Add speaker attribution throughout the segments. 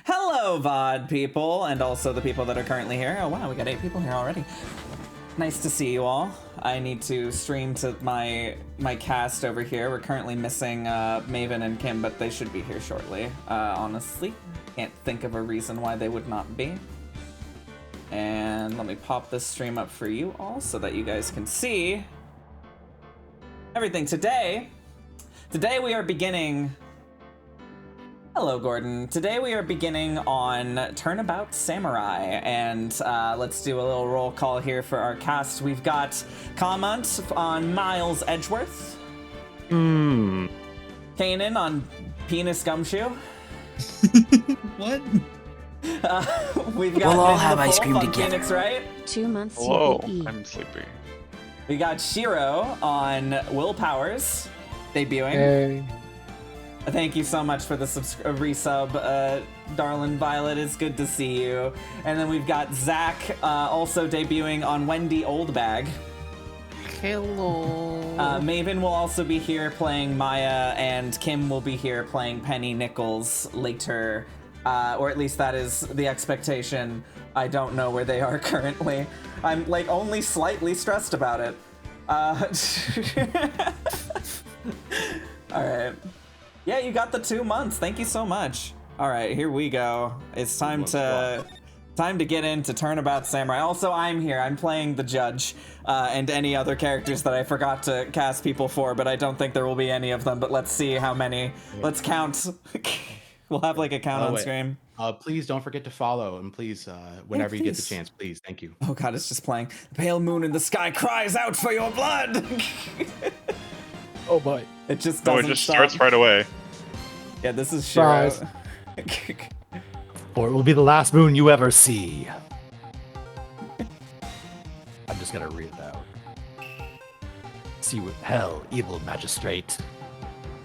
Speaker 1: Hello, VOD people, and also the people that are currently here. Oh wow, we got 8 people here already. Nice to see you all. I need to stream to my cast over here. We're currently missing Maven and Kim, but they should be here shortly. Honestly, can't think of a reason why they would not be. And let me pop this stream up for you all so that you guys can see everything. Today we are beginning... Hello, Gordon. Today we are beginning on Turnabout Samurai, and let's do a little roll call here for our cast. We've got Kamunt on Miles Edgeworth. Kanin on Penis Gumshoe.
Speaker 2: What?
Speaker 1: We've got
Speaker 3: we'll all have ice cream
Speaker 1: on
Speaker 3: together.
Speaker 1: Phoenix, right?
Speaker 4: 2 months
Speaker 5: Whoa,
Speaker 4: CPE.
Speaker 5: I'm sleepy.
Speaker 1: We got Shiro on Will Powers, debuting.
Speaker 6: Hey.
Speaker 1: Thank you so much for the resub, Darlin Violet. It's good to see you. And then we've got Zach also debuting on Wendy Oldbag.
Speaker 6: Hello.
Speaker 1: Maven will also be here playing Maya, and Kim will be here playing Penny Nichols later. Or at least that is the expectation. I don't know where they are currently. I'm like only slightly stressed about it. Alright. Yeah, you got the 2 months. Thank you so much. Alright, here we go. It's time to get into Turnabout Samurai. Also, I'm here. I'm playing the judge, and any other characters that I forgot to cast people for, but I don't think there will be any of them, but let's see how many. Let's count. We'll have like a count on screen.
Speaker 2: Please don't forget to follow, and please, whenever you get the chance, please. Thank you.
Speaker 1: Oh god, it's just playing. The pale moon in the sky cries out for your blood!
Speaker 6: Oh boy.
Speaker 1: It just doesn't
Speaker 5: it just
Speaker 1: stop.
Speaker 5: starts right away.
Speaker 1: Yeah, this is Shiro.
Speaker 6: Surprise. Or it will be the last moon you ever see. I'm just gonna read it out. See you in hell, evil magistrate.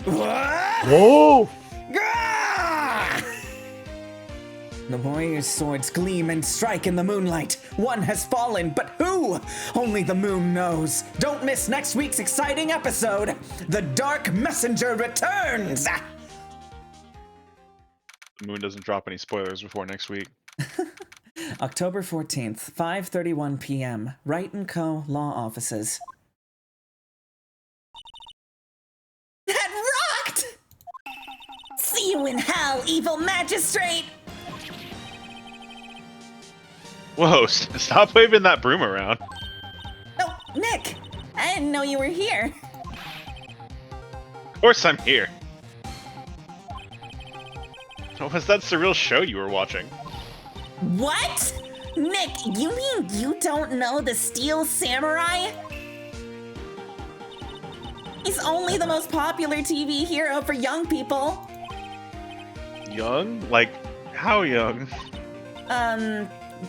Speaker 6: Whoa!
Speaker 1: The warrior's swords gleam and strike in the moonlight. One has fallen, but who? Only the moon knows. Don't miss next week's exciting episode. The Dark Messenger returns!
Speaker 5: The moon doesn't drop any spoilers before next week.
Speaker 1: October 14th, 5:31 p.m. Wright & Co. Law Offices. That rocked! See you in hell, evil magistrate!
Speaker 5: Whoa, stop waving that broom around.
Speaker 1: Oh, Nick! I didn't know you were here.
Speaker 5: Of course I'm here. What was that surreal show you were watching?
Speaker 1: What? Nick, you mean you don't know the Steel Samurai? He's only the most popular TV hero for young people.
Speaker 5: Young? Like, how young?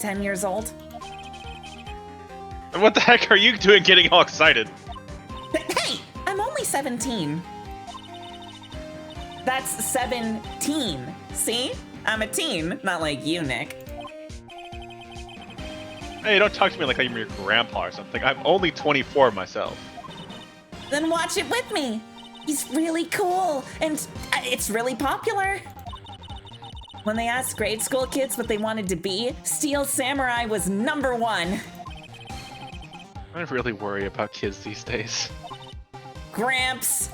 Speaker 1: 10 years old.
Speaker 5: What the heck are you doing getting all excited?
Speaker 1: Hey, I'm only 17. That's 17. See? I'm a teen, not like you, Nick.
Speaker 5: Hey, don't talk to me like I'm your grandpa or something. I'm only 24 myself.
Speaker 1: Then watch it with me. He's really cool, and it's really popular. When they asked grade school kids what they wanted to be, Steel Samurai was #1.
Speaker 5: I really worry about kids these days.
Speaker 1: Gramps.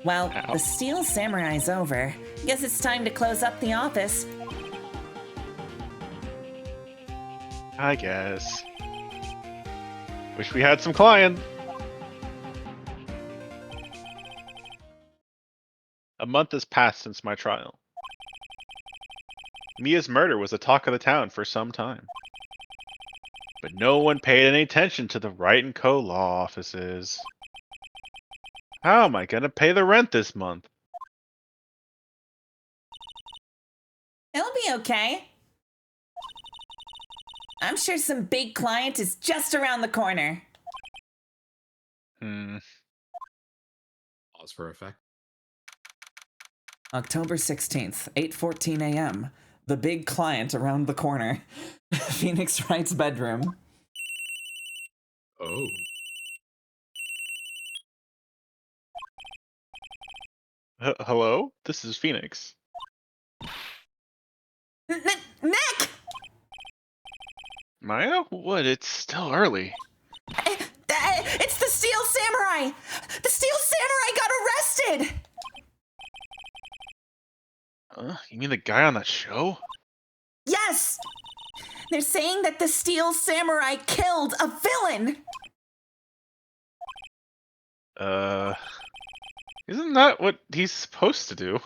Speaker 1: Well,
Speaker 5: Ow.
Speaker 1: the Steel Samurai's over. Guess it's time to close up the office.
Speaker 5: I guess. Wish we had some clients. A month has passed since my trial. Mia's murder was the talk of the town for some time. But no one paid any attention to the Wright & Co. law offices. How am I gonna pay the rent this month?
Speaker 1: It'll be okay. I'm sure some big client is just around the corner.
Speaker 2: Pause for effect.
Speaker 1: October 16th, 8:14 a.m. The big client around the corner. Phoenix Wright's bedroom.
Speaker 2: Oh.
Speaker 5: Hello? This is Phoenix.
Speaker 1: Nick!
Speaker 5: Maya? What? It's still early.
Speaker 1: It's the Steel Samurai! The Steel Samurai got arrested!
Speaker 5: You mean the guy on that show?
Speaker 1: Yes! They're saying that the Steel Samurai killed a villain!
Speaker 5: Isn't that what he's supposed to do?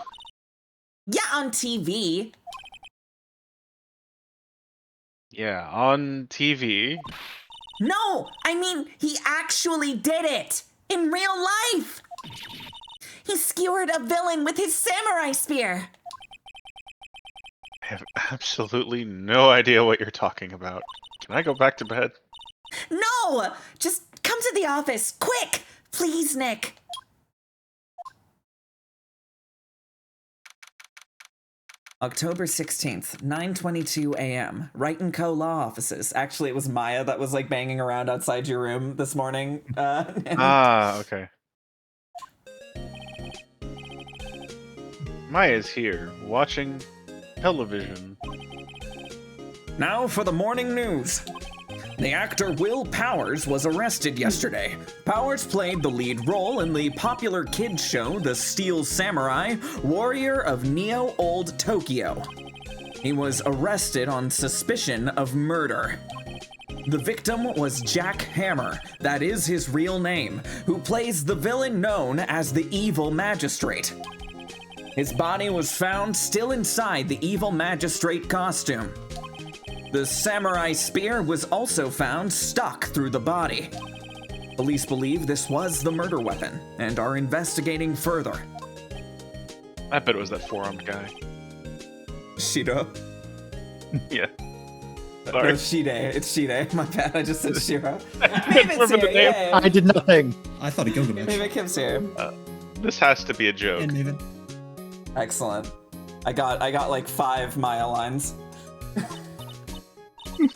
Speaker 1: Yeah, on TV.
Speaker 5: Yeah, on TV.
Speaker 1: No, I mean, he actually did it! In real life! He skewered a villain with his samurai spear!
Speaker 5: I have absolutely no idea what you're talking about. Can I go back to bed?
Speaker 1: No! Just come to the office, quick! Please, Nick. October 16th, 9:22 a.m. Wright & Co. Law Offices. Actually, it was Maya that was, like, banging around outside your room this morning.
Speaker 5: Okay. Maya's here, watching television.
Speaker 1: Now for the morning news. The actor Will Powers was arrested yesterday. Powers played the lead role in the popular kids show The Steel Samurai, Warrior of Neo Old Tokyo. He was arrested on suspicion of murder. The victim was Jack Hammer, that is his real name, who plays the villain known as the Evil Magistrate. His body was found still inside the Evil Magistrate costume. The samurai spear was also found stuck through the body. Police believe this was the murder weapon and are investigating further.
Speaker 5: I bet it was that four-armed guy.
Speaker 1: Shiro?
Speaker 5: Yeah. Sorry.
Speaker 1: No, Shide. It's Shide. My bad, I just said Shiro.
Speaker 5: I couldn't remember the name.
Speaker 1: Yay.
Speaker 6: I did nothing.
Speaker 3: I thought he Gilgamesh.
Speaker 1: Maven Kim's here.
Speaker 5: This has to be a joke.
Speaker 3: And Maven.
Speaker 1: Excellent. I got like 5 Maya lines.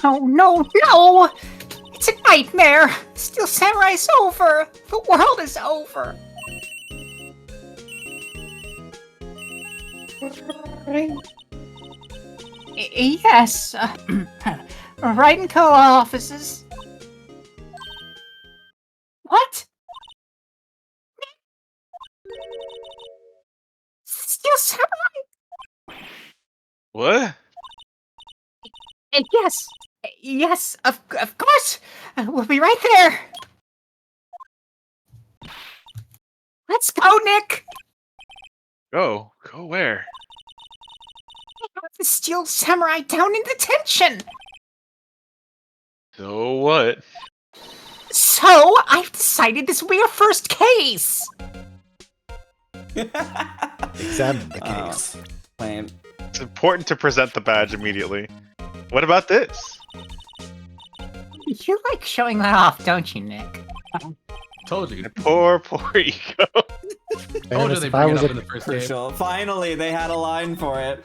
Speaker 4: No, no, no! It's a nightmare! Steel Samurai's over! The world is over! Yes, Wright & Co. offices. What? Steel Samurai?
Speaker 5: What?
Speaker 4: Yes, yes, of course. We'll be right there. Let's go, Nick.
Speaker 5: Go where?
Speaker 4: I have the Steel Samurai down in detention.
Speaker 5: So what?
Speaker 4: So I've decided this will be our first case.
Speaker 6: Examine the case.
Speaker 1: Lame.
Speaker 5: It's important to present the badge immediately. What about this?
Speaker 4: You like showing that off, don't you, Nick?
Speaker 6: Told you.
Speaker 5: Poor ego.
Speaker 6: Told you
Speaker 2: they
Speaker 6: if I
Speaker 2: bring it
Speaker 6: was
Speaker 2: up
Speaker 6: a
Speaker 2: in the first game.
Speaker 1: Crucial. Finally, they had a line for it.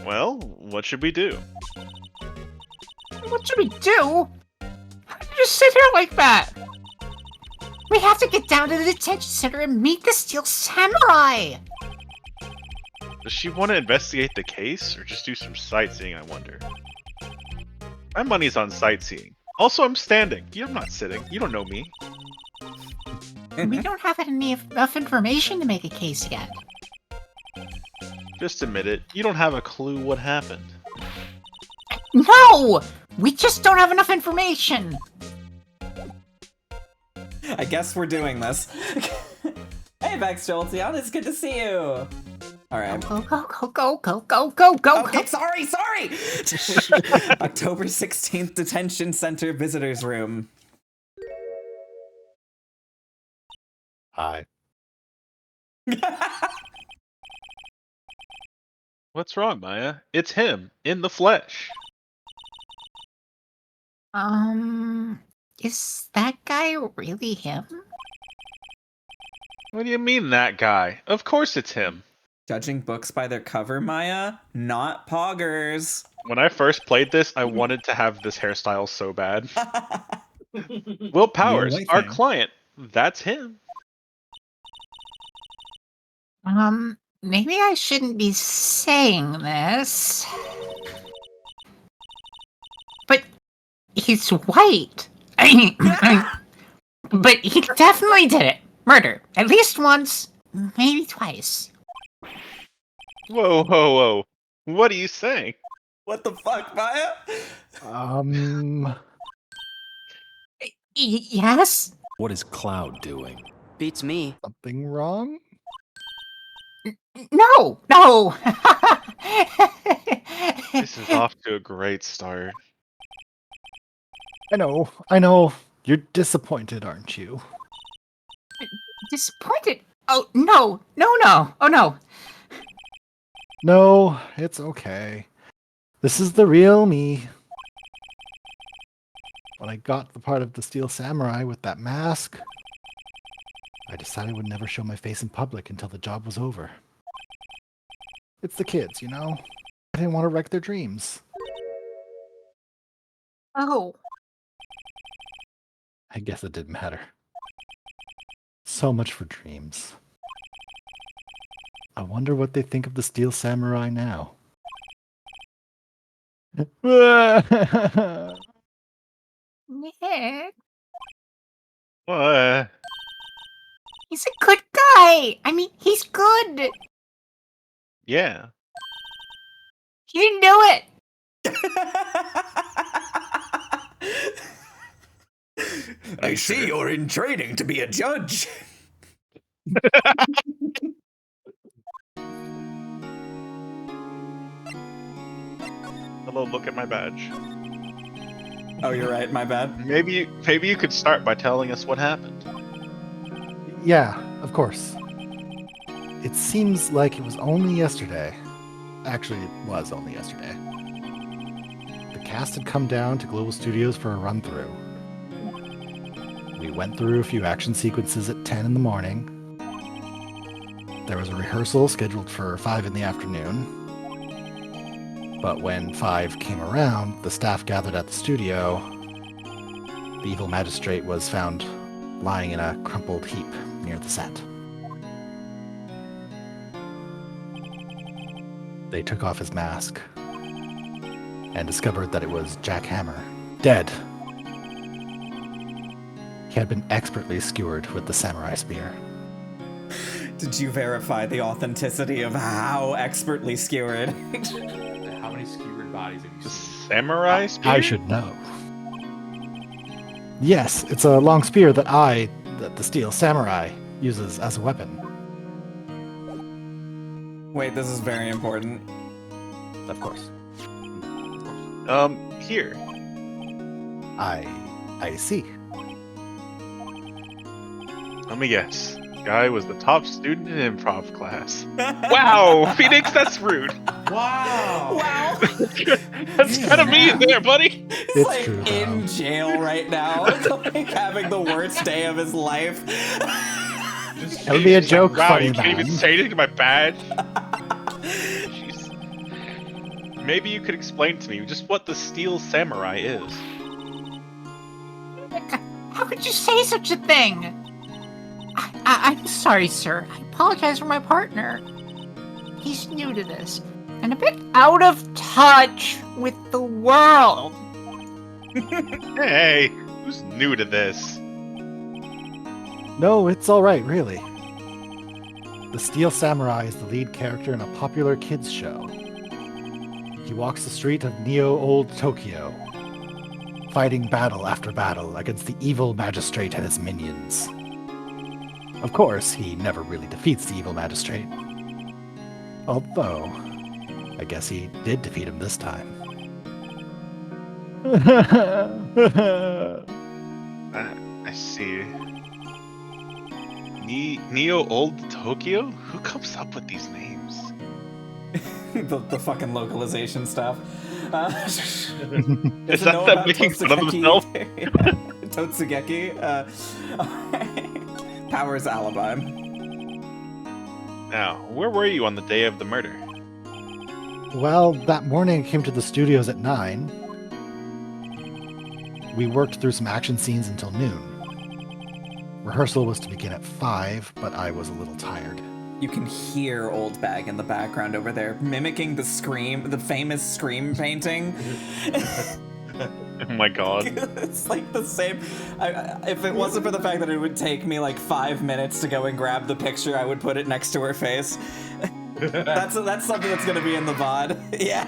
Speaker 5: Well, what should we do?
Speaker 4: What should we do? How do you just sit here like that? We have to get down to the detention center and meet the Steel Samurai.
Speaker 5: Does she want to investigate the case or just do some sightseeing, I wonder? My money's on sightseeing. Also, I'm standing. I'm not sitting. You don't know me.
Speaker 4: We don't have enough information to make a case yet.
Speaker 5: Just admit it. You don't have a clue what happened.
Speaker 4: No! We just don't have enough information.
Speaker 1: I guess we're doing this. Hey, Vex Jolteon, it's good to see you. All right.
Speaker 4: Go, go, go, go, go, go, go, go,
Speaker 1: Okay,
Speaker 4: go.
Speaker 1: sorry. October 16th, Detention Center Visitors Room.
Speaker 6: Hi.
Speaker 5: What's wrong, Maya? It's him, in the flesh.
Speaker 4: Is that guy really him?
Speaker 5: What do you mean, that guy? Of course it's him.
Speaker 1: Judging books by their cover, Maya? Not poggers.
Speaker 5: When I first played this, I wanted to have this hairstyle so bad. Will Powers,
Speaker 3: white
Speaker 5: our
Speaker 3: fan.
Speaker 5: client. That's him.
Speaker 4: maybe I shouldn't be saying this, but he's white. But he definitely did it. Murder. At least once, maybe twice.
Speaker 5: Whoa, whoa, whoa. What are you saying?
Speaker 1: What the fuck, Maya?
Speaker 4: Yes?
Speaker 6: What is Cloud doing?
Speaker 3: Beats me.
Speaker 7: Something wrong?
Speaker 4: No! No!
Speaker 5: This is off to a great start.
Speaker 7: I know. You're disappointed, aren't you?
Speaker 4: Disappointed? Oh, no. No. Oh, no.
Speaker 7: No, it's okay. This is the real me. When I got the part of the Steel Samurai with that mask, I decided I would never show my face in public until the job was over. It's the kids, you know? I didn't want to wreck their dreams.
Speaker 4: Oh.
Speaker 7: I guess it didn't matter. So much for dreams. I wonder what they think of the Steel Samurai now.
Speaker 4: Nick.
Speaker 5: What?
Speaker 4: He's a good guy. I mean, he's good.
Speaker 5: Yeah.
Speaker 4: You didn't do it.
Speaker 1: I see you're in training to be a judge.
Speaker 5: Hello, look at my badge.
Speaker 1: Oh, you're right. My bad.
Speaker 5: Maybe you could start by telling us what happened.
Speaker 7: Yeah, of course. It seems like it was only yesterday. Actually, it was only yesterday. The cast had come down to Global Studios for a run-through. We went through a few action sequences at 10 in the morning. There was a rehearsal scheduled for 5 in the afternoon. But when 5 came around, the staff gathered at the studio. The evil magistrate was found lying in a crumpled heap near the set. They took off his mask and discovered that it was Jack Hammer, dead. He had been expertly skewered with the samurai spear.
Speaker 1: Did you verify the authenticity of how expertly skewered?
Speaker 2: How many skewered bodies have you
Speaker 5: The
Speaker 2: seen?
Speaker 5: samurai spear?
Speaker 7: I should know. Yes, it's a long spear that the Steel Samurai, uses as a weapon.
Speaker 1: Wait, this is very important.
Speaker 7: Of course.
Speaker 5: Here.
Speaker 7: I see.
Speaker 5: Let me guess. Guy was the top student in improv class. Wow, Phoenix, that's rude.
Speaker 2: Wow!
Speaker 1: Wow.
Speaker 5: That's kind of mean there, buddy.
Speaker 1: He's
Speaker 7: It's
Speaker 1: like
Speaker 7: true,
Speaker 1: in
Speaker 7: though.
Speaker 1: jail right now, like having the worst day of his life.
Speaker 7: That would be a joke,
Speaker 5: Wow,
Speaker 7: funny
Speaker 5: you can't even
Speaker 7: man.
Speaker 5: say anything to my badge. Jeez. Maybe you could explain to me just what the Steel Samurai is.
Speaker 4: How could you say such a thing? I'm sorry, sir. I apologize for my partner. He's new to this and a bit out of touch with the world.
Speaker 5: Hey, who's new to this?
Speaker 7: No, it's alright, really. The Steel Samurai is the lead character in a popular kids show. He walks the street of Old Tokyo, fighting battle after battle against the evil magistrate and his minions. Of course, he never really defeats the evil magistrate. Although, I guess he did defeat him this time.
Speaker 5: I see. Old Tokyo? Who comes up with these names?
Speaker 1: the fucking localization stuff.
Speaker 5: Is that them making fun of themselves?
Speaker 1: Totsugeki. Power's alibi.
Speaker 5: Now, where were you on the day of the murder?
Speaker 7: Well, that morning I came to the studios at 9. We worked through some action scenes until noon. Rehearsal was to begin at 5, but I was a little tired.
Speaker 1: You can hear Oldbag in the background over there, mimicking the famous Scream painting.
Speaker 5: Oh my god.
Speaker 1: It's like the same. If it wasn't for the fact that it would take me like 5 minutes to go and grab the picture, I would put it next to her face. That's something that's gonna be in the VOD. Yeah.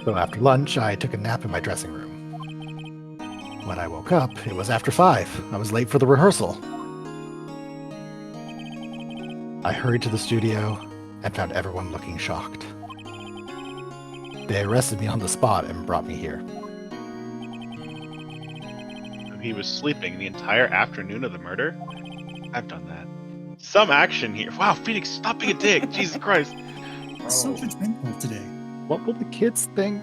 Speaker 7: So after lunch, I took a nap in my dressing room. When I woke up, it was after 5. I was late for the rehearsal. I hurried to the studio and found everyone looking shocked. They arrested me on the spot and brought me here.
Speaker 5: He was sleeping the entire afternoon of the murder? I've done that. Some action here. Wow, Phoenix, stop being a dick. Jesus Christ.
Speaker 3: So judgmental today.
Speaker 7: What will the kids think?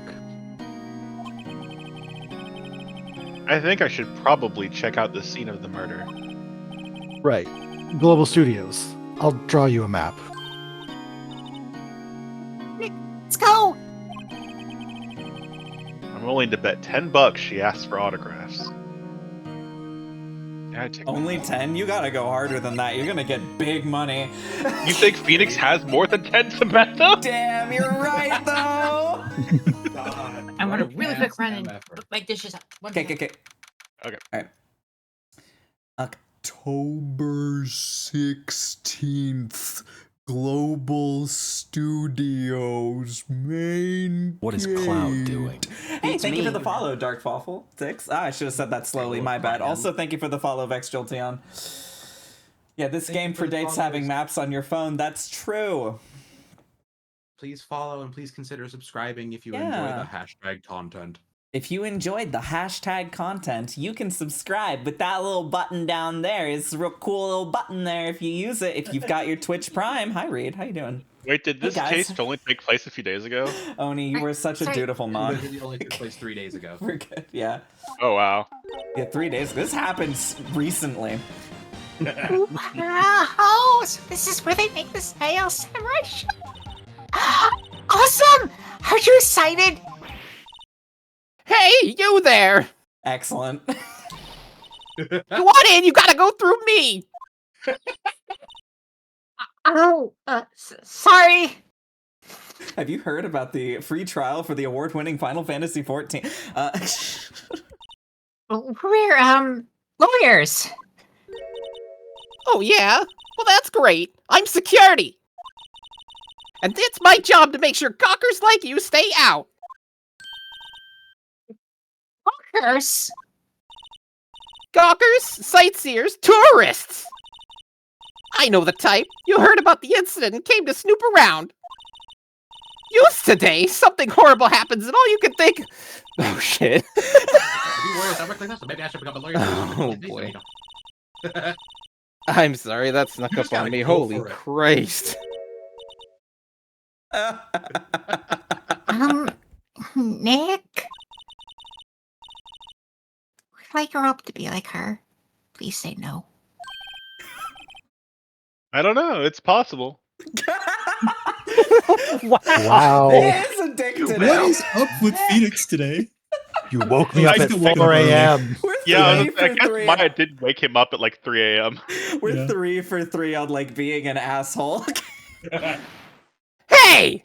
Speaker 5: I think I should probably check out the scene of the murder.
Speaker 7: Right. Global Studios. I'll draw you a map.
Speaker 4: Let's go!
Speaker 5: I'm willing to bet $10 she asks for autographs. Yeah, I'd take
Speaker 1: Only 10? You gotta go harder than that. You're gonna get big money.
Speaker 5: You think Phoenix has more than 10 to bet though?
Speaker 1: Damn, you're right though.
Speaker 4: I want to really quick run and put my dishes up.
Speaker 1: Okay.
Speaker 5: Okay.
Speaker 1: All right. October 16th. Global Studios main.
Speaker 6: What is Cloud doing?
Speaker 1: Hey,
Speaker 4: It's
Speaker 1: thank you
Speaker 4: me.
Speaker 1: for the follow, Dark Fawful 6. I should have said that slowly. My bad. Also, thank you for the follow, Vex Jolteon. Yeah, this game predates having maps on your phone. That's true.
Speaker 2: Please follow and please consider subscribing if you enjoy
Speaker 1: Yeah.
Speaker 2: the hashtag content.
Speaker 1: If you enjoyed the hashtag content, you can subscribe with that little button down there. It's a real cool little button there if you use it. If you've got your Twitch Prime. Hi, Reed. How you doing?
Speaker 5: Wait, did this
Speaker 1: guys.
Speaker 5: case only take place a few days ago?
Speaker 1: Oni, you were such a
Speaker 4: Sorry.
Speaker 1: dutiful
Speaker 2: It
Speaker 1: mod.
Speaker 2: literally only took place 3 days ago.
Speaker 1: We're good. Yeah.
Speaker 5: Oh wow.
Speaker 1: Yeah, 3 days. This happened recently.
Speaker 4: Wow! So this is where they make the Zakail Samurai show? Awesome! Are you excited?
Speaker 8: Hey, you there!
Speaker 1: Excellent.
Speaker 8: You want in? You gotta go through me!
Speaker 4: Oh, sorry.
Speaker 1: Have you heard about the free trial for the award-winning Final Fantasy XIV?
Speaker 4: We're, lawyers.
Speaker 8: Oh, yeah? Well, that's great. I'm security. And it's my job to make sure cockers like you stay out.
Speaker 4: Lawyers?
Speaker 8: Gawkers, sightseers, tourists! I know the type. You heard about the incident and came to snoop around. Used today, something horrible happens and all you can think... Oh, shit.
Speaker 2: Maybe I should become a lawyer.
Speaker 8: Oh, boy. I'm sorry, that snuck up on me.
Speaker 2: go
Speaker 8: Holy
Speaker 2: for it.
Speaker 8: Christ.
Speaker 4: Nick? Would I grow up to be like her? Please say no.
Speaker 5: I don't know. It's possible.
Speaker 7: Wow.
Speaker 1: It is addicted.
Speaker 3: What is up with Phoenix today?
Speaker 7: You woke me up
Speaker 3: I
Speaker 7: at
Speaker 3: still wake up
Speaker 7: 4
Speaker 3: early.
Speaker 7: a.m.
Speaker 1: We're
Speaker 5: Yeah,
Speaker 1: three
Speaker 5: I
Speaker 1: for
Speaker 5: guess
Speaker 1: three.
Speaker 5: Maya did wake him up at like 3 a.m.
Speaker 1: We're
Speaker 3: Yeah.
Speaker 1: 3 for 3 on like being an asshole.
Speaker 8: Hey!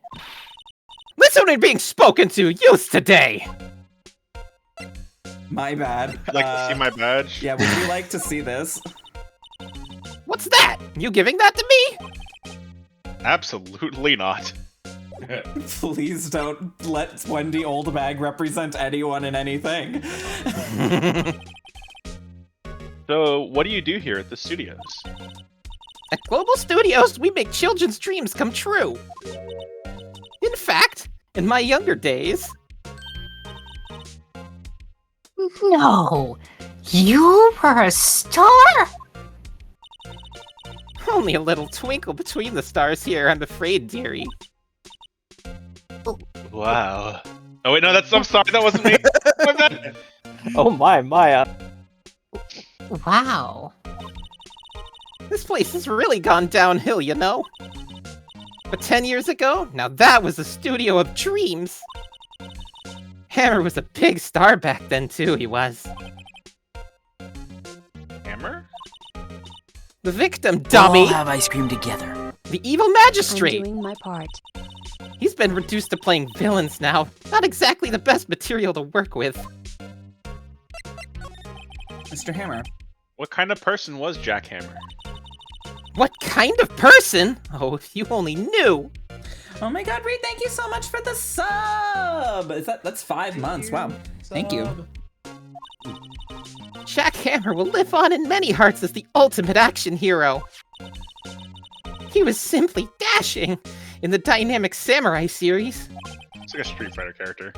Speaker 8: Listen to being spoken to. Used today.
Speaker 1: My bad.
Speaker 5: Would you like to see my badge?
Speaker 1: Yeah, would you like to see this?
Speaker 8: What's that? You giving that to me?
Speaker 5: Absolutely not.
Speaker 1: Please don't let Wendy Oldbag represent anyone in anything.
Speaker 5: So, what do you do here at the studios?
Speaker 8: At Global Studios, we make children's dreams come true. In fact, in my younger days...
Speaker 4: No! You were a star?
Speaker 8: Only a little twinkle between the stars here, I'm afraid, dearie.
Speaker 5: Wow. Oh wait, no, I'm sorry, that wasn't me. My bad.
Speaker 8: Oh my, Maya.
Speaker 4: Wow.
Speaker 8: This place has really gone downhill, you know? But 10 years ago, now that was a studio of dreams. Hammer was a big star back then too, he was.
Speaker 5: Hammer?
Speaker 8: The victim,
Speaker 9: We'll
Speaker 8: dummy!
Speaker 9: all have ice cream together.
Speaker 8: The evil
Speaker 10: I'm
Speaker 8: magistrate!
Speaker 10: doing my part.
Speaker 8: He's been reduced to playing villains now. Not exactly the best material to work with.
Speaker 1: Mr. Hammer.
Speaker 5: What kind of person was Jack Hammer?
Speaker 8: What kind of person? Oh, if you only knew!
Speaker 1: Oh my god, Reed, thank you so much for the sub! That's 5 months, wow. Thank you.
Speaker 8: Jack Hammer will live on in many hearts as the ultimate action hero. He was simply dashing in the Dynamic Samurai series.
Speaker 5: It's like a Street Fighter character.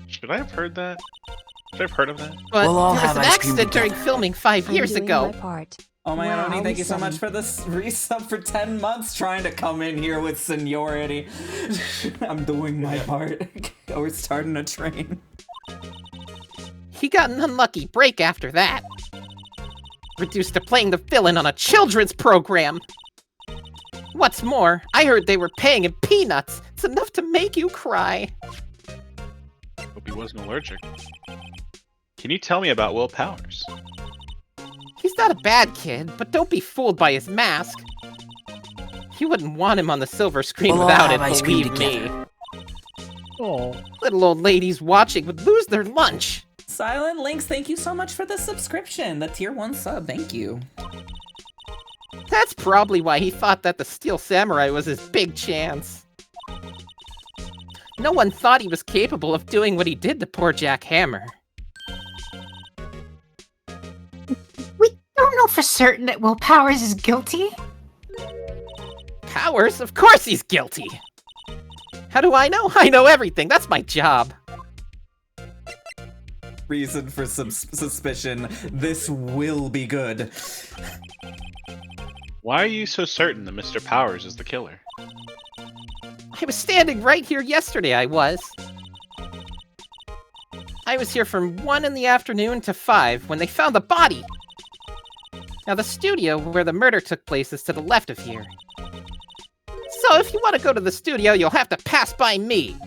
Speaker 5: Should I have heard that? Should I have heard of that?
Speaker 8: But
Speaker 9: We'll all
Speaker 8: there was
Speaker 9: have
Speaker 8: an
Speaker 9: ice cream
Speaker 8: accident during
Speaker 9: together.
Speaker 8: filming 5
Speaker 10: I'm
Speaker 8: years
Speaker 10: doing
Speaker 8: ago.
Speaker 10: my part.
Speaker 1: Oh my
Speaker 10: Wow,
Speaker 1: god, Oni, thank you so
Speaker 10: Sonny.
Speaker 1: much for this resub for 10 months trying to come in here with seniority. I'm doing my part. We're starting a train.
Speaker 8: He got an unlucky break after that. Reduced to playing the villain on a children's program. What's more, I heard they were paying him peanuts. It's enough to make you cry.
Speaker 5: Hope he wasn't allergic. Can you tell me about Will Powers?
Speaker 8: He's not a bad kid, but don't be fooled by his mask. You wouldn't want him on the silver screen
Speaker 9: We'll all
Speaker 8: without it,
Speaker 9: have ice cream
Speaker 8: believe me.
Speaker 9: together.
Speaker 8: Oh, little old ladies watching would lose their lunch.
Speaker 1: Silent Links, thank you so much for the subscription. The tier 1 sub, thank you.
Speaker 8: That's probably why he thought that the Steel Samurai was his big chance. No one thought he was capable of doing what he did to poor Jack Hammer.
Speaker 4: We don't know for certain that Will Powers is guilty.
Speaker 8: Powers? Of course he's guilty! How do I know? I know everything, that's my job.
Speaker 1: Reason for suspicion. This will be good.
Speaker 5: Why are you so certain that Mr. Powers is the killer?
Speaker 8: I was standing right here yesterday, I was. I was here from 1 in the afternoon to 5 when they found the body. Now the studio where the murder took place is to the left of here. So if you want to go to the studio, you'll have to pass by me.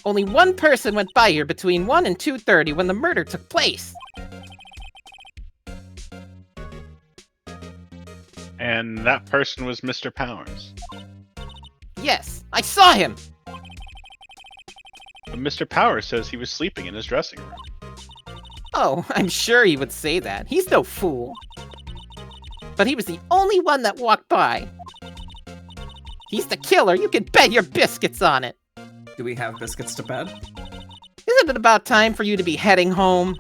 Speaker 8: Only one person went by here between 1 and 2:30 when the murder took place.
Speaker 5: And that person was Mr. Powers.
Speaker 8: Yes, I saw him.
Speaker 5: But Mr. Powers says he was sleeping in his dressing room.
Speaker 8: Oh, I'm sure he would say that. He's no fool. But he was the only one that walked by. He's the killer, you can bet your biscuits on it.
Speaker 1: Do we have biscuits to bed?
Speaker 8: Isn't it about time for you to be heading home?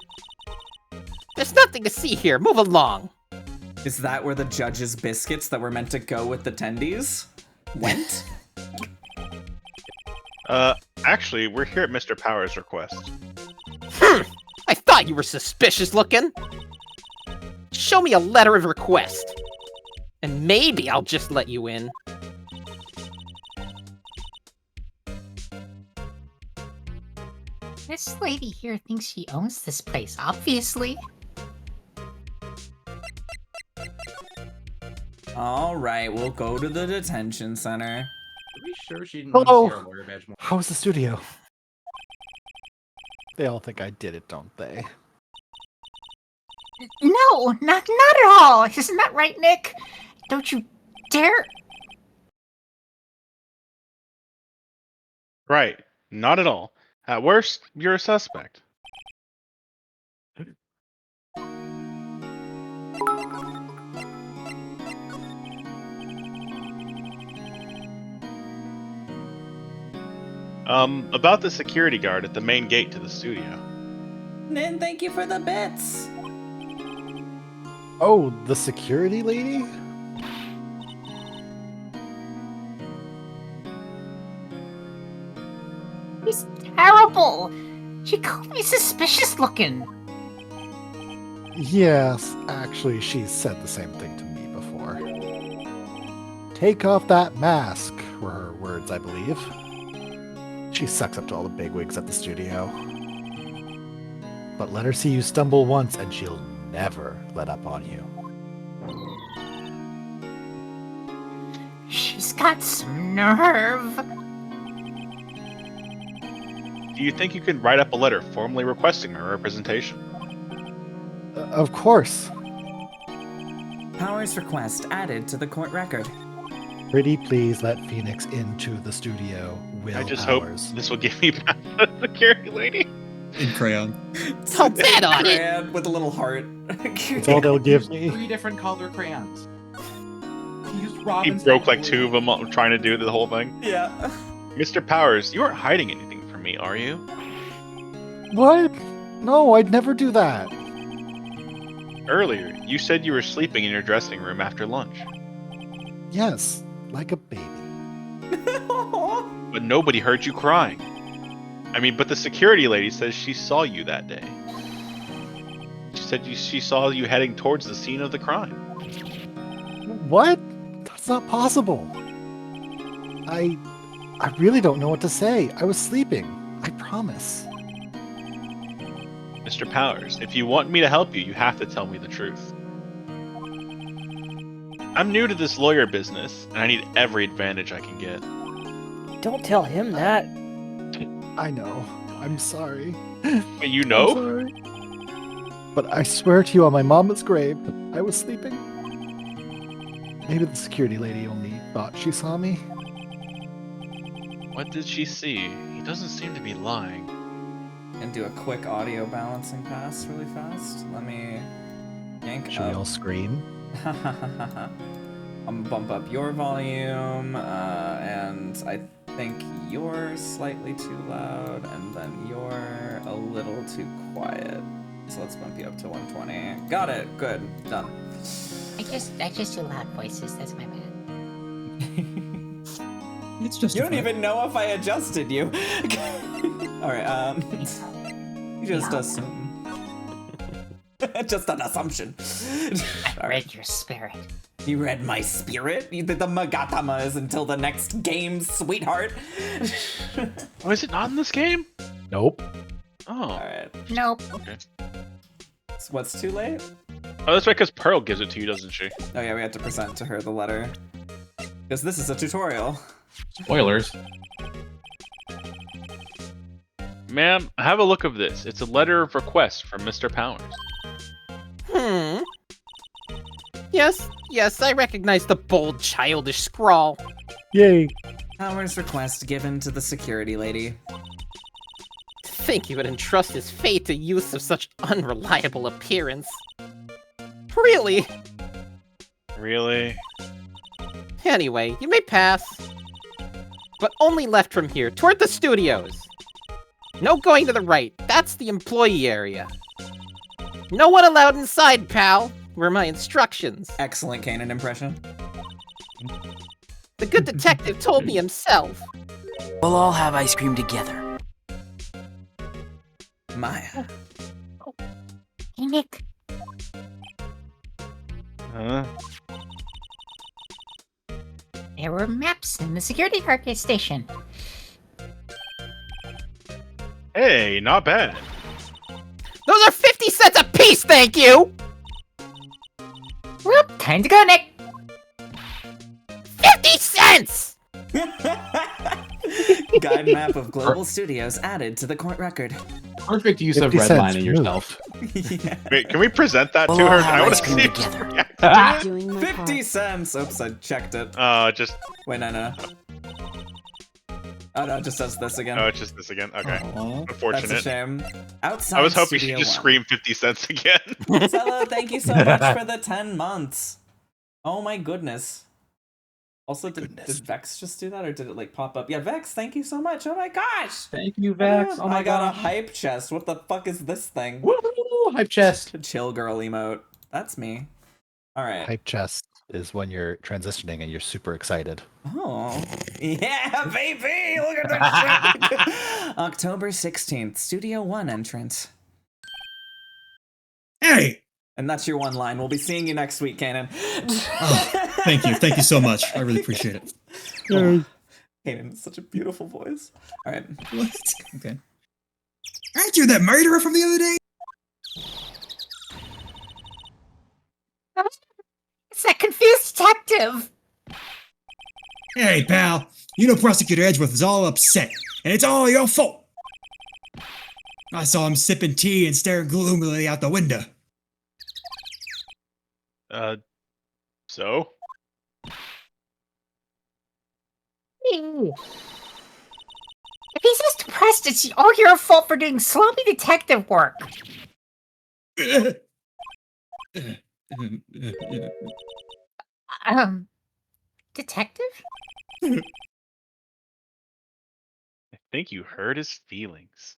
Speaker 8: There's nothing to see here, move along.
Speaker 1: Is that where the judge's biscuits that were meant to go with the tendies went?
Speaker 5: Actually, we're here at Mr. Powers' request.
Speaker 8: I thought you were suspicious looking. Show me a letter of request. And maybe I'll just let you in.
Speaker 4: This lady here thinks she owns this place, obviously.
Speaker 1: Alright, we'll go to the detention center.
Speaker 2: Are we sure she didn't
Speaker 7: Hello.
Speaker 2: want to see our lawyer badge more?
Speaker 7: How's the studio? They all think I did it, don't they?
Speaker 4: No, not at all. Isn't that right, Nick? Don't you dare.
Speaker 5: Right. Not at all. At worst, you're a suspect. About the security guard at the main gate to the studio.
Speaker 1: Nin, thank you for the bits.
Speaker 7: Oh, the security lady?
Speaker 4: He's terrible. She called me suspicious looking.
Speaker 7: Yes, actually, she's said the same thing to me before. Take off that mask, were her words, I believe. She sucks up to all the bigwigs at the studio. But let her see you stumble once and she'll never let up on you.
Speaker 4: She's got some nerve.
Speaker 5: Do you think you could write up a letter formally requesting my representation?
Speaker 7: Of course.
Speaker 1: Powers request added to the court record.
Speaker 7: Pretty please let Phoenix into the studio. Will
Speaker 5: I just
Speaker 7: Powers.
Speaker 5: hope this will give me past the security lady.
Speaker 3: In crayon.
Speaker 8: I'll bet on it.
Speaker 1: Crayon with a little heart.
Speaker 7: That's all they'll give me.
Speaker 2: 3 different color crayons. He used
Speaker 5: He
Speaker 2: Robin's
Speaker 5: broke like
Speaker 2: blue.
Speaker 5: 2 of them trying to do the whole thing.
Speaker 1: Yeah.
Speaker 5: Mr. Powers, you aren't hiding anything from me, are you?
Speaker 7: What? No, I'd never do that.
Speaker 5: Earlier, you said you were sleeping in your dressing room after lunch.
Speaker 7: Yes, like a baby.
Speaker 5: But nobody heard you crying. But the security lady says she saw you that day. She said she saw you heading towards the scene of the crime.
Speaker 7: What? That's not possible. I really don't know what to say. I was sleeping. I promise.
Speaker 5: Mr. Powers, if you want me to help you, you have to tell me the truth. I'm new to this lawyer business, and I need every advantage I can get.
Speaker 9: Don't tell him that.
Speaker 7: I know. I'm sorry.
Speaker 5: Wait, you
Speaker 7: I'm
Speaker 5: know?
Speaker 7: sorry. But I swear to you on my mama's grave, I was sleeping. Maybe the security lady only thought she saw me.
Speaker 5: What did she see? He doesn't seem to be lying.
Speaker 1: And do a quick audio balancing pass really fast. Let me yank
Speaker 7: Should we all
Speaker 1: up.
Speaker 7: scream?
Speaker 1: I'm gonna bump up your volume, and I think you're slightly too loud, and then you're a little too quiet. So let's bump you up to 120. Got it. Good. Done.
Speaker 4: I just do loud voices. That's my bad.
Speaker 3: It's just.
Speaker 1: You don't even know if I adjusted you. All right. You just assume. Just an assumption.
Speaker 4: I read your spirit.
Speaker 1: You read my spirit? The Magatama is until the next game, sweetheart.
Speaker 5: Oh, is it not in this game?
Speaker 7: Nope.
Speaker 5: Oh,
Speaker 1: Alright.
Speaker 4: Nope.
Speaker 5: okay.
Speaker 1: So what's too late?
Speaker 5: Oh, that's right, because Pearl gives it to you, doesn't she?
Speaker 1: Oh yeah, we have to present to her the letter. Because this is a tutorial.
Speaker 2: Spoilers.
Speaker 5: Ma'am, have a look of this. It's a letter of request from Mr. Powers.
Speaker 8: Yes, I recognize the bold, childish scrawl.
Speaker 7: Yay.
Speaker 1: Powers request given to the security lady.
Speaker 8: To think he would entrust his fate to youths of such unreliable appearance. Really?
Speaker 5: Really?
Speaker 8: Anyway, you may pass. But only left from here, toward the studios. No going to the right, that's the employee area. No one allowed inside, pal, were my instructions.
Speaker 1: Excellent Kanin impression.
Speaker 8: The good detective told me himself.
Speaker 9: We'll all have ice cream together.
Speaker 1: Maya.
Speaker 4: Hey, Nick.
Speaker 5: Huh?
Speaker 4: There were maps in the security arcade station.
Speaker 5: Hey, not bad.
Speaker 8: Those are 50 cents a piece, thank you!
Speaker 4: Well, time to go, Nick.
Speaker 8: 50 cents!
Speaker 1: Guide map of global studios added to the court record.
Speaker 2: Perfect use of
Speaker 7: 50 cents
Speaker 2: redlining yourself.
Speaker 1: Yeah.
Speaker 5: Wait, can we present that
Speaker 9: We'll
Speaker 5: to
Speaker 9: all
Speaker 5: her?
Speaker 9: have
Speaker 5: I want
Speaker 9: ice
Speaker 5: to
Speaker 9: cream
Speaker 5: see.
Speaker 9: together.
Speaker 10: Doing my
Speaker 1: 50
Speaker 10: part.
Speaker 1: cents! Oops, I checked it.
Speaker 5: Just.
Speaker 1: Wait, no. Oh no, it just does this again.
Speaker 5: Oh, it's just this again. Okay.
Speaker 3: Aw.
Speaker 1: That's a
Speaker 5: Unfortunate.
Speaker 1: shame. Outside
Speaker 5: I was hoping
Speaker 1: Studio
Speaker 5: she'd just
Speaker 1: One.
Speaker 5: scream 50 cents again.
Speaker 1: Hello, thank you so much for the 10 months. Oh my goodness. Also, did Vex just do that, or did it like pop up? Yeah, Vex, thank you so much. Oh my gosh.
Speaker 2: Thank you, Vex. Oh my
Speaker 1: I got
Speaker 2: god.
Speaker 1: a hype chest. What the fuck is this thing?
Speaker 2: Woo! Hype chest.
Speaker 1: Chill girl emote. That's me. All right.
Speaker 7: Hype chest is when you're transitioning and you're super excited.
Speaker 1: Oh, yeah, baby! Look at that shit. October 16th, Studio One entrance.
Speaker 3: Hey!
Speaker 1: And that's your one line. We'll be seeing you next week, Kanin.
Speaker 3: Oh, thank you so much. I really appreciate it.
Speaker 1: Oh, Kanin, such a beautiful voice. All right.
Speaker 3: What? Okay. Aren't you that murderer from the other day?
Speaker 4: It's that confused detective.
Speaker 3: Hey, pal. You know Prosecutor Edgeworth is all upset, and it's all your fault. I saw him sipping tea and staring gloomily out the window.
Speaker 5: So?
Speaker 4: If he's as depressed, it's all your fault for doing sloppy detective work. Detective?
Speaker 5: I think you hurt his feelings.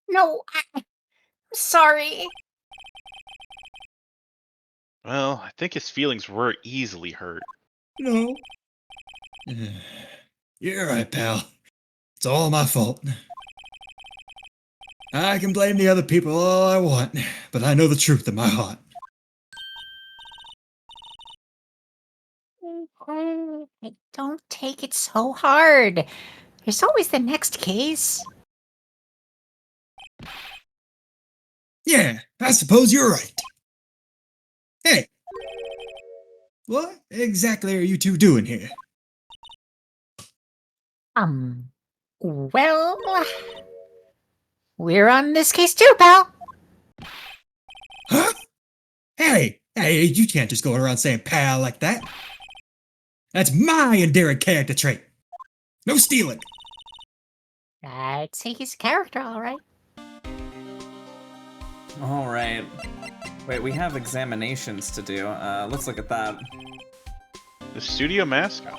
Speaker 4: No, I'm sorry.
Speaker 5: Well, I think his feelings were easily hurt.
Speaker 3: No. You're right, pal. It's all my fault. I can blame the other people all I want, but I know the truth in my heart.
Speaker 4: Don't take it so hard. There's always the next case.
Speaker 3: Yeah, I suppose you're right. Hey, what exactly are you two doing here?
Speaker 4: Well, we're on this case too, pal.
Speaker 3: Huh? Hey, you can't just go around saying pal like that. That's my endearing character trait. No stealing.
Speaker 4: I'd say he's a character, all right.
Speaker 1: All right. Wait, we have examinations to do. Let's look at that.
Speaker 5: The studio mascot.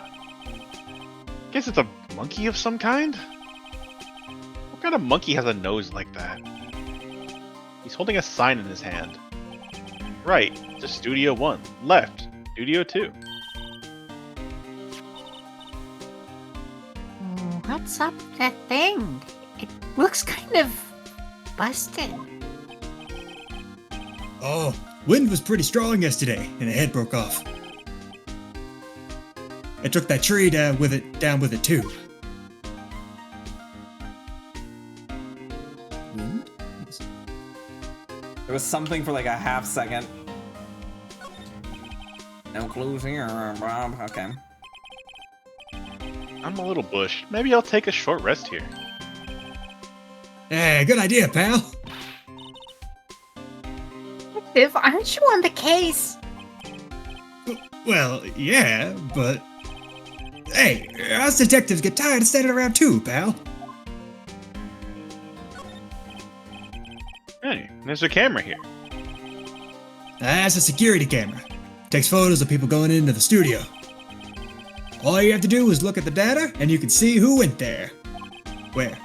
Speaker 5: Guess it's a monkey of some kind? What kind of monkey has a nose like that? He's holding a sign in his hand. Right to Studio 1. Left, Studio 2.
Speaker 4: What's up with that thing? It looks kind of busted.
Speaker 3: Oh, wind was pretty strong yesterday, and the head broke off. It took that tree down with it too. Wind?
Speaker 1: There was something for like a half second. No clues here, Bob. Okay.
Speaker 5: I'm a little bushed. Maybe I'll take a short rest here.
Speaker 3: Hey, good idea, pal.
Speaker 4: Detective, aren't you on the case?
Speaker 3: Well, yeah, but... Hey, us detectives get tired of standing around too, pal.
Speaker 5: Hey, there's a camera here.
Speaker 3: That's a security camera. Takes photos of people going into the studio. All you have to do is look at the data, and you can see who went there. Where?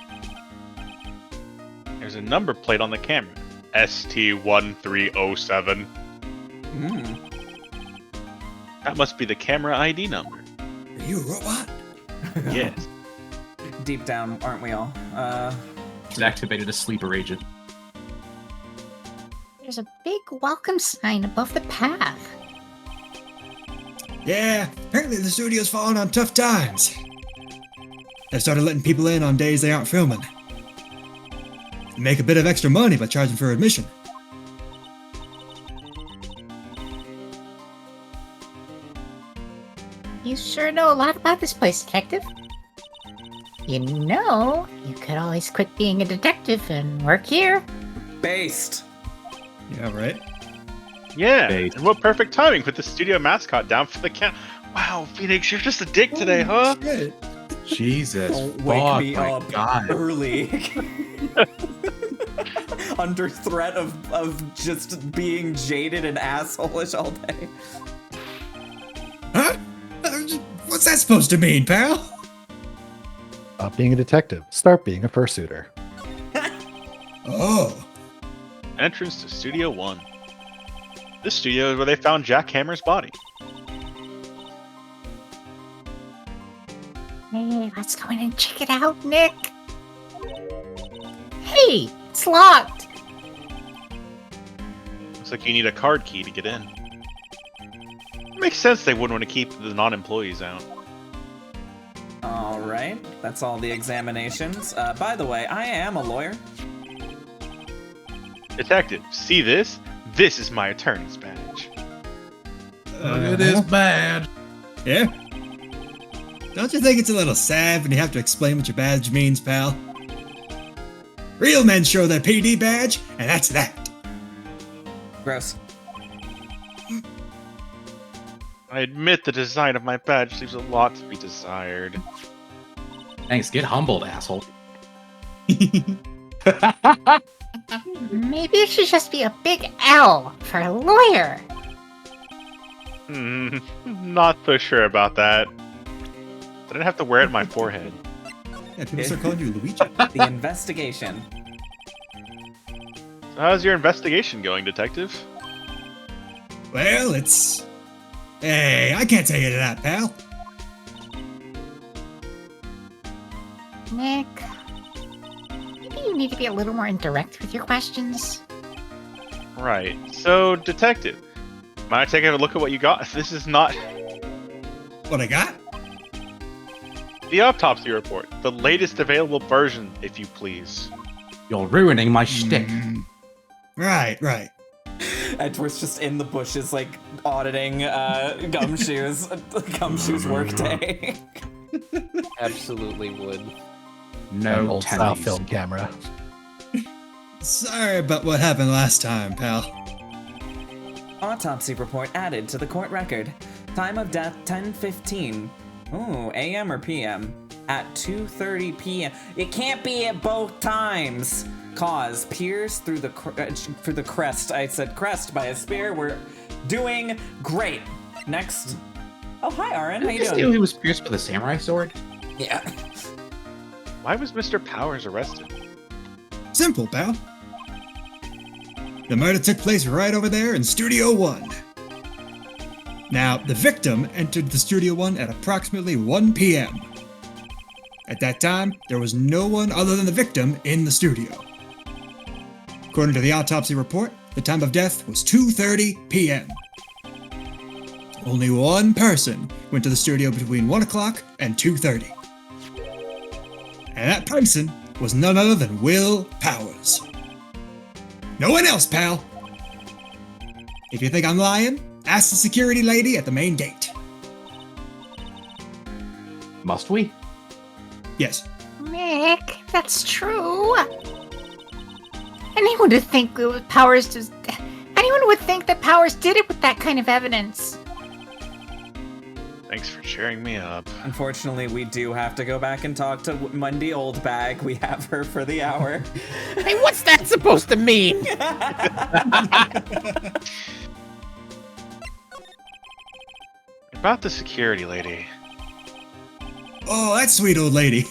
Speaker 5: There's a number plate on the camera. ST1307. That must be the camera ID number.
Speaker 3: Are you a robot?
Speaker 5: Yes.
Speaker 1: Deep down, aren't we all?
Speaker 10: He's activated a sleeper agent.
Speaker 4: There's a big welcome sign above the path.
Speaker 3: Yeah, apparently the studio's falling on tough times. They've started letting people in on days they aren't filming. They make a bit of extra money by charging for admission.
Speaker 4: You sure know a lot about this place, detective. You know, you could always quit being a detective and work here.
Speaker 1: Based.
Speaker 3: Yeah, right?
Speaker 5: Yeah,
Speaker 10: Bait.
Speaker 5: and what perfect timing with the studio mascot down for the count. Wow, Phoenix, you're just a dick today, huh?
Speaker 3: Shit.
Speaker 2: Jesus.
Speaker 1: Don't wake me
Speaker 2: my
Speaker 1: up
Speaker 2: God.
Speaker 1: early. Under threat of just being jaded and assholeish all day.
Speaker 3: Huh? What's that supposed to mean, pal?
Speaker 7: Stop being a detective. Start being a fursuiter.
Speaker 3: Oh.
Speaker 5: Entrance to Studio 1. This studio is where they found Jack Hammer's body.
Speaker 4: Hey, let's go in and check it out, Nick. Hey, it's locked.
Speaker 5: Looks like you need a card key to get in. Makes sense they wouldn't want to keep the non-employees out.
Speaker 1: All right, that's all the examinations. By the way, I am a lawyer.
Speaker 5: Detective, see this? This is my attorney's badge.
Speaker 2: It is bad.
Speaker 3: Yeah? Don't you think it's a little sad when you have to explain what your badge means, pal? Real men show their PD badge, and that's that.
Speaker 1: Gross.
Speaker 5: I admit the design of my badge leaves a lot to be desired.
Speaker 10: Thanks, get humbled, asshole.
Speaker 4: Maybe it should just be a big L for a lawyer.
Speaker 5: Not so sure about that. I didn't have to wear it on my forehead.
Speaker 3: Yeah, people start calling you Luigi.
Speaker 1: The investigation.
Speaker 5: So how's your investigation going, Detective?
Speaker 3: Well, it's... Hey, I can't tell you that, pal.
Speaker 4: Nick, maybe you need to be a little more indirect with your questions.
Speaker 5: Right. So, Detective, might I take a look at what you got? This is not
Speaker 3: What I got?
Speaker 5: the autopsy report. The latest available version, if you please.
Speaker 10: You're ruining my shtick.
Speaker 3: Right.
Speaker 1: Edgeworth's just in the bushes, like, auditing Gumshoe's workday.
Speaker 8: Absolutely would.
Speaker 7: An
Speaker 10: No
Speaker 7: old style
Speaker 10: tennies.
Speaker 7: film camera.
Speaker 3: Sorry about what happened last time, pal.
Speaker 1: Autopsy report added to the court record. Time of death 10:15. Ooh, AM or PM? At 2:30 PM. It can't be at both times. Cause pierce through the crest. I said crest by a spear. We're doing great. Next. Oh, hi, Aaron. How you
Speaker 10: Just
Speaker 1: doing?
Speaker 10: knew he was pierced with a samurai sword.
Speaker 1: Yeah.
Speaker 5: Why was Mr. Powers arrested?
Speaker 3: Simple, pal. The murder took place right over there in Studio 1. Now, the victim entered the Studio 1 at approximately 1 p.m. At that time, there was no one other than the victim in the studio. According to the autopsy report, the time of death was 2:30 p.m. Only one person went to the studio between 1 o'clock and 2:30. And that person was none other than Will Powers. No one else, pal. If you think I'm lying, ask the security lady at the main gate.
Speaker 10: Must we?
Speaker 3: Yes.
Speaker 4: Nick, that's true. Anyone would think that Powers did it with that kind of evidence.
Speaker 5: Thanks for cheering me up.
Speaker 1: Unfortunately, we do have to go back and talk to Wendy Oldbag. We have her for the hour.
Speaker 8: Hey, what's that supposed to mean?
Speaker 5: About the security lady.
Speaker 3: Oh, that sweet old lady.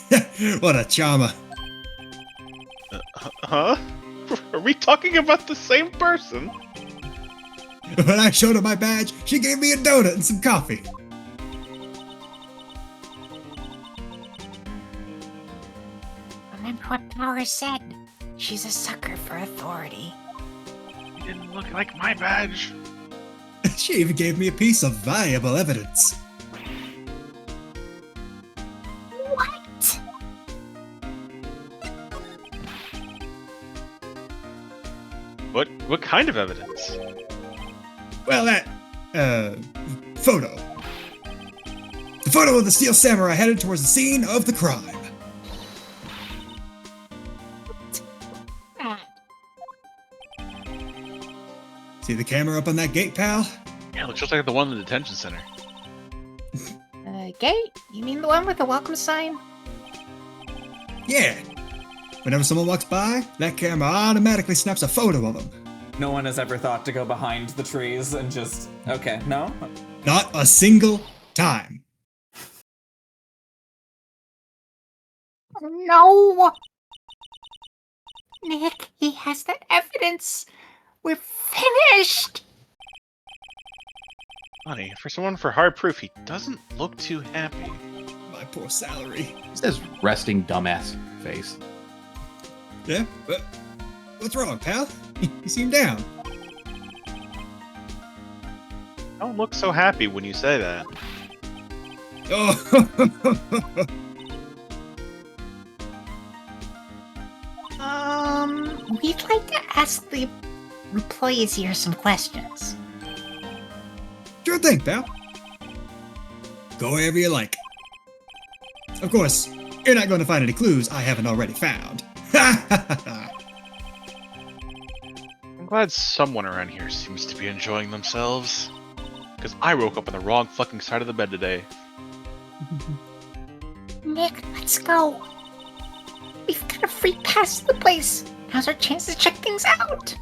Speaker 3: What a charmer.
Speaker 5: Huh? Are we talking about the same person?
Speaker 3: When I showed her my badge, she gave me a donut and some coffee.
Speaker 4: Remember what Powers said? She's a sucker for authority.
Speaker 5: You didn't look like my badge.
Speaker 3: She even gave me a piece of valuable evidence.
Speaker 4: What?
Speaker 5: What kind of evidence?
Speaker 3: Well, that, photo. The photo of the Steel Samurai headed towards the scene of the crime. See the camera up on that gate, pal?
Speaker 5: Yeah, it looks just like the one in the detention center.
Speaker 4: Gate? You mean the one with the welcome sign?
Speaker 3: Yeah. Whenever someone walks by, that camera automatically snaps a photo of them.
Speaker 1: No one has ever thought to go behind the trees and just... Okay, no?
Speaker 3: Not a single time.
Speaker 4: No! Nick, he has the evidence. We're finished!
Speaker 5: Funny, for someone for hard proof, he doesn't look too happy.
Speaker 3: My poor salary.
Speaker 10: He says resting dumbass face.
Speaker 3: Yeah? What's wrong, pal? You seem down.
Speaker 5: Don't look so happy when you say that.
Speaker 3: Oh.
Speaker 4: We'd like to ask the employees here some questions.
Speaker 3: Sure thing, pal. Go wherever you like. Of course, you're not going to find any clues I haven't already found.
Speaker 5: glad someone around here seems to be enjoying themselves. Because I woke up on the wrong fucking side of the bed today.
Speaker 4: Nick, let's go. We've got a free pass to the place. Now's our chance to check things out.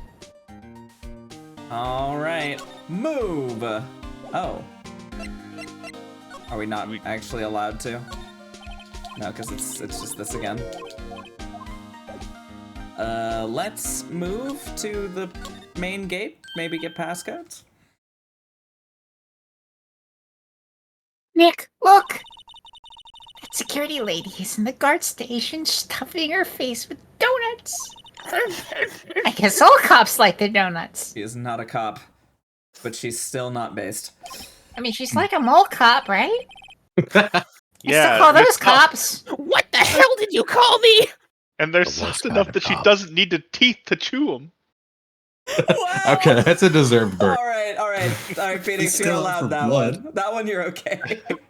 Speaker 1: Alright, move! Oh. Are we not actually allowed to? No, because it's just this again. Let's move to the main gate. Maybe get passcodes.
Speaker 4: Nick, look! That security lady is in the guard station stuffing her face with donuts. I guess all cops like the donuts.
Speaker 1: She is not a cop, but she's still not based.
Speaker 4: I mean, she's like a mole cop, right?
Speaker 5: Yeah,
Speaker 4: I still call those
Speaker 5: Nick-
Speaker 4: cops.
Speaker 8: What the hell did you call me?
Speaker 5: And they're
Speaker 6: The worst
Speaker 5: soft
Speaker 6: kind
Speaker 5: enough
Speaker 6: of
Speaker 5: that she
Speaker 6: cop.
Speaker 5: doesn't need the teeth to chew them.
Speaker 1: Wow.
Speaker 10: Okay, that's a deserved burn.
Speaker 1: Alright, Phoenix,
Speaker 3: Still
Speaker 1: you're
Speaker 3: out
Speaker 1: allowed
Speaker 3: for
Speaker 1: that
Speaker 3: blood.
Speaker 1: one. That one you're okay.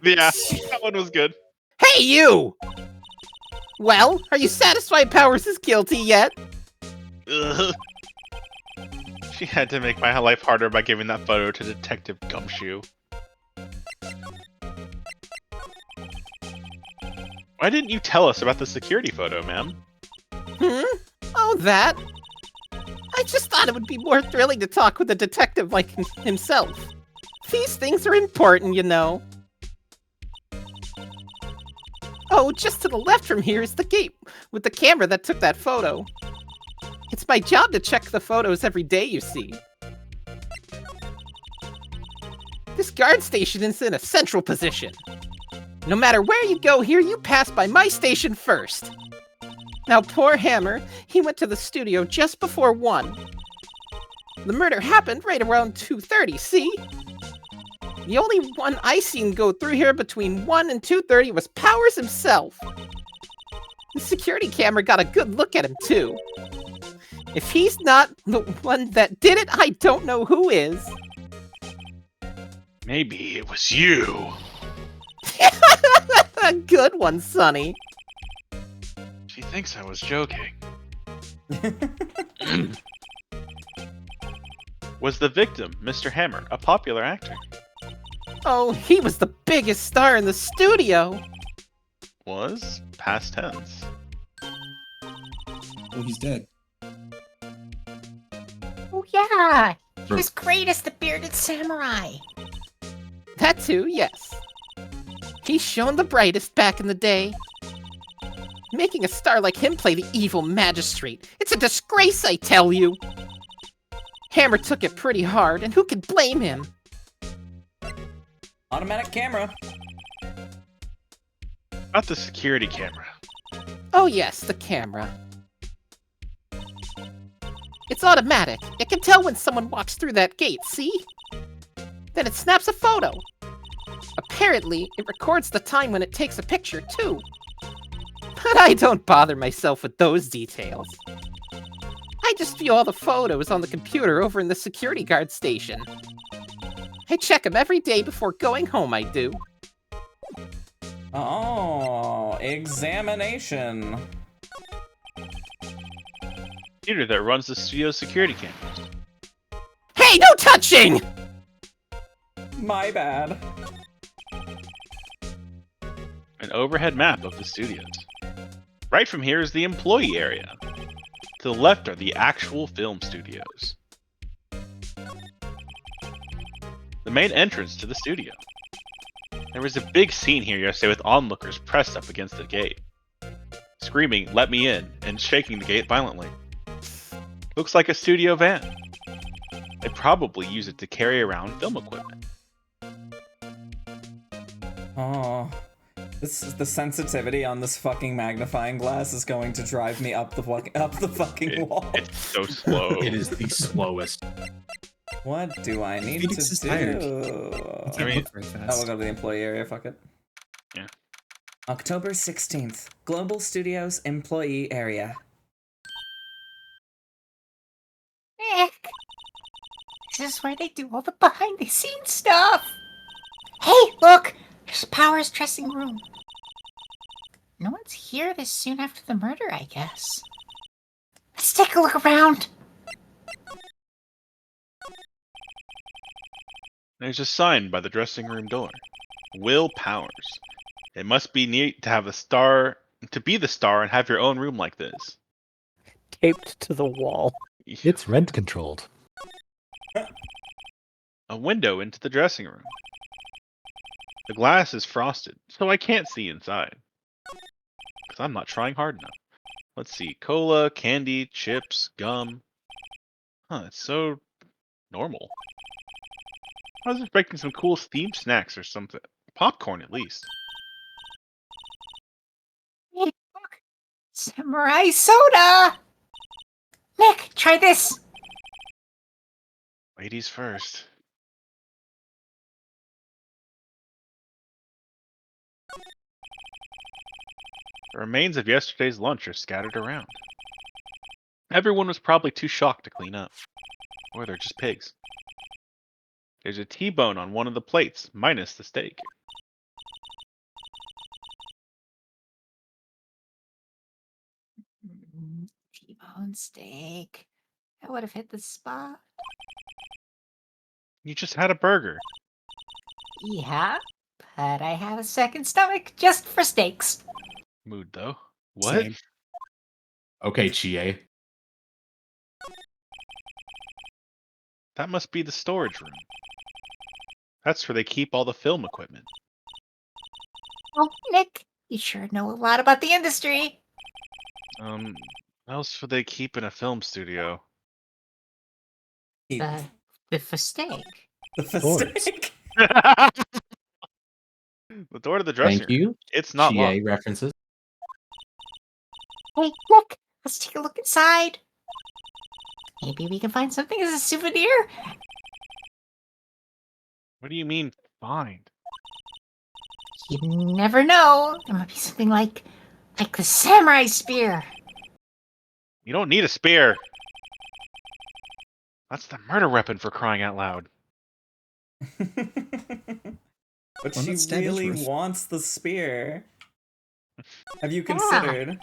Speaker 5: Yeah, that one was good.
Speaker 8: Hey, you! Well, are you satisfied Powers is guilty yet?
Speaker 5: Ugh. She had to make my life harder by giving that photo to Detective Gumshoe. Why didn't you tell us about the security photo, ma'am?
Speaker 8: Oh, that? I just thought it would be more thrilling to talk with a detective like himself. These things are important, you know. Oh, just to the left from here is the gate with the camera that took that photo. It's my job to check the photos every day, you see. This guard station is in a central position. No matter where you go here, you pass by my station first. Now, poor Hammer, he went to the studio just before 1. The murder happened right around 2:30, see? The only one I seen go through here between 1 and 2:30 was Powers himself. The security camera got a good look at him, too. If he's not the one that did it, I don't know who is.
Speaker 5: Maybe it was you.
Speaker 8: A good one, Sonny.
Speaker 5: She thinks I was joking. Was the victim, Mr. Hammer, a popular actor?
Speaker 8: Oh, he was the biggest star in the studio.
Speaker 5: Was? Past tense.
Speaker 3: Well, he's dead.
Speaker 4: Oh yeah, he was great as the bearded samurai.
Speaker 8: That too, yes. He's shown the brightest back in the day. Making a star like him play the evil magistrate, it's a disgrace, I tell you. Hammer took it pretty hard, and who could blame him?
Speaker 1: Automatic camera.
Speaker 5: About the security camera.
Speaker 8: Oh yes, the camera. It's automatic. It can tell when someone walks through that gate, see? Then it snaps a photo. Apparently, it records the time when it takes a picture, too. But I don't bother myself with those details. I just view all the photos on the computer over in the security guard station. I check them every day before going home, I do.
Speaker 1: Oh, examination.
Speaker 5: Computer that runs the studio's security cameras.
Speaker 8: Hey, no touching!
Speaker 1: My bad.
Speaker 5: An overhead map of the studios. Right from here is the employee area. To the left are the actual film studios. The main entrance to the studio. There was a big scene here yesterday with onlookers pressed up against the gate, screaming, "Let me in," and shaking the gate violently. Looks like a studio van. They probably use it to carry around film equipment.
Speaker 1: Oh, the sensitivity on this fucking magnifying glass is going to drive me up the fucking wall.
Speaker 5: It's so slow.
Speaker 10: It is the slowest.
Speaker 1: What do I need
Speaker 3: Phoenix
Speaker 1: to
Speaker 3: is
Speaker 1: do?
Speaker 3: tired.
Speaker 5: I mean,
Speaker 3: Very
Speaker 1: Oh, we'll
Speaker 3: fast.
Speaker 1: go to the employee area, fuck it.
Speaker 5: Yeah.
Speaker 1: October 16th, Global Studios Employee Area.
Speaker 4: Nick, this is where they do all the behind-the-scenes stuff. Hey, look, there's Power's dressing room. No one's here this soon after the murder, I guess. Let's take a look around.
Speaker 5: There's a sign by the dressing room door. Will Powers. It must be neat to have a star, to be the star and have your own room like this.
Speaker 6: Taped to the wall.
Speaker 7: It's rent controlled.
Speaker 5: A window into the dressing room. The glass is frosted, so I can't see inside. Because I'm not trying hard enough. Let's see. Cola, candy, chips, gum. Huh, it's so normal. I was expecting some cool themed snacks or something. Popcorn, at least.
Speaker 4: Hey, look! Samurai soda! Nick, try this!
Speaker 5: Ladies first. The remains of yesterday's lunch are scattered around. Everyone was probably too shocked to clean up. Or they're just pigs. There's a T-bone on one of the plates, minus the steak.
Speaker 4: T-bone steak. That would have hit the spot.
Speaker 5: You just had a burger.
Speaker 4: Yeah, but I have a second stomach just for steaks.
Speaker 5: Mood, though. What?
Speaker 3: Same.
Speaker 10: Okay, Chie.
Speaker 5: That must be the storage room. That's where they keep all the film equipment.
Speaker 4: Oh, Nick, you sure know a lot about the industry.
Speaker 5: What else would they keep in a film studio?
Speaker 4: The for steak.
Speaker 1: The
Speaker 7: Boards.
Speaker 1: mistake.
Speaker 5: The door to the dressing
Speaker 10: Thank
Speaker 5: room.
Speaker 10: you.
Speaker 5: It's not locked.
Speaker 10: Chie references.
Speaker 4: Hey, Nick, let's take a look inside. Maybe we can find something as a souvenir.
Speaker 5: What do you mean, find?
Speaker 4: You never know. There might be something like the samurai spear.
Speaker 5: You don't need a spear. That's the murder weapon, for crying out loud.
Speaker 1: But
Speaker 3: Well,
Speaker 1: she
Speaker 3: let's stab
Speaker 1: really
Speaker 3: Edgeworth.
Speaker 1: wants the spear. Have you considered?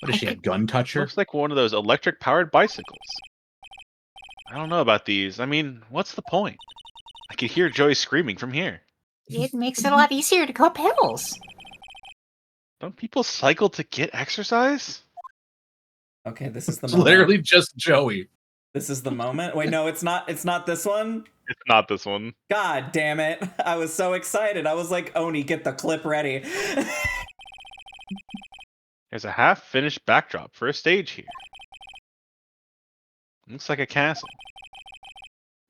Speaker 10: What is she, a gun toucher?
Speaker 5: Looks like one of those electric-powered bicycles. I don't know about these. I mean, what's the point? I could hear Joey screaming from here.
Speaker 4: It makes it a lot easier to go up hills.
Speaker 5: Don't people cycle to get exercise?
Speaker 1: Okay, this is the
Speaker 10: It's
Speaker 1: moment.
Speaker 10: literally just Joey.
Speaker 1: This is the moment. Wait, no, it's not. It's not this one.
Speaker 5: It's not this one.
Speaker 1: God damn it! I was so excited. I was like, Oni, get the clip ready.
Speaker 5: There's a half-finished backdrop for a stage here. Looks like a castle.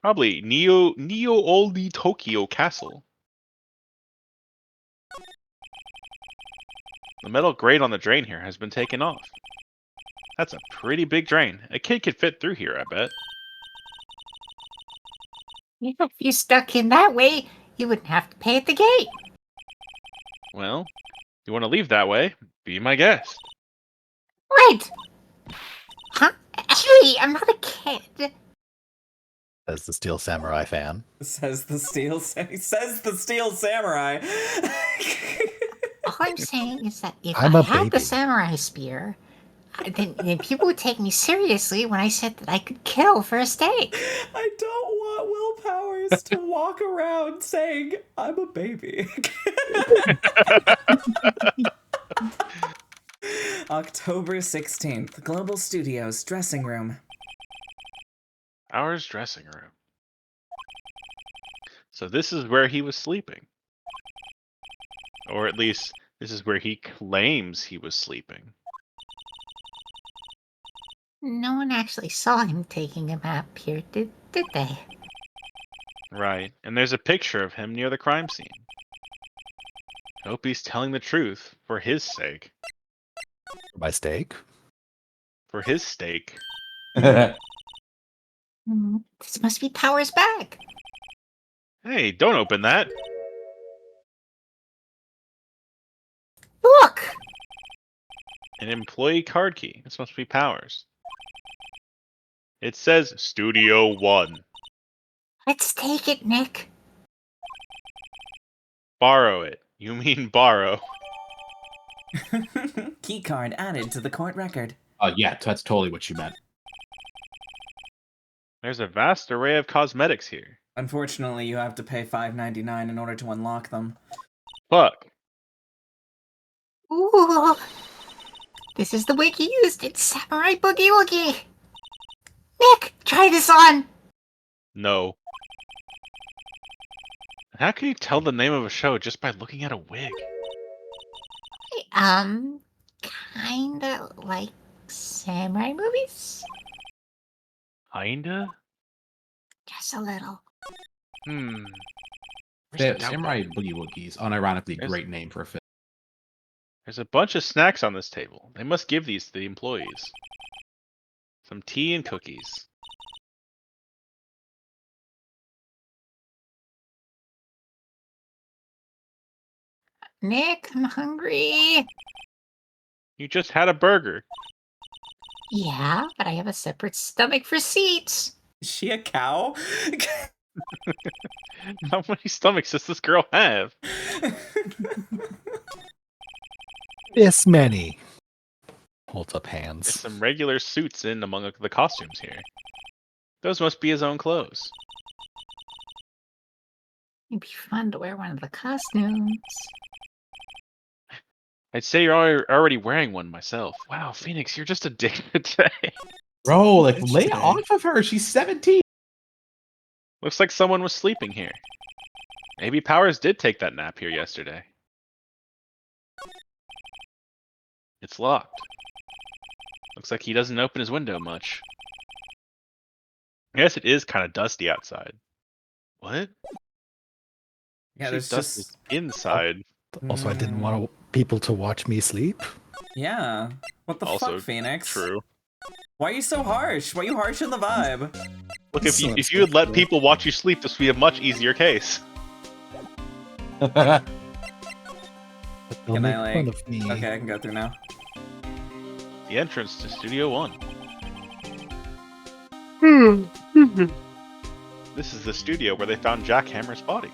Speaker 5: Probably Neo Oldie Tokyo Castle. The metal grate on the drain here has been taken off. That's a pretty big drain. A kid could fit through here, I bet.
Speaker 4: If you stuck in that way, you wouldn't have to pay at the gate.
Speaker 5: Well, you want to leave that way? Be my guest.
Speaker 4: Right. Huh? Hey, I'm not a kid.
Speaker 7: As the Steel Samurai fan.
Speaker 1: Says the steel samurai.
Speaker 4: All I'm saying is that if
Speaker 7: I'm
Speaker 4: I
Speaker 7: a
Speaker 4: had the
Speaker 7: baby.
Speaker 4: samurai spear, then people would take me seriously when I said that I could kill for a steak.
Speaker 1: I don't want Will Powers to walk around saying, I'm a baby. October 16th, Global Studios dressing room.
Speaker 5: Ours dressing room. So this is where he was sleeping. Or at least, this is where he claims he was sleeping.
Speaker 4: No one actually saw him taking a nap here, did they?
Speaker 5: Right, and there's a picture of him near the crime scene. Hope he's telling the truth, for his sake.
Speaker 7: My steak?
Speaker 5: For his stake.
Speaker 4: This must be Powers' bag.
Speaker 5: Hey, don't open that!
Speaker 4: Look!
Speaker 5: An employee card key. This must be Powers. It says Studio 1.
Speaker 4: Let's take it, Nick.
Speaker 5: Borrow it. You mean borrow.
Speaker 1: Key card added to the court record.
Speaker 10: Yeah, that's totally what you meant.
Speaker 5: There's a vast array of cosmetics here.
Speaker 1: Unfortunately, you have to pay $5.99 in order to unlock them.
Speaker 5: Fuck.
Speaker 4: Ooh. This is the wig he used in Samurai Boogie Woogie. Nick, try this on.
Speaker 5: No. How can you tell the name of a show just by looking at a wig?
Speaker 4: Kinda like samurai movies?
Speaker 5: Kinda?
Speaker 4: Just a little.
Speaker 5: Hmm. Where's the
Speaker 10: Samurai Boogie Woogies, unironically
Speaker 5: There's-
Speaker 10: great name for a film.
Speaker 5: There's a bunch of snacks on this table. They must give these to the employees. Some tea and cookies.
Speaker 4: Nick, I'm hungry.
Speaker 5: You just had a burger.
Speaker 4: Yeah, but I have a separate stomach for seats.
Speaker 1: Is she a cow?
Speaker 5: How many stomachs does this girl have?
Speaker 7: This many. Holds up
Speaker 5: There's
Speaker 7: hands.
Speaker 5: some regular suits in among the costumes here. Those must be his own clothes.
Speaker 4: It'd be fun to wear one of the costumes.
Speaker 5: I'd say you're already wearing one myself. Wow, Phoenix, you're just addicted today.
Speaker 10: Bro, like,
Speaker 3: Bitch
Speaker 10: lay
Speaker 3: today.
Speaker 10: off of her. She's 17.
Speaker 5: Looks like someone was sleeping here. Maybe Powers did take that nap here yesterday. It's locked. Looks like he doesn't open his window much. I guess it is kind of dusty outside. What?
Speaker 1: Yeah,
Speaker 5: Usually
Speaker 1: there's
Speaker 5: dust
Speaker 1: just...
Speaker 5: is inside.
Speaker 7: Also, I didn't want people to watch me sleep.
Speaker 1: Yeah. What the
Speaker 5: Also
Speaker 1: fuck, Phoenix?
Speaker 5: True.
Speaker 1: Why are you so harsh? Why are you harsh on the vibe?
Speaker 5: Look,
Speaker 3: That's so
Speaker 5: if you had let
Speaker 3: unacceptable.
Speaker 5: people watch you sleep, this would be a much easier case.
Speaker 7: They'll
Speaker 1: Can
Speaker 7: make
Speaker 1: I,
Speaker 7: fun
Speaker 1: like...
Speaker 7: of me.
Speaker 1: Okay, I can go through now.
Speaker 5: The entrance to Studio 1. This is the studio where they found Jack Hammer's body.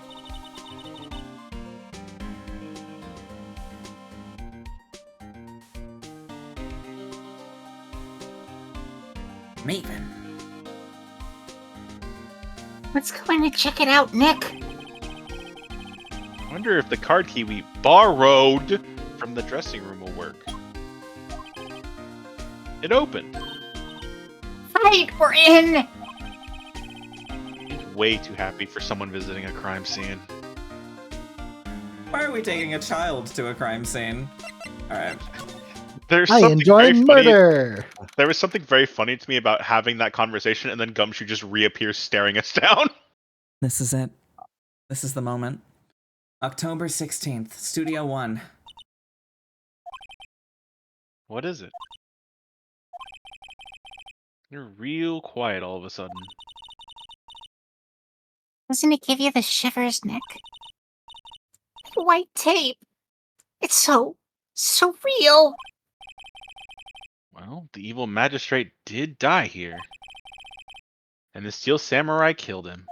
Speaker 1: Maven.
Speaker 4: Let's go in and check it out, Nick.
Speaker 5: I wonder if the card key we borrowed from the dressing room will work. It opened.
Speaker 4: Right, we're in.
Speaker 5: He's way too happy for someone visiting a crime scene.
Speaker 1: Why are we taking a child to a crime scene? Alright.
Speaker 5: There's
Speaker 7: I
Speaker 5: something
Speaker 7: enjoy
Speaker 5: very funny.
Speaker 7: murder.
Speaker 5: There was something very funny to me about having that conversation, and then Gumshoe just reappears staring us down.
Speaker 1: This is it. This is the moment. October 16th, Studio 1.
Speaker 5: What is it? You're real quiet all of a sudden.
Speaker 4: Doesn't it give you the shivers, Nick? That white tape. It's so real.
Speaker 5: Well, the evil magistrate did die here. And the steel samurai killed him.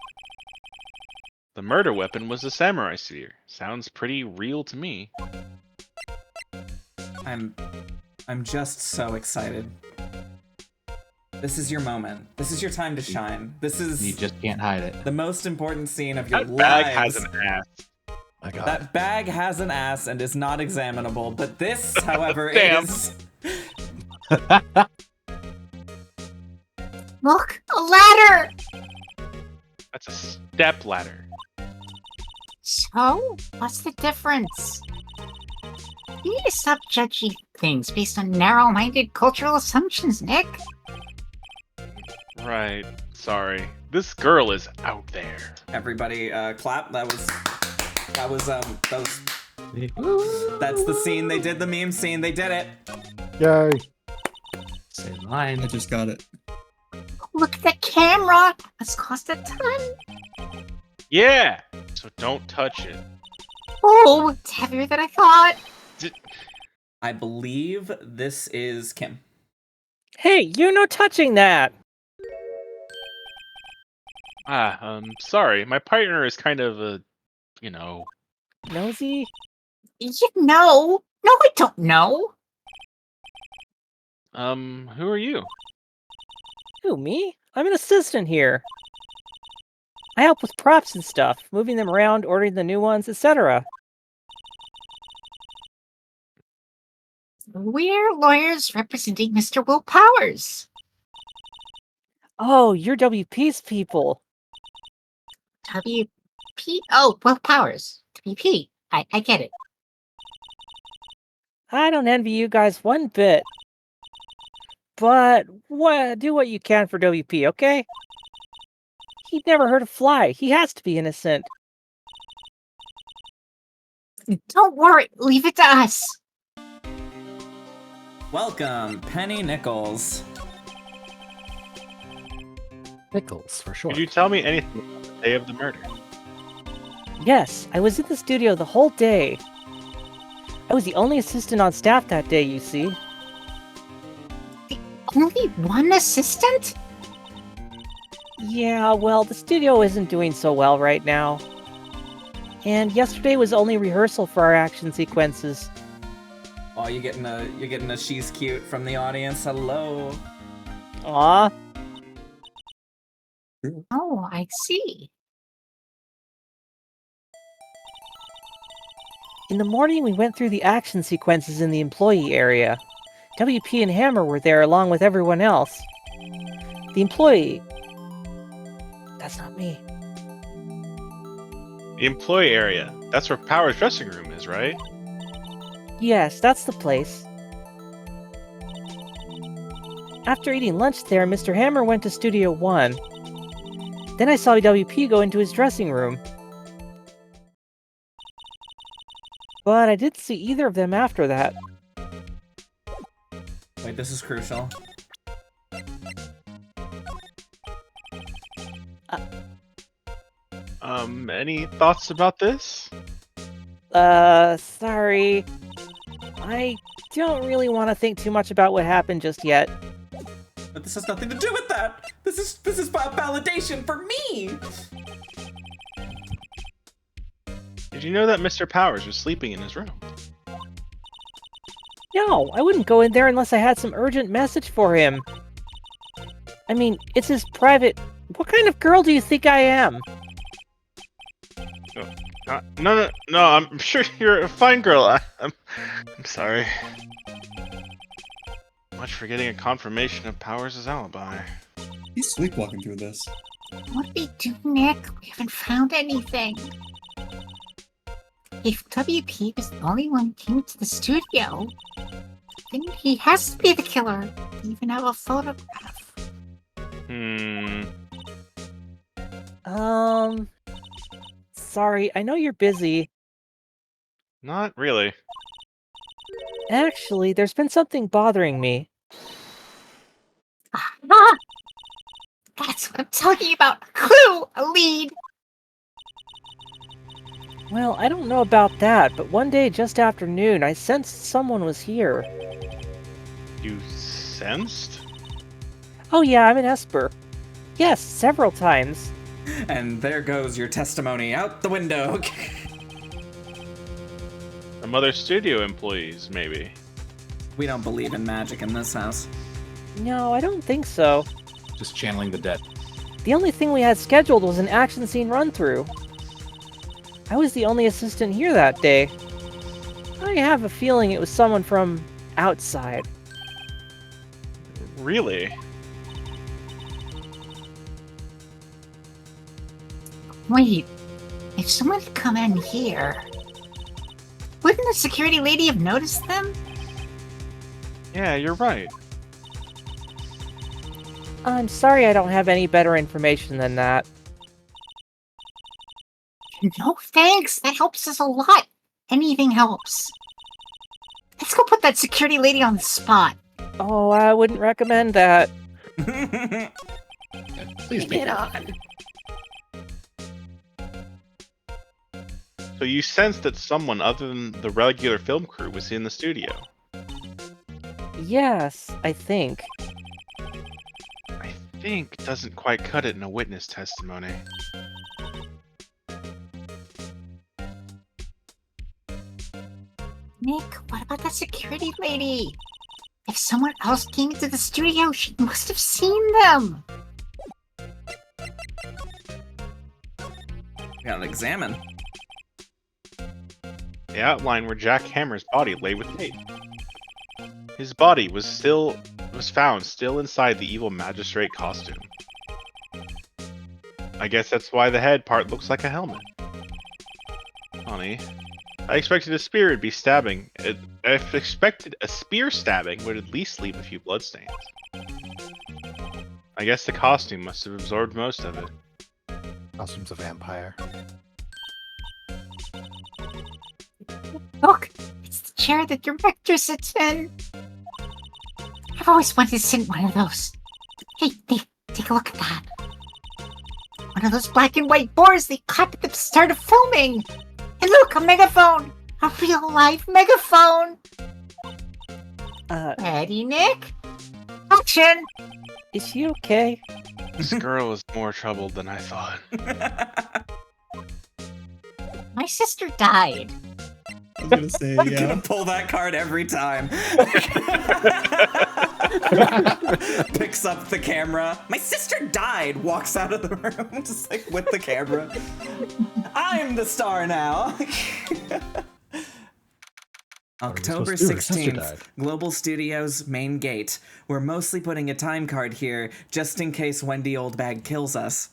Speaker 5: The murder weapon was the samurai sphere. Sounds pretty real to me.
Speaker 1: I'm just so excited. This is your moment. This is your time to shine. This
Speaker 10: You
Speaker 1: is
Speaker 10: just can't hide it.
Speaker 1: the most important scene of your
Speaker 5: That bag
Speaker 1: lives.
Speaker 5: has an ass.
Speaker 7: My God.
Speaker 1: That bag has an ass and is not examinable, but this, however,
Speaker 5: Damn.
Speaker 1: is...
Speaker 4: Look, a ladder.
Speaker 5: That's a step ladder.
Speaker 4: So, what's the difference? You need to stop judging things based on narrow-minded cultural assumptions, Nick.
Speaker 5: Right. Sorry. This girl is out there.
Speaker 1: Everybody, clap. That's the scene. They did the meme scene. They did it.
Speaker 7: Yay.
Speaker 10: Same line.
Speaker 3: I just got it.
Speaker 4: Look at the camera. This cost a ton.
Speaker 5: Yeah! So don't touch it.
Speaker 4: Oh, it's heavier than I thought.
Speaker 1: I believe this is Kim.
Speaker 9: Hey, you're not touching that!
Speaker 5: Sorry. My partner is kind of a, you know...
Speaker 9: Nosy?
Speaker 4: You know. No, I don't know.
Speaker 5: Who are you?
Speaker 9: Who, me? I'm an assistant here. I help with props and stuff, moving them around, ordering the new ones, etc.
Speaker 4: We're lawyers representing Mr. Will Powers.
Speaker 9: Oh, you're WP's people.
Speaker 4: WP? Oh, Will Powers. WP. I get it.
Speaker 9: I don't envy you guys one bit. But do what you can for WP, okay? He'd never hurt a fly. He has to be innocent.
Speaker 4: Don't worry. Leave it to us.
Speaker 1: Welcome, Penny Nichols.
Speaker 7: Nichols, for short.
Speaker 5: Could you tell me anything about the day of the murder?
Speaker 9: Yes, I was in the studio the whole day. I was the only assistant on staff that day, you see.
Speaker 4: Only one assistant?
Speaker 9: Yeah, well, the studio isn't doing so well right now. And yesterday was only rehearsal for our action sequences.
Speaker 1: Oh, you're getting a she's cute from the audience. Hello.
Speaker 9: Aw.
Speaker 4: Oh, I see.
Speaker 9: In the morning, we went through the action sequences in the employee area. WP and Hammer were there along with everyone else. The employee... That's not me.
Speaker 5: The employee area. That's where Power's dressing room is, right?
Speaker 9: Yes, that's the place. After eating lunch there, Mr. Hammer went to Studio 1. Then I saw WP go into his dressing room. But I didn't see either of them after that.
Speaker 1: Wait, this is crucial.
Speaker 5: Any thoughts about this?
Speaker 9: Sorry. I don't really want to think too much about what happened just yet.
Speaker 1: But this has nothing to do with that. This is validation for me.
Speaker 5: Did you know that Mr. Powers was sleeping in his room?
Speaker 9: No, I wouldn't go in there unless I had some urgent message for him. I mean, it's his private... What kind of girl do you think I am?
Speaker 5: No, I'm sure you're a fine girl. I'm sorry. Much for getting a confirmation of Powers' alibi.
Speaker 3: He's sleepwalking through this.
Speaker 4: What do we do, Nick? We haven't found anything. If WP was the only one who came to the studio, then he has to be the killer. We even have a photograph.
Speaker 9: Sorry, I know you're busy.
Speaker 5: Not really.
Speaker 9: Actually, there's been something bothering me.
Speaker 4: Ah! That's what I'm talking about! A clue! A lead!
Speaker 9: Well, I don't know about that, but one day just after noon, I sensed someone was here.
Speaker 5: You sensed?
Speaker 9: Oh yeah, I'm an Esper. Yes, several times.
Speaker 1: And there goes your testimony out the window.
Speaker 5: Some other studio employees, maybe.
Speaker 1: We don't believe in magic in this house.
Speaker 9: No, I don't think so.
Speaker 6: Just channeling the dead.
Speaker 9: The only thing we had scheduled was an action scene run-through. I was the only assistant here that day. I have a feeling it was someone from outside.
Speaker 5: Really?
Speaker 4: Wait, if someone had come in here, wouldn't the security lady have noticed them?
Speaker 5: Yeah, you're right.
Speaker 9: I'm sorry I don't have any better information than that.
Speaker 4: No thanks, that helps us a lot. Anything helps. Let's go put that security lady on the spot.
Speaker 9: Oh, I wouldn't recommend that.
Speaker 6: Please
Speaker 4: Get on.
Speaker 5: So you sensed that someone other than the regular film crew was in the studio?
Speaker 9: Yes, I think.
Speaker 5: I think doesn't quite cut it in a witness testimony.
Speaker 4: Nick, what about that security lady? If someone else came into the studio, she must have seen them.
Speaker 1: Gotta examine.
Speaker 5: The outline where Jack Hammer's body lay with tape. His body was found still inside the evil magistrate costume. I guess that's why the head part looks like a helmet. Funny. I expected a spear would be stabbing. I expected a spear stabbing would at least leave a few bloodstains. I guess the costume must have absorbed most of it.
Speaker 7: Costume's a vampire.
Speaker 4: Look, it's the chair that your rector sits in. I've always wanted to sit in one of those. Hey, take a look at that. One of those black and white boards they caught at the start of filming. And look, a megaphone. A real life megaphone. Ready, Nick? Action!
Speaker 9: Is she okay?
Speaker 5: This girl is more troubled than I thought.
Speaker 4: My sister died.
Speaker 3: I was gonna say,
Speaker 1: I'm
Speaker 3: yeah.
Speaker 1: gonna pull that card every time. Picks up the camera. My sister died. Walks out of the room, just like with the camera. I'm the star now. October
Speaker 7: supposed to do? Her sister
Speaker 1: 16th,
Speaker 7: died.
Speaker 1: Global Studios main gate. We're mostly putting a time card here, just in case Wendy Oldbag kills us.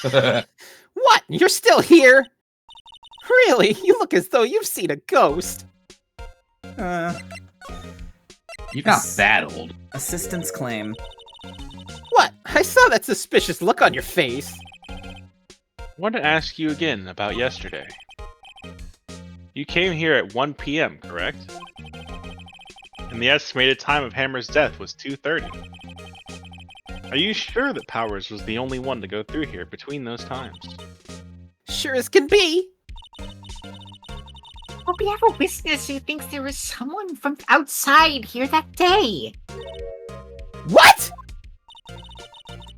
Speaker 8: What? You're still here? Really? You look as though you've seen a ghost.
Speaker 10: You're not that old.
Speaker 1: Assistance claim.
Speaker 8: What? I saw that suspicious look on your face.
Speaker 5: I want to ask you again about yesterday. You came here at 1 p.m., correct? And the estimated time of Hammer's death was 2:30. Are you sure that Powers was the only one to go through here between those times?
Speaker 8: Sure as can be.
Speaker 4: Well, we have a witness who thinks there was someone from outside here that day.
Speaker 8: What?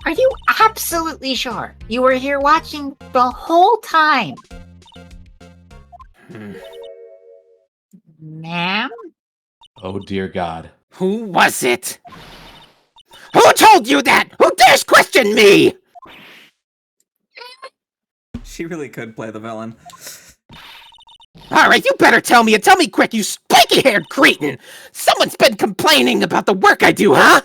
Speaker 4: Are you absolutely sure you were here watching the whole time? Ma'am?
Speaker 10: Oh dear God.
Speaker 8: Who was it? Who told you that? Who dares question me?
Speaker 1: She really could play the villain.
Speaker 8: Alright, you better tell me, and tell me quick, you spiky-haired cretin! Someone's been complaining about the work I do, huh?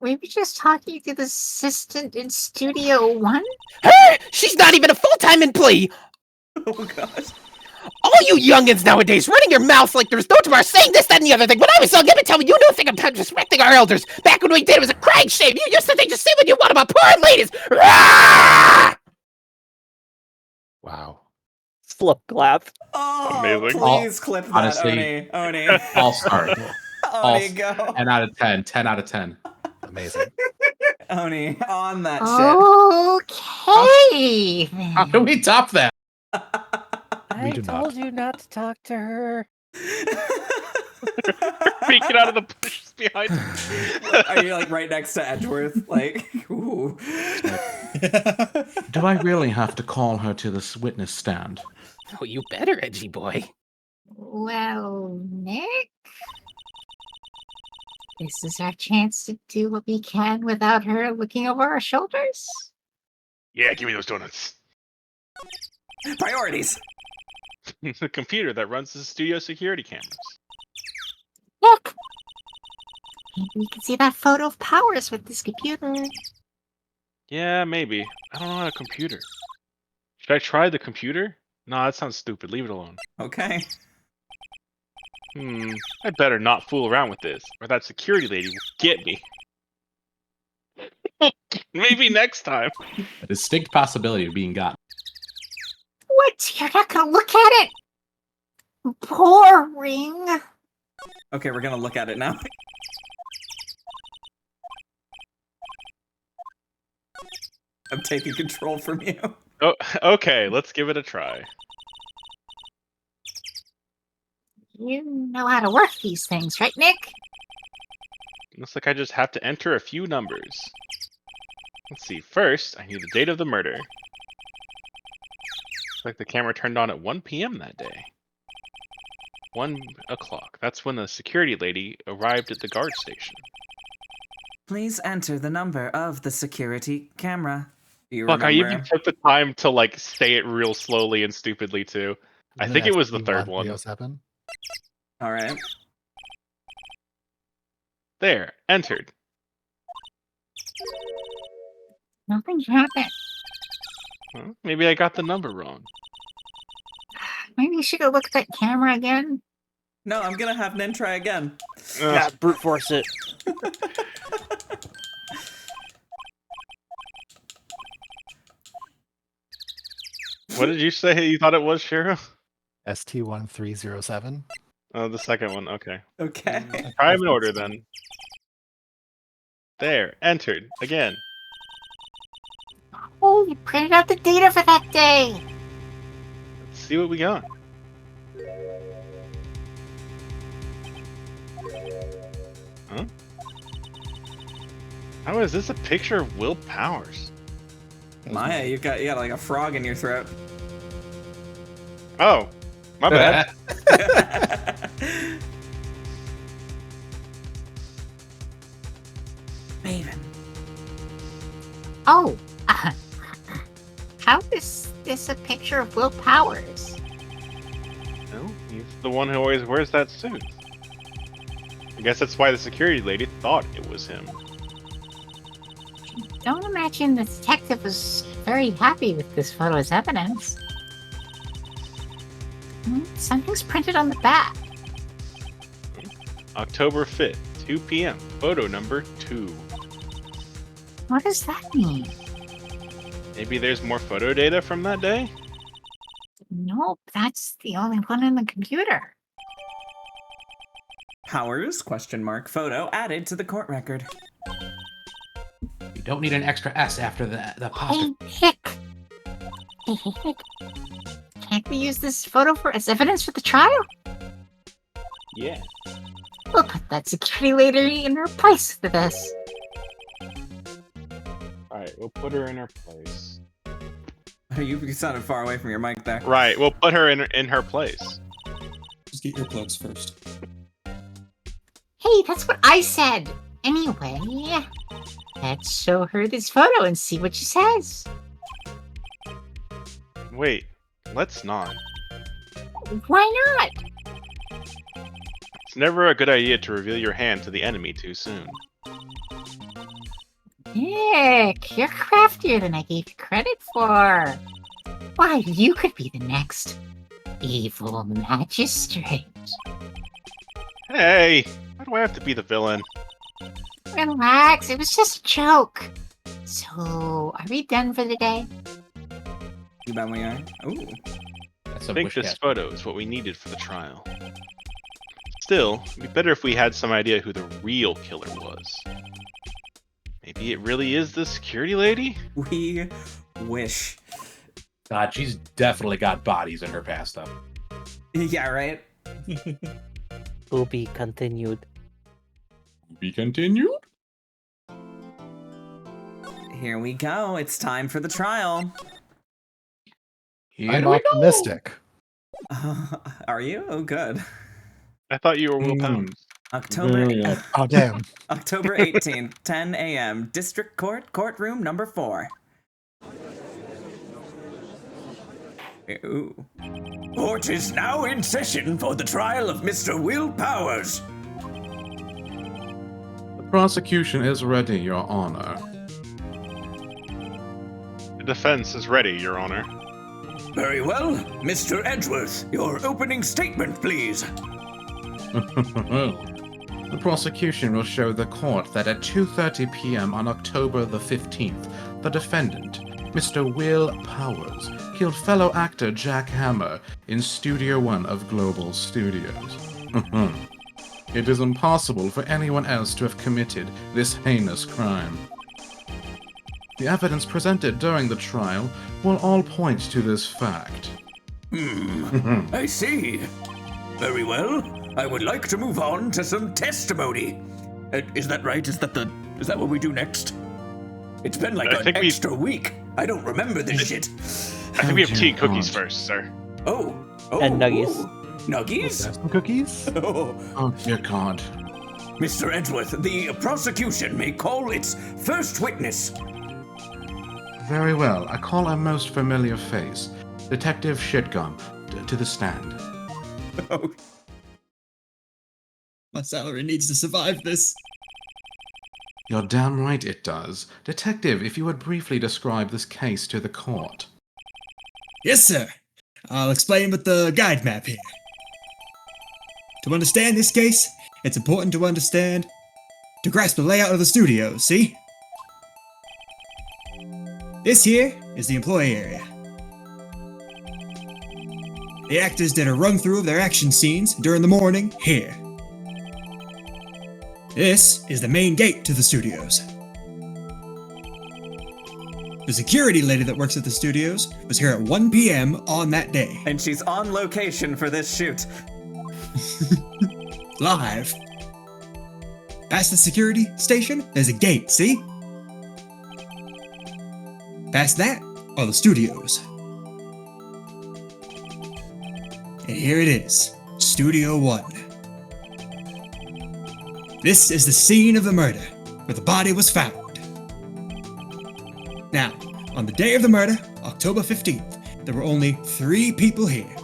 Speaker 4: We were just talking to the assistant in Studio 1?
Speaker 8: Her? She's not even a full-time employee!
Speaker 1: Oh gosh.
Speaker 8: All you youngins nowadays running your mouths like there's no tomorrow, saying this, that, and the other thing. When I was young, let me tell you, you don't think I'm disrespecting our elders. Back when we did, it was a crying shame. You used to think just say what you want about poor old ladies. Rah!
Speaker 7: Wow.
Speaker 9: Slip clap.
Speaker 1: Oh,
Speaker 5: Amazing.
Speaker 1: please clip that,
Speaker 10: Honestly,
Speaker 1: Oni.
Speaker 10: All star.
Speaker 1: Oni, go.
Speaker 10: 10 out of 10. 10 out of 10.
Speaker 7: Amazing.
Speaker 1: Oni, on that
Speaker 4: Okay.
Speaker 10: How can we top that?
Speaker 9: I
Speaker 7: do
Speaker 9: told
Speaker 7: not.
Speaker 9: you not to talk to her.
Speaker 1: shit.
Speaker 5: Peeking out of the bushes behind him.
Speaker 1: Are you like right next to Edgeworth? Like, ooh.
Speaker 10: Do I really have to call her to this witness stand?
Speaker 8: Oh, you better, edgy boy.
Speaker 4: Well, Nick? This is our chance to do what we can without her looking over our shoulders?
Speaker 5: Yeah, give me those donuts.
Speaker 1: Priorities.
Speaker 5: The computer that runs the studio security cameras.
Speaker 4: Nick! Maybe we can see that photo of Powers with this computer.
Speaker 5: Yeah, maybe. I don't know how to computer. Should I try the computer? No, that sounds stupid. Leave it alone.
Speaker 1: Okay.
Speaker 5: I better not fool around with this, or that security lady will get me. Maybe next time.
Speaker 10: A distinct possibility of being gotten.
Speaker 4: What? You're not gonna look at it? Boring.
Speaker 1: Okay, we're gonna look at it now. I'm taking control from you.
Speaker 5: Oh, okay, let's give it a try.
Speaker 4: You know how to work these things, right, Nick?
Speaker 5: Looks like I just have to enter a few numbers. Let's see. First, I need the date of the murder. Looks like the camera turned on at 1 p.m. that day. 1 o'clock. That's when the security lady arrived at the guard station.
Speaker 1: Please enter the number of the security camera. Do you
Speaker 5: Fuck, I
Speaker 1: remember?
Speaker 5: even took the time to like say it real slowly and stupidly too. I think it was the third one.
Speaker 7: 307.
Speaker 1: All right.
Speaker 5: There, entered.
Speaker 4: Nothing happened.
Speaker 5: Huh? Maybe I got the number wrong.
Speaker 4: Maybe you should go look at that camera again.
Speaker 1: No, I'm gonna have Nin try again.
Speaker 9: Yeah, brute force it.
Speaker 5: What did you say you thought it was, Shiro?
Speaker 7: ST1307.
Speaker 5: Oh, the second one. Okay.
Speaker 1: Okay.
Speaker 5: Try them in order then. There, entered again.
Speaker 4: Oh, you printed out the data for that day.
Speaker 5: Let's see what we got. Huh? How is this a picture of Will Powers?
Speaker 1: Maya, you got like a frog in your throat.
Speaker 5: Oh, my bad.
Speaker 1: Maven.
Speaker 4: Oh, how is this a picture of Will Powers?
Speaker 5: No, he's the one who always wears that suit. I guess that's why the security lady thought it was him.
Speaker 4: Don't imagine the detective was very happy with this photo as evidence. Something's printed on the back.
Speaker 5: October 5th, 2 p.m. Photo number 2.
Speaker 4: What does that mean?
Speaker 5: Maybe there's more photo data from that day?
Speaker 4: Nope, that's the only one in the computer.
Speaker 1: Powers, ? Photo added to the court record.
Speaker 10: You don't need an extra S after the apostrophe.
Speaker 4: Hey, Hick! Hey, Hick. Can't we use this photo as evidence for the trial?
Speaker 5: Yeah.
Speaker 4: We'll put that security lady in her place for this.
Speaker 5: Alright, we'll put her in her place.
Speaker 1: You sounded far away from your mic there.
Speaker 5: Right, we'll put her in her place.
Speaker 3: Just get earplugs first.
Speaker 4: Hey, that's what I said! Anyway, let's show her this photo and see what she says.
Speaker 5: Wait, let's not.
Speaker 4: Why not?
Speaker 5: It's never a good idea to reveal your hand to the enemy too soon.
Speaker 4: Nick, you're craftier than I gave you credit for. Why, you could be the next evil magistrate.
Speaker 5: Hey! Why do I have to be the villain?
Speaker 4: Relax, it was just a joke. So, are we done for the day?
Speaker 1: You bet we are. Ooh.
Speaker 10: That's
Speaker 5: I
Speaker 10: a
Speaker 5: think
Speaker 10: wish
Speaker 5: this
Speaker 10: cast.
Speaker 5: photo is what we needed for the trial. Still, it'd be better if we had some idea who the real killer was. Maybe it really is the security lady?
Speaker 1: We wish.
Speaker 6: God, she's definitely got bodies in her past stuff.
Speaker 1: Yeah, right?
Speaker 9: To be continued.
Speaker 10: Be continued?
Speaker 1: Here we go. It's time for the trial.
Speaker 10: Here
Speaker 7: I'm
Speaker 10: we go.
Speaker 7: optimistic.
Speaker 1: Are you? Oh, good.
Speaker 5: I thought you were Will Powers.
Speaker 1: October
Speaker 7: Oh, damn.
Speaker 1: October 18th, 10 a.m. District Court, courtroom number 4. Ooh.
Speaker 11: Court is now in session for the trial of Mr. Will Powers.
Speaker 10: The prosecution is ready, Your Honor.
Speaker 5: The defense is ready, Your Honor.
Speaker 11: Very well. Mr. Edgeworth, your opening statement, please.
Speaker 10: The prosecution will show the court that at 2:30 p.m. on October the 15th, the defendant, Mr. Will Powers, killed fellow actor Jack Hammer in Studio 1 of Global Studios. It is impossible for anyone else to have committed this heinous crime. The evidence presented during the trial will all point to this fact.
Speaker 11: I see. Very well. I would like to move on to some testimony. Is that right? Is that what we do next? It's been like an extra week. I don't remember this shit.
Speaker 5: I think we have tea and cookies first, sir.
Speaker 11: Oh.
Speaker 9: And nuggies.
Speaker 11: Nuggies?
Speaker 7: Some cookies?
Speaker 10: Oh dear God.
Speaker 11: Mr. Edgeworth, the prosecution may call its first witness.
Speaker 10: Very well. I call a most familiar face. Detective Shitgum, to the stand.
Speaker 1: Oh.
Speaker 3: My salary needs to survive this.
Speaker 10: You're damn right it does. Detective, if you would briefly describe this case to the court.
Speaker 3: Yes, sir. I'll explain with the guide map here. To understand this case, it's important to grasp the layout of the studio, see? This here is the employee area. The actors did a run-through of their action scenes during the morning here. This is the main gate to the studios. The security lady that works at the studios was here at 1 p.m. on that day.
Speaker 1: And she's on location for this shoot.
Speaker 3: Live. Past the security station, there's a gate, see? Past that are the studios. And here it is, Studio 1. This is the scene of the murder, where the body was found. Now, on the day of the murder, October 15th, there were only 3 people here.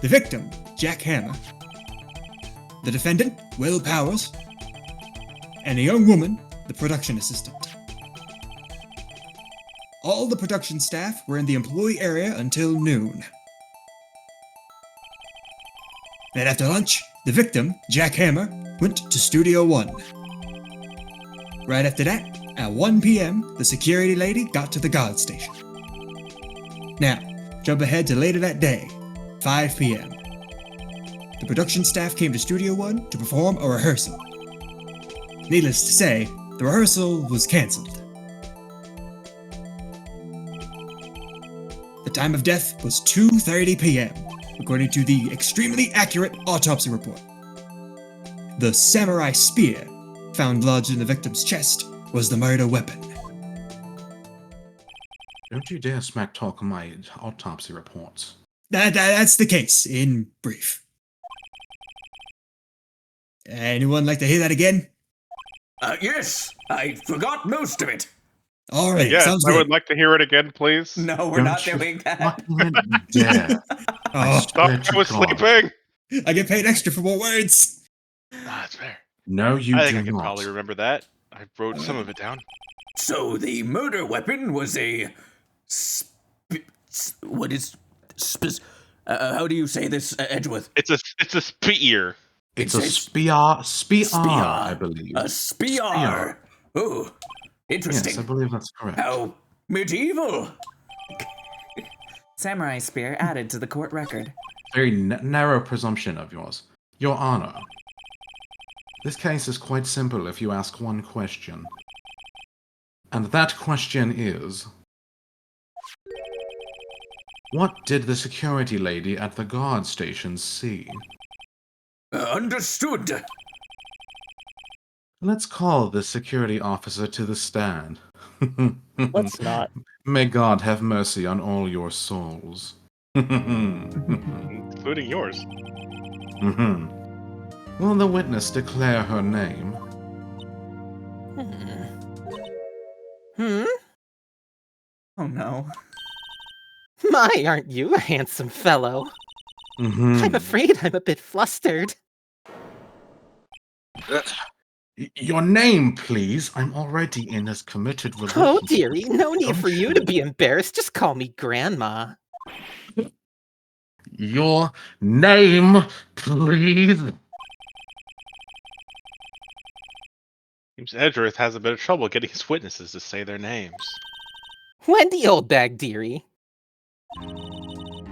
Speaker 3: The victim, Jack Hammer, the defendant, Will Powers, and a young woman, the production assistant. All the production staff were in the employee area until noon. Then after lunch, the victim, Jack Hammer, went to Studio 1. Right after that, at 1 p.m., the security lady got to the guard station. Now, jump ahead to later that day, 5 p.m. The production staff came to Studio 1 to perform a rehearsal. Needless to say, the rehearsal was cancelled. The time of death was 2:30 p.m., according to the extremely accurate autopsy report. The samurai spear, found lodged in the victim's chest, was the murder weapon.
Speaker 10: Don't you dare smack talk on my autopsy reports.
Speaker 3: That's the case, in brief. Anyone like to hear that again?
Speaker 11: Yes, I forgot most of it.
Speaker 3: All right,
Speaker 5: Yes,
Speaker 3: sounds
Speaker 5: I
Speaker 3: good.
Speaker 5: would like to hear it again, please.
Speaker 1: No, we're
Speaker 10: Don't
Speaker 1: not
Speaker 10: you
Speaker 1: doing that.
Speaker 10: fucking dare.
Speaker 3: Oh,
Speaker 5: Stop, I was sleeping.
Speaker 3: I get paid extra for more words.
Speaker 5: That's fair.
Speaker 10: No, you
Speaker 5: I
Speaker 10: do
Speaker 5: think I can
Speaker 10: not.
Speaker 5: probably remember that. I wrote some of it down.
Speaker 11: So the murder weapon was a how do you say this, Edgeworth?
Speaker 5: It's a spear.
Speaker 10: It's
Speaker 11: It
Speaker 10: a
Speaker 11: says-
Speaker 10: spear,
Speaker 11: Spear.
Speaker 10: I believe.
Speaker 11: A spear. Oh, interesting.
Speaker 10: Yes, I believe that's correct.
Speaker 11: How medieval.
Speaker 1: Samurai spear added to the court record.
Speaker 10: Very narrow presumption of yours. Your Honor. This case is quite simple if you ask one question. And that question is... what did the security lady at the guard station see?
Speaker 11: Understood.
Speaker 10: Let's call the security officer to the stand.
Speaker 9: Let's not.
Speaker 10: May God have mercy on all your souls.
Speaker 5: Including yours.
Speaker 10: Will the witness declare her name?
Speaker 1: Oh no.
Speaker 8: My, aren't you a handsome fellow? I'm afraid I'm a bit flustered.
Speaker 10: Your name, please. I'm already in as committed relationship.
Speaker 8: Oh, dearie, no need for you to
Speaker 10: Gumshoe.
Speaker 8: be embarrassed. Just call me Grandma.
Speaker 10: Your name, please.
Speaker 5: Seems Edgeworth has a bit of trouble getting his witnesses to say their names.
Speaker 8: Wendy Oldbag, dearie.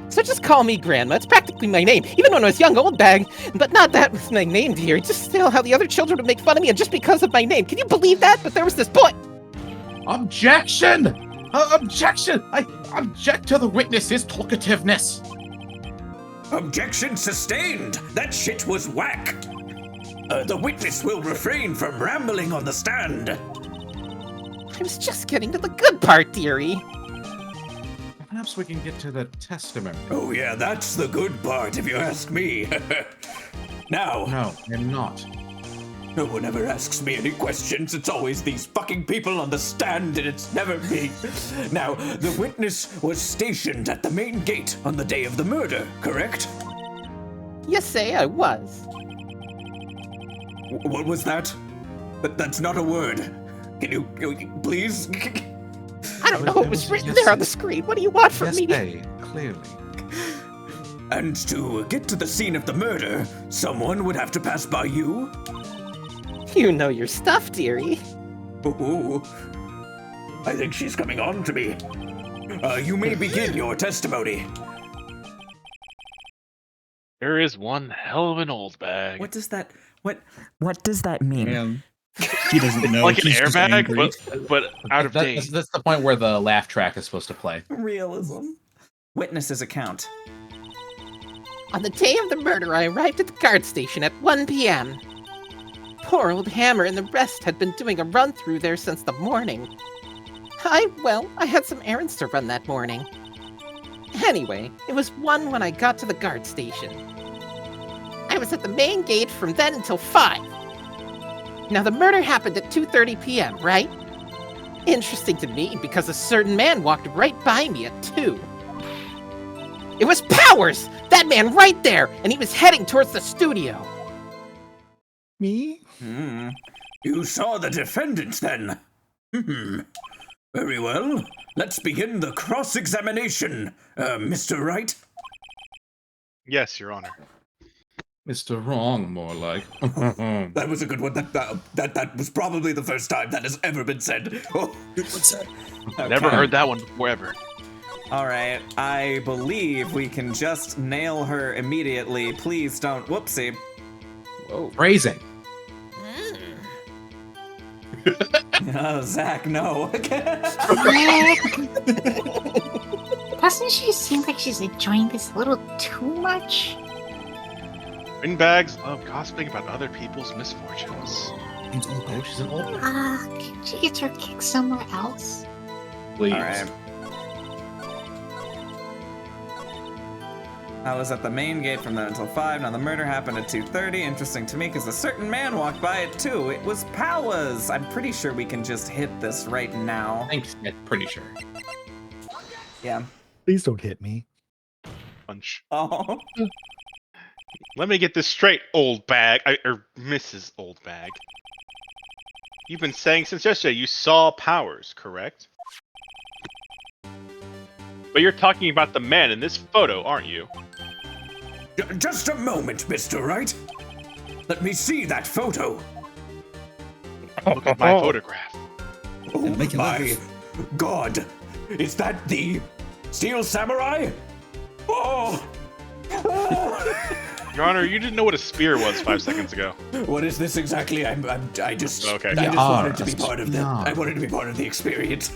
Speaker 8: So just call me Grandma. It's practically my name. Even when I was young, Oldbag. But not that was my name, dearie. Just still how the other children would make fun of me and just because of my name. Can you believe that? But there was this boy.
Speaker 10: Objection! Objection! I object to the witness's talkativeness.
Speaker 11: Objection sustained. That shit was whack. The witness will refrain from rambling on the stand.
Speaker 8: I was just getting to the good part, dearie.
Speaker 10: Perhaps we can get to the testimony.
Speaker 11: Oh yeah, that's the good part if you ask me. Now,
Speaker 10: No, I'm not.
Speaker 11: No one ever asks me any questions. It's always these fucking people on the stand, and it's never me. Now, the witness was stationed at the main gate on the day of the murder, correct?
Speaker 8: Yes, say I was.
Speaker 11: What was that? That's not a word. Can you please?
Speaker 8: I don't know. It was written there on the screen. What do you want from me?
Speaker 10: Clearly.
Speaker 11: And to get to the scene of the murder, someone would have to pass by you?
Speaker 8: You know your stuff, dearie.
Speaker 11: Ooh. I think she's coming on to me. You may begin your testimony.
Speaker 5: There is one hell of an old bag.
Speaker 1: What does that mean?
Speaker 3: Damn. He doesn't know.
Speaker 5: Like an
Speaker 3: He's just
Speaker 5: airbag,
Speaker 3: angry.
Speaker 5: but out of date.
Speaker 2: That's the point where the laugh track is supposed to play.
Speaker 1: Realism. Witness's account.
Speaker 8: On the day of the murder, I arrived at the guard station at 1 p.m. Poor old Hammer and the rest had been doing a run through there since the morning. I had some errands to run that morning. Anyway, it was 1 when I got to the guard station. I was at the main gate from then until 5. Now, the murder happened at 2:30 p.m., right? Interesting to me, because a certain man walked right by me at 2. It was Powers! That man right there! And he was heading towards the studio.
Speaker 7: Me?
Speaker 11: You saw the defendant, then? Very well. Let's begin the cross-examination, Mr. Wright.
Speaker 5: Yes, Your Honor.
Speaker 10: Mr. Wrong, more like.
Speaker 11: That was a good one. That was probably the first time that has ever been said. Oh, good one, sir.
Speaker 5: Never heard that one before ever.
Speaker 1: All right, I believe we can just nail her immediately. Please don't. Whoopsie.
Speaker 2: Whoa. Phrasing.
Speaker 1: Oh, Zach, no.
Speaker 4: Doesn't she seem like she's enjoying this a little too much?
Speaker 5: Windbags love gossiping about other people's misfortunes.
Speaker 10: Oh, she's an old
Speaker 4: Can she get her kick somewhere else?
Speaker 2: Please.
Speaker 1: All right. I was at the main gate from then until 5. Now the murder happened at 2:30. Interesting to me because a certain man walked by at 2. It was Powers. I'm pretty sure we can just hit this right now.
Speaker 2: Thanks, pretty sure.
Speaker 1: Yeah.
Speaker 7: Please don't hit me.
Speaker 5: Punch.
Speaker 1: Oh.
Speaker 5: Let me get this straight, Oldbag, or Mrs. Oldbag. You've been saying since yesterday you saw Powers, correct? But you're talking about the man in this photo, aren't you?
Speaker 11: Just a moment, Mr. Wright. Let me see that photo.
Speaker 5: Look at my photograph.
Speaker 11: Oh
Speaker 3: make it
Speaker 11: my God. Is that the Steel Samurai? Oh!
Speaker 5: Your Honor, you didn't know what a spear was 5 seconds ago.
Speaker 11: What is this exactly? I just
Speaker 5: Okay.
Speaker 11: wanted to be part of I wanted to be part of the experience.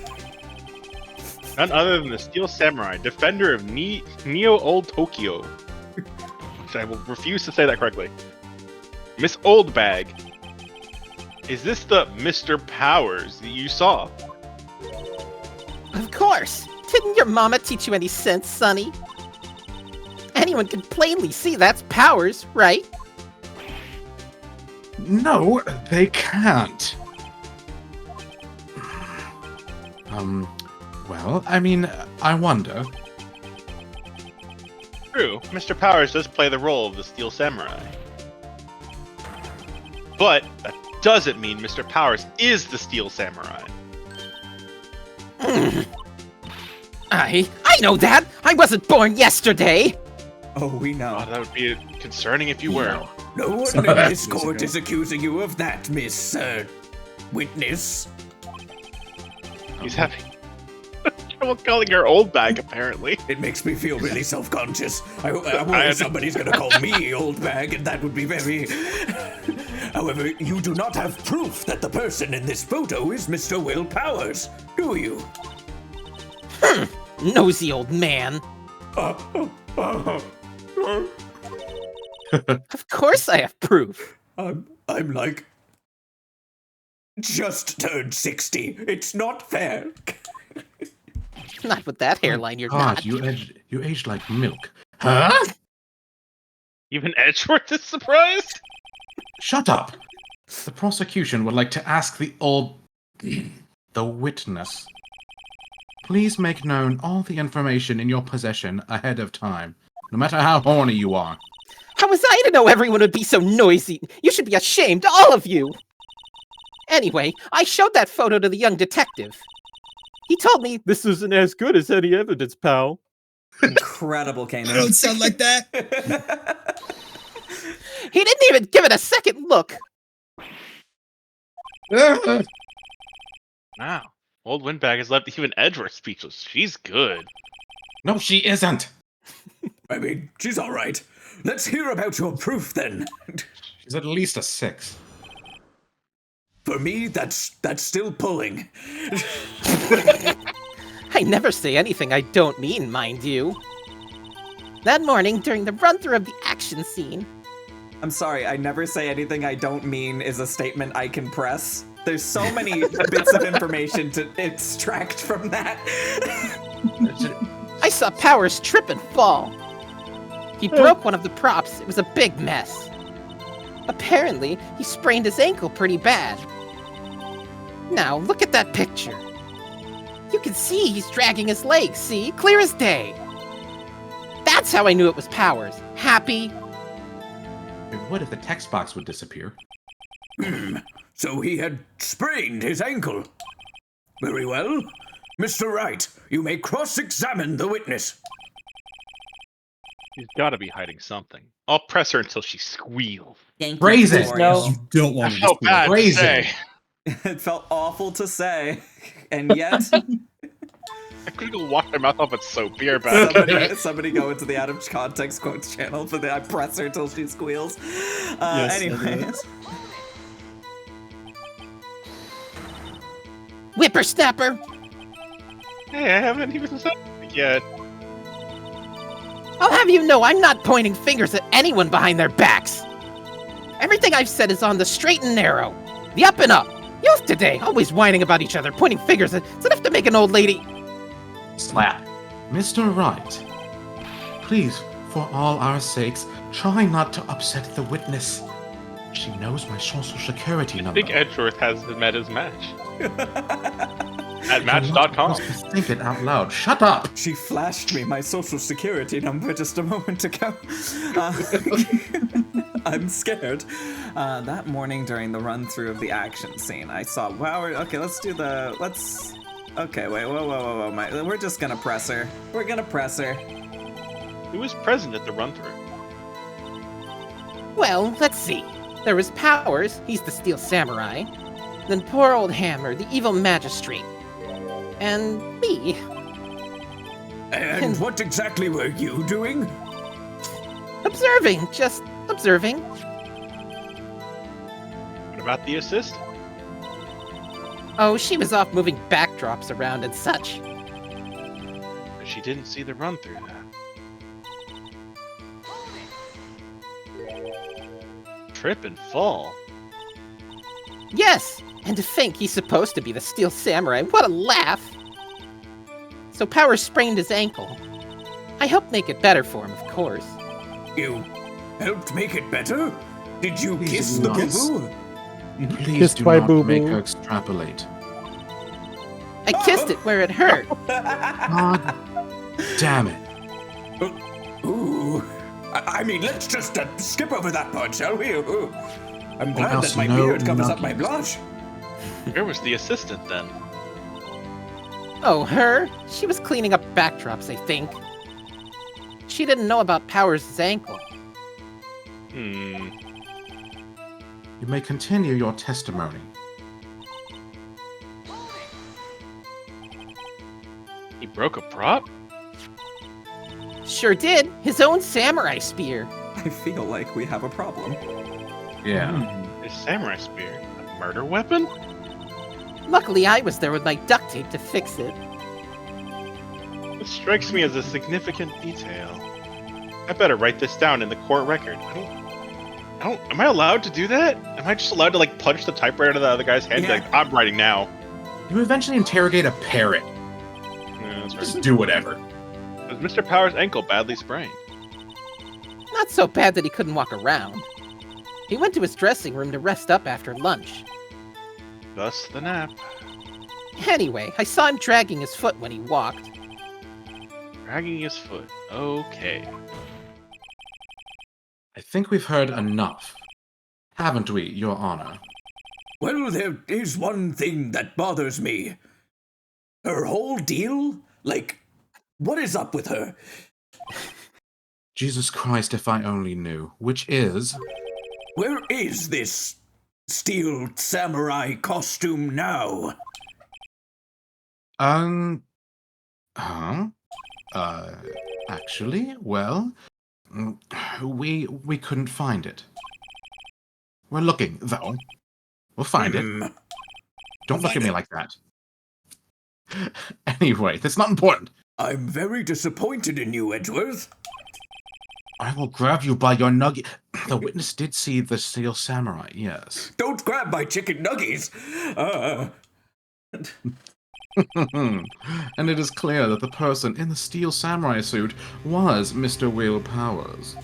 Speaker 5: None other than the Steel Samurai, defender of Neo Old Tokyo. Which I will refuse to say that correctly. Miss Oldbag, is this the Mr. Powers that you saw?
Speaker 8: Of course! Didn't your mama teach you any sense, Sonny? Anyone can plainly see that's Powers, right?
Speaker 10: No, they can't. Well, I mean, I wonder.
Speaker 5: True, Mr. Powers does play the role of the Steel Samurai. But that doesn't mean Mr. Powers is the Steel Samurai.
Speaker 8: I know that! I wasn't born yesterday!
Speaker 1: Oh, we know.
Speaker 5: Oh, that would be concerning if you were.
Speaker 11: No one in this court is accusing you of that, Miss, Witness.
Speaker 5: He's having trouble calling her Oldbag, apparently.
Speaker 11: It makes me feel really self-conscious. I worry somebody's gonna call me Oldbag, and that would be very... However, you do not have proof that the person in this photo is Mr. Will Powers, do you?
Speaker 8: Nosy old man. Of course I have proof.
Speaker 11: I'm like... just turned 60. It's not fair.
Speaker 8: Not with that hairline, you're
Speaker 10: God,
Speaker 8: not.
Speaker 10: you aged like milk. Huh?
Speaker 5: Even Edgeworth is surprised?
Speaker 10: Shut up. The prosecution would like to ask the witness. Please make known all the information in your possession ahead of time, no matter how horny you are.
Speaker 8: How was I to know everyone would be so noisy? You should be ashamed, all of you! Anyway, I showed that photo to the young detective. He told me, "This isn't as good as any evidence, pal."
Speaker 1: Incredible, Kanin.
Speaker 3: I don't sound like that.
Speaker 8: He didn't even give it a second look.
Speaker 5: Wow. Old Windbag has left even Edgeworth speechless. She's good.
Speaker 10: No, she isn't.
Speaker 11: I mean, she's all right. Let's hear about your proof then.
Speaker 10: She's at least a 6.
Speaker 11: For me, that's still pulling.
Speaker 8: I never say anything I don't mean, mind you. That morning, during the run-through of the action scene...
Speaker 1: I'm sorry, I never say anything I don't mean is a statement I can press. There's so many bits of information to extract from that.
Speaker 8: I saw Powers trip and fall. He broke one of the props. It was a big mess. Apparently, he sprained his ankle pretty bad. Now, look at that picture. You can see he's dragging his legs, see? Clear as day. That's how I knew it was Powers. Happy.
Speaker 10: What if the text box would disappear?
Speaker 11: So he had sprained his ankle. Very well. Mr. Wright, you may cross-examine the witness.
Speaker 5: She's gotta be hiding something. I'll press her until she squeals.
Speaker 10: Praise it!
Speaker 1: No.
Speaker 3: You don't want to
Speaker 5: Felt bad to
Speaker 10: Praise
Speaker 5: say.
Speaker 1: It felt awful to say, and yet
Speaker 5: I could go wash my mouth off with soap. Be right back.
Speaker 1: somebody go into the out of context quotes channel for the I press her till she squeals. Anyways,
Speaker 8: Whippersnapper!
Speaker 5: Hey, I haven't even said it yet.
Speaker 8: I'll have you know I'm not pointing fingers at anyone behind their backs. Everything I've said is on the straight and narrow. The up and up. Youth today, always whining about each other, pointing fingers. It's enough to make an old lady...
Speaker 10: Slap. Mr. Wright, please, for all our sakes, try not to upset the witness. She knows my social security
Speaker 5: I
Speaker 10: number.
Speaker 5: think Edgeworth has met his match. At match.com.
Speaker 10: Think it out loud. Shut up!
Speaker 1: she flashed me my social security number just a moment ago. I'm scared. That morning during the run-through of the action scene, I saw, wow, okay, okay, wait, whoa, we're just gonna press her. We're gonna press her.
Speaker 5: Who was present at the run-through?
Speaker 8: Well, let's see. There was Powers, he's the Steel Samurai. Then poor old Hammer, the evil magistrate. And me.
Speaker 11: And what exactly were you doing?
Speaker 8: Observing, just observing.
Speaker 5: What about the assistant?
Speaker 8: Oh, she was off moving backdrops around and such.
Speaker 5: But she didn't see the run-through then. Trip and fall.
Speaker 8: Yes, and to think he's supposed to be the Steel Samurai. What a laugh! So Powers sprained his ankle. I helped make it better for him, of course.
Speaker 11: You helped make it better? Did you
Speaker 10: Please
Speaker 11: kiss
Speaker 10: do
Speaker 11: the
Speaker 10: not.
Speaker 11: boo-boo?
Speaker 10: Please
Speaker 7: Kissed
Speaker 10: do
Speaker 7: by
Speaker 10: not
Speaker 7: Boo
Speaker 10: make
Speaker 7: Boo.
Speaker 10: her extrapolate.
Speaker 8: I kissed it where it hurt.
Speaker 10: God damn it.
Speaker 11: Ooh. I mean, let's just skip over that part, shall we? Ooh. I'm glad
Speaker 10: else
Speaker 11: that my
Speaker 10: no
Speaker 11: beard covers up my
Speaker 10: nuggies.
Speaker 11: blush.
Speaker 5: Where was the assistant then?
Speaker 8: Oh, her? She was cleaning up backdrops, I think. She didn't know about Powers' ankle.
Speaker 10: You may continue your testimony.
Speaker 5: He broke a prop?
Speaker 8: Sure did. His own samurai spear.
Speaker 1: I feel like we have a problem.
Speaker 10: Yeah.
Speaker 5: His samurai spear? A murder weapon?
Speaker 8: Luckily, I was there with my duct tape to fix it.
Speaker 5: This strikes me as a significant detail. I better write this down in the court record. Am I allowed to do that? Am I just allowed to, like, punch the typewriter to the other guy's head and be like, I'm writing now?
Speaker 10: You eventually interrogate a parrot.
Speaker 5: Yeah, that's
Speaker 10: Just
Speaker 5: right.
Speaker 10: do whatever.
Speaker 5: Was Mr. Power's ankle badly sprained?
Speaker 8: Not so bad that he couldn't walk around. He went to his dressing room to rest up after lunch.
Speaker 5: Thus the nap.
Speaker 8: Anyway, I saw him dragging his foot when he walked.
Speaker 5: Dragging his foot. Okay.
Speaker 10: I think we've heard enough. Haven't we, Your Honor?
Speaker 11: Well, there is one thing that bothers me. Her whole deal? Like, what is up with her?
Speaker 10: Jesus Christ, if I only knew. Which is...
Speaker 11: Where is this steel samurai costume now?
Speaker 10: Actually, well, we couldn't find it. We're looking, though. We'll find it. Don't look at me like that. Anyway, that's not important.
Speaker 11: I'm very disappointed in you, Edgeworth.
Speaker 10: I will grab you by your nugget. The witness did see the steel samurai, yes.
Speaker 11: Don't grab my chicken nuggies!
Speaker 10: And it is clear that the person in the steel samurai suit was Mr. Will Powers.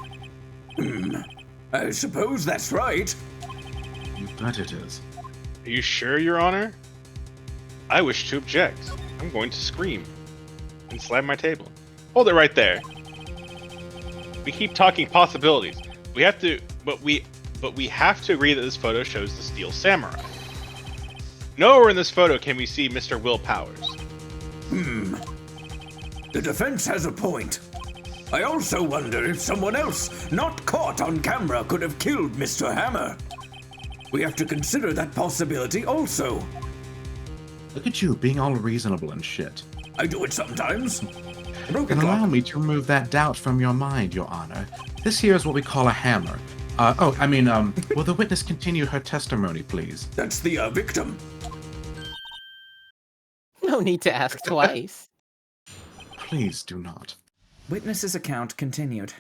Speaker 11: I suppose that's right.
Speaker 10: You bet it is.
Speaker 5: Are you sure, Your Honor? I wish to object. I'm going to scream and slam my table. Hold it right there. We keep talking possibilities. We have to, but we have to agree that this photo shows the steel samurai. Nowhere in this photo can we see Mr. Will Powers.
Speaker 11: The defense has a point. I also wonder if someone else, not caught on camera, could have killed Mr. Hammer. We have to consider that possibility also.
Speaker 10: Look at you, being all reasonable and shit.
Speaker 11: I do it sometimes.
Speaker 10: Then allow me to remove that doubt from your mind, Your Honor. This here is what we call a hammer. Will the witness continue her testimony, please?
Speaker 11: That's the victim.
Speaker 8: No need to ask twice.
Speaker 10: Please do not.
Speaker 1: Witness's account continued.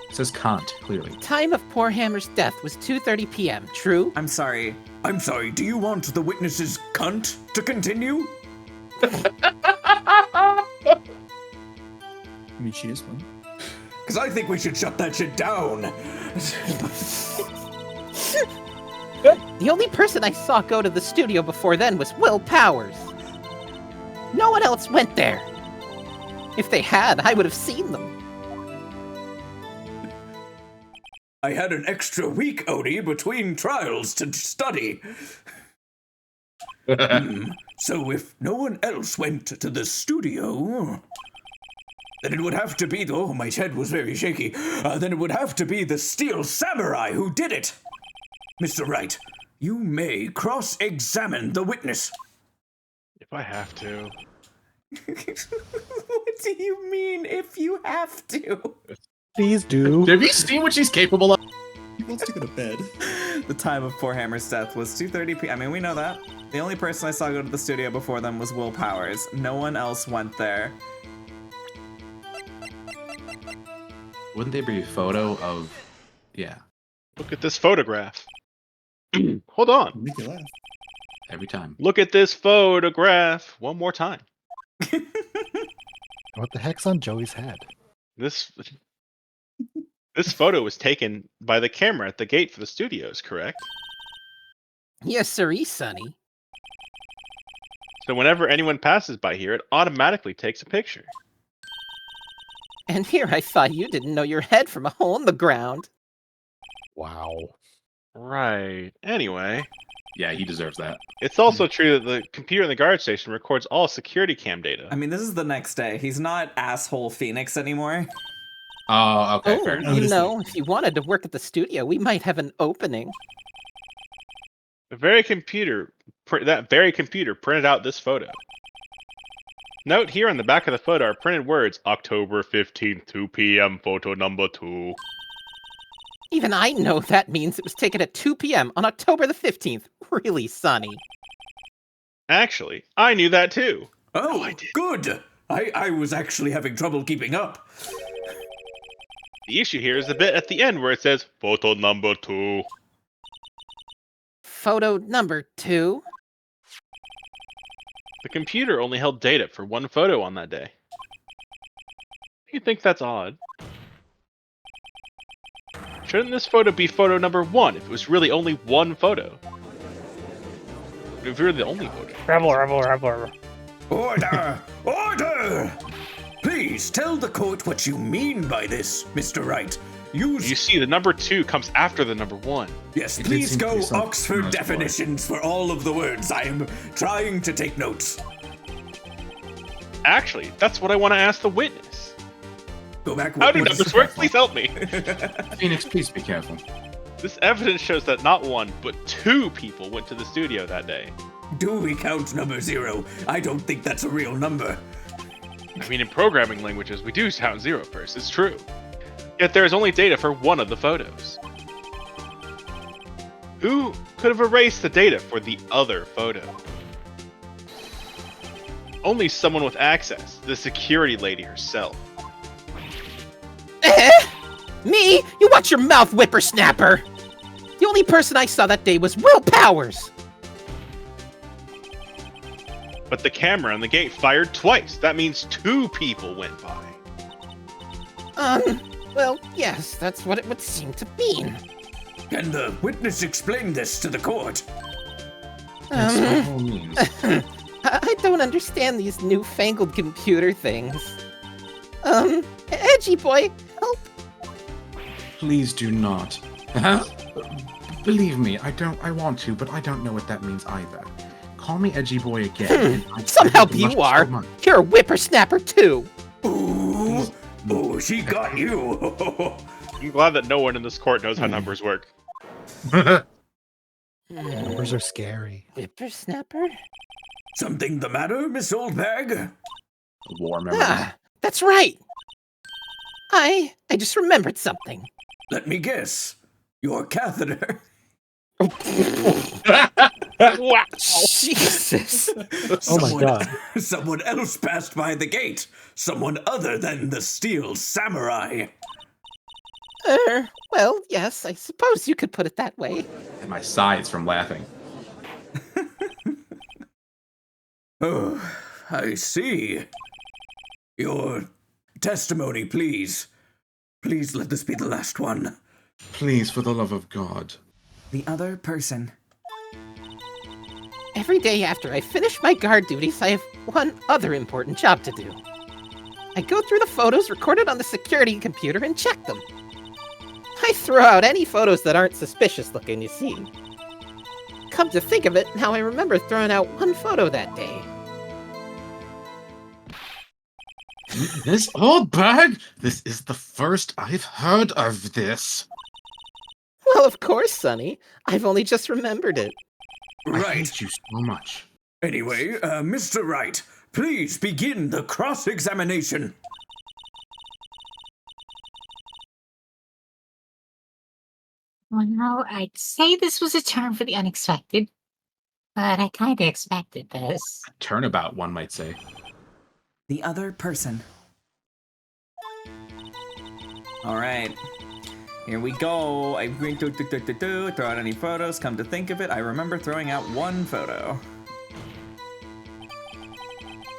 Speaker 10: It says can't, clearly.
Speaker 8: Time of poor Hammer's death was 2:30 p.m., true?
Speaker 1: I'm sorry.
Speaker 11: Do you want the witness's cunt to continue?
Speaker 3: I mean, she is one.
Speaker 11: Because I think we should shut that shit down.
Speaker 8: The only person I saw go to the studio before then was Will Powers. No one else went there. If they had, I would have seen them.
Speaker 11: I had an extra week, Odie, between trials to study. So if no one else went to the studio, then it would have to be, oh, my head was very shaky. Then it would have to be the steel samurai who did it. Mr. Wright, you may cross-examine the witness.
Speaker 5: If I have to.
Speaker 1: What do you mean, if you have to?
Speaker 7: Please do.
Speaker 10: Have you seen what she's capable of?
Speaker 3: He wants to go to bed.
Speaker 1: The time of poor Hammer's death was 2:30 p.m. I mean, we know that. The only person I saw go to the studio before them was Will Powers. No one else went there.
Speaker 10: Wouldn't there be a photo of... Yeah,
Speaker 5: Look at this photograph. Hold on.
Speaker 3: Make you laugh.
Speaker 10: every time.
Speaker 5: Look at this photograph one more time.
Speaker 7: What the heck's on Joey's head?
Speaker 5: This photo was taken by the camera at the gate for the studios, correct?
Speaker 8: Yes, sirree, Sonny.
Speaker 5: So whenever anyone passes by here, it automatically takes a picture.
Speaker 8: And here I thought you didn't know your head from a hole in the ground.
Speaker 7: Wow.
Speaker 5: Right. Anyway,
Speaker 10: Yeah, he deserves that.
Speaker 5: it's also true that the computer in the guard station records all security cam data.
Speaker 1: I mean, this is the next day. He's not asshole Phoenix anymore.
Speaker 10: Oh, okay,
Speaker 8: Oh,
Speaker 10: fair enough.
Speaker 8: you know, if you wanted to work at the studio, we might have an opening.
Speaker 5: That very computer printed out this photo. Note here on the back of the photo are printed words, October 15th, 2 p.m., photo number 2.
Speaker 8: Even I know that means it was taken at 2 p.m. on October the 15th. Really, Sonny.
Speaker 5: Actually, I knew that too.
Speaker 11: Oh, good. I was actually having trouble keeping up.
Speaker 5: The issue here is the bit at the end where it says, photo number 2.
Speaker 8: Photo number 2.
Speaker 5: The computer only held data for one photo on that day. You think that's odd? Shouldn't this photo be photo number 1 if it was really only one photo? If you're the only photo.
Speaker 9: Rebel.
Speaker 11: Order! Order! Please tell the court what you mean by this, Mr. Wright.
Speaker 5: You see, the number 2 comes after the number 1.
Speaker 11: Yes,
Speaker 10: It
Speaker 11: please
Speaker 10: did seem to
Speaker 11: go
Speaker 10: be something
Speaker 11: Oxford
Speaker 10: similar to
Speaker 11: definitions for all of the words. I am trying to take notes.
Speaker 5: Actually, that's what I want to ask the witness.
Speaker 11: Go back.
Speaker 5: How do numbers work? Please help me.
Speaker 10: Phoenix, please be careful.
Speaker 5: This evidence shows that not 1, but 2 people went to the studio that day.
Speaker 11: Do we count number 0? I don't think that's a real number.
Speaker 5: I mean, in programming languages, we do count 0 first, it's true. Yet there is only data for one of the photos. Who could have erased the data for the other photo? Only someone with access, the security lady herself.
Speaker 8: Me? You watch your mouth, whippersnapper! The only person I saw that day was Will Powers!
Speaker 5: But the camera on the gate fired twice. That means 2 people went by.
Speaker 8: Well, yes, that's what it would seem to mean.
Speaker 11: Can the witness explain this to the court?
Speaker 10: Yes, by all means.
Speaker 8: I don't understand these newfangled computer things. Edgy boy, help.
Speaker 10: Please do not. Believe me, I want to, but I don't know what that means either. Call me Edgy Boy again.
Speaker 8: Some help you are. You're a whippersnapper too.
Speaker 11: Ooh, oh, she got you.
Speaker 5: I'm glad that no one in this court knows how numbers work.
Speaker 7: Numbers are scary.
Speaker 8: Whippersnapper?
Speaker 11: Something the matter, Miss Oldbag?
Speaker 10: War memory.
Speaker 8: Ah, that's right. I just remembered something.
Speaker 11: Let me guess. Your catheter.
Speaker 5: Wow!
Speaker 8: Jesus!
Speaker 7: Oh my god.
Speaker 11: Someone else passed by the gate. Someone other than the Steel Samurai.
Speaker 8: Well, yes, I suppose you could put it that way.
Speaker 10: And my sides from laughing.
Speaker 11: Oh, I see. Your testimony, please. Please let this be the last one.
Speaker 10: Please, for the love of God.
Speaker 1: The other person.
Speaker 8: Every day after I finish my guard duties, I have one other important job to do. I go through the photos recorded on the security computer and check them. I throw out any photos that aren't suspicious looking, you see. Come to think of it, now I remember throwing out one photo that day.
Speaker 10: This Oldbag? This is the first I've heard of this.
Speaker 8: Well, of course, Sonny. I've only just remembered it.
Speaker 10: I
Speaker 11: Right.
Speaker 10: hate you so much.
Speaker 11: Anyway, Mr. Wright, please begin the cross-examination.
Speaker 4: Well, I'd say this was a term for the unexpected, but I kinda expected this.
Speaker 10: Turnabout, one might say.
Speaker 1: The other person. All right. Here we go. I'm going to throw out any photos. Come to think of it, I remember throwing out one photo.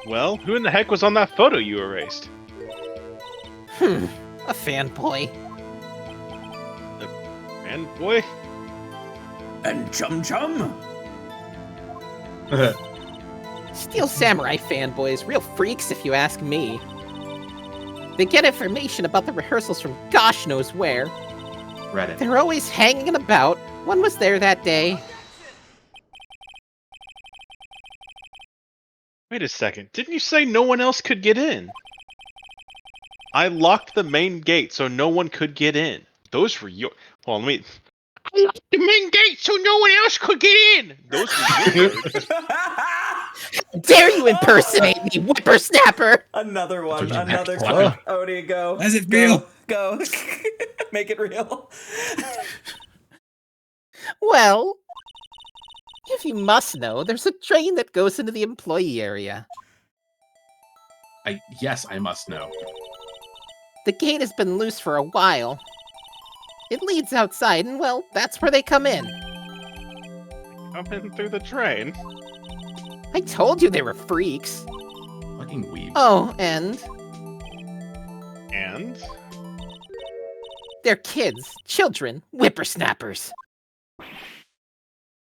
Speaker 5: Well, who in the heck was on that photo you erased?
Speaker 8: A fanboy.
Speaker 5: Man, boy?
Speaker 11: And Chum Chum?
Speaker 8: Steel Samurai fanboys, real freaks if you ask me. They get information about the rehearsals from gosh knows where.
Speaker 10: Reddit.
Speaker 8: They're always hanging about. One was there that day.
Speaker 5: Wait a second, didn't you say no one else could get in? I locked the main gate so no one could get in. Those were your... Hold on, let me... I locked the main gate so no one else could get in! Those were your words.
Speaker 8: Dare you impersonate me, whippersnapper!
Speaker 1: Another one.
Speaker 10: That's what you
Speaker 1: Another
Speaker 10: meant.
Speaker 1: clip. Odie, go.
Speaker 3: How's it feel?
Speaker 1: Go. Make it real.
Speaker 8: Well, if you must know, there's a train that goes into the employee area.
Speaker 10: Yes, I must know.
Speaker 8: The gate has been loose for a while. It leads outside, and well, that's where they come in.
Speaker 5: Come in through the train.
Speaker 8: I told you they were freaks.
Speaker 10: Fucking weeb.
Speaker 8: Oh, and
Speaker 5: And?
Speaker 8: They're kids, children, whippersnappers.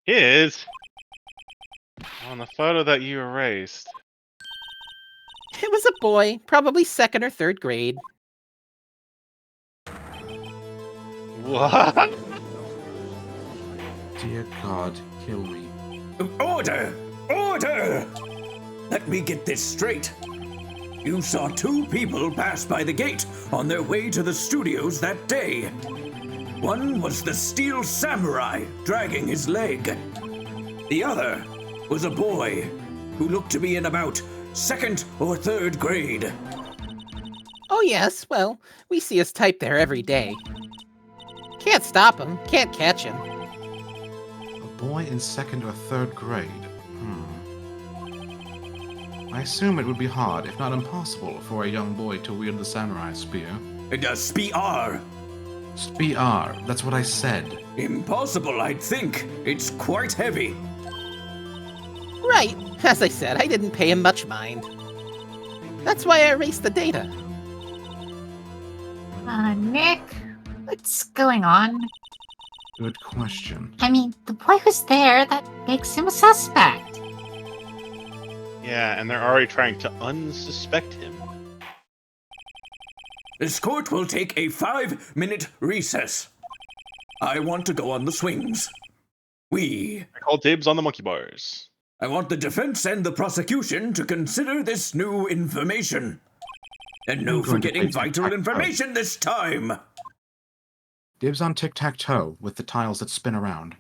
Speaker 5: Kids? On the photo that you erased.
Speaker 8: It was a boy, probably 2nd or 3rd grade.
Speaker 5: What?
Speaker 10: Dear God, kill me.
Speaker 11: Order! Order! Let me get this straight. You saw 2 people pass by the gate on their way to the studios that day. One was the Steel Samurai dragging his leg. The other was a boy who looked to be in about 2nd or 3rd grade.
Speaker 8: Oh yes, well, we see his type there every day. Can't stop him, can't catch him.
Speaker 10: A boy in 2nd or 3rd grade. I assume it would be hard, if not impossible, for a young boy to wield the samurai spear.
Speaker 11: Spear.
Speaker 10: Spear, that's what I said.
Speaker 11: Impossible, I'd think. It's quite heavy.
Speaker 8: Right, as I said, I didn't pay him much mind. That's why I erased the data.
Speaker 4: Nick, what's going on?
Speaker 10: Good question.
Speaker 4: I mean, the boy was there, that makes him a suspect.
Speaker 5: Yeah, and they're already trying to unsuspect him.
Speaker 11: This court will take a 5-minute recess. I want to go on the swings.
Speaker 5: I call dibs on the monkey bars.
Speaker 11: I want the defense and the prosecution to consider this new information. And no forgetting vital information this time.
Speaker 10: Dibs on tic-tac-toe with the tiles that spin around.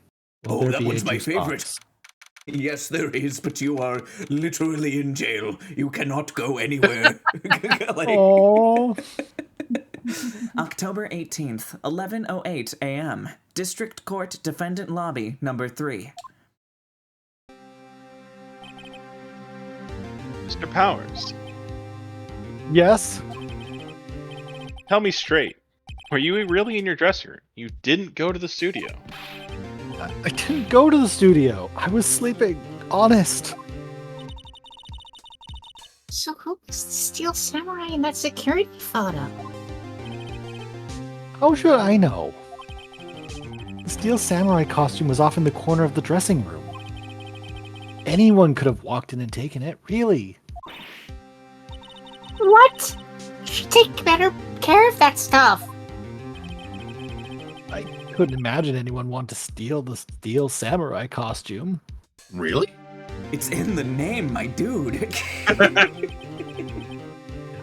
Speaker 11: Oh, that was my favorite. Yes, there is, but you are literally in jail. You cannot go anywhere.
Speaker 9: Oh.
Speaker 1: October 18th, 11:08 a.m. District Court Defendant Lobby, number 3.
Speaker 5: Mr. Powers,
Speaker 7: Yes?
Speaker 5: tell me straight. Were you really in your dresser? You didn't go to the studio.
Speaker 7: I didn't go to the studio. I was sleeping. Honest.
Speaker 4: So who was the Steel Samurai in that security photo?
Speaker 7: How should I know? The Steel Samurai costume was off in the corner of the dressing room. Anyone could have walked in and taken it, really.
Speaker 4: What? You should take better care of that stuff.
Speaker 7: I couldn't imagine anyone want to steal the Steel Samurai costume.
Speaker 10: Really?
Speaker 1: It's in the name, my dude.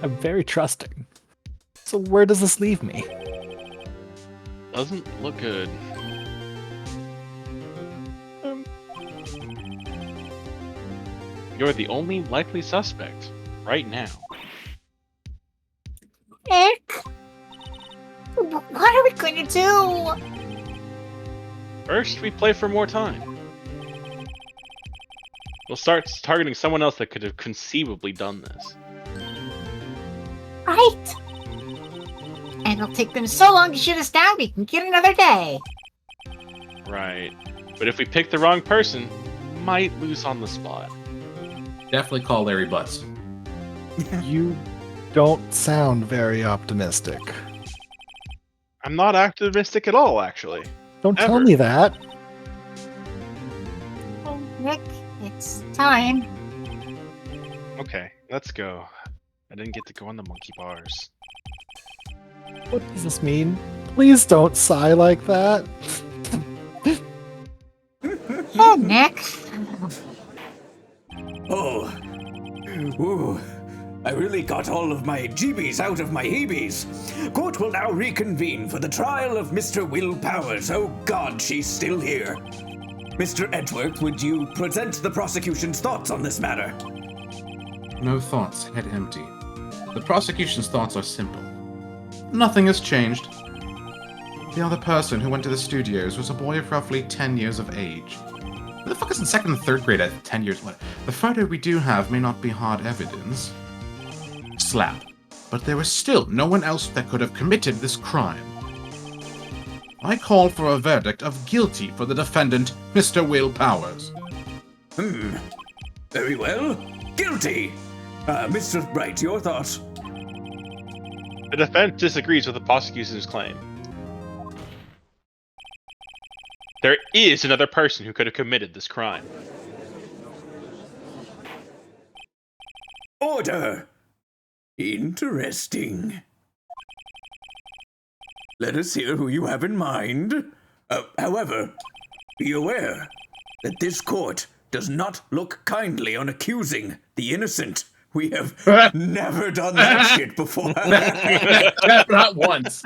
Speaker 7: I'm very trusting. So where does this leave me?
Speaker 5: Doesn't look good. You're the only likely suspect right now.
Speaker 4: Nick? What are we going to do?
Speaker 5: First, we play for more time. We'll start targeting someone else that could have conceivably done this.
Speaker 4: Right. And it'll take them so long to shoot us down, we can get another day.
Speaker 5: Right. But if we pick the wrong person, might lose on the spot.
Speaker 10: Definitely call Larry Butts.
Speaker 7: You don't sound very optimistic.
Speaker 5: I'm not optimistic at all, actually.
Speaker 7: Don't tell
Speaker 5: Ever.
Speaker 7: me that.
Speaker 4: Oh, Nick, it's time.
Speaker 5: Okay, let's go. I didn't get to go on the monkey bars.
Speaker 7: What does this mean? Please don't sigh like that.
Speaker 4: Oh, Nick.
Speaker 11: Oh. Ooh. I really got all of my jeebies out of my heebies. Court will now reconvene for the trial of Mr. Will Powers. Oh God, she's still here. Mr. Edgeworth, would you present the prosecution's thoughts on this matter?
Speaker 10: No thoughts, head empty. The prosecution's thoughts are simple. Nothing has changed. The other person who went to the studios was a boy of roughly 10 years of age. Who the fuck is in 2nd and 3rd grade at 10 years? The photo we do have may not be hard evidence. Slap. But there was still no one else that could have committed this crime. I call for a verdict of guilty for the defendant, Mr. Will Powers.
Speaker 11: Very well. Guilty. Mr. Wright, your thoughts?
Speaker 5: The defense disagrees with the prosecution's claim. There is another person who could have committed this crime.
Speaker 11: Order! Interesting. Let us hear who you have in mind. However, be aware that this court does not look kindly on accusing the innocent. We have never done that shit before.
Speaker 10: Not once.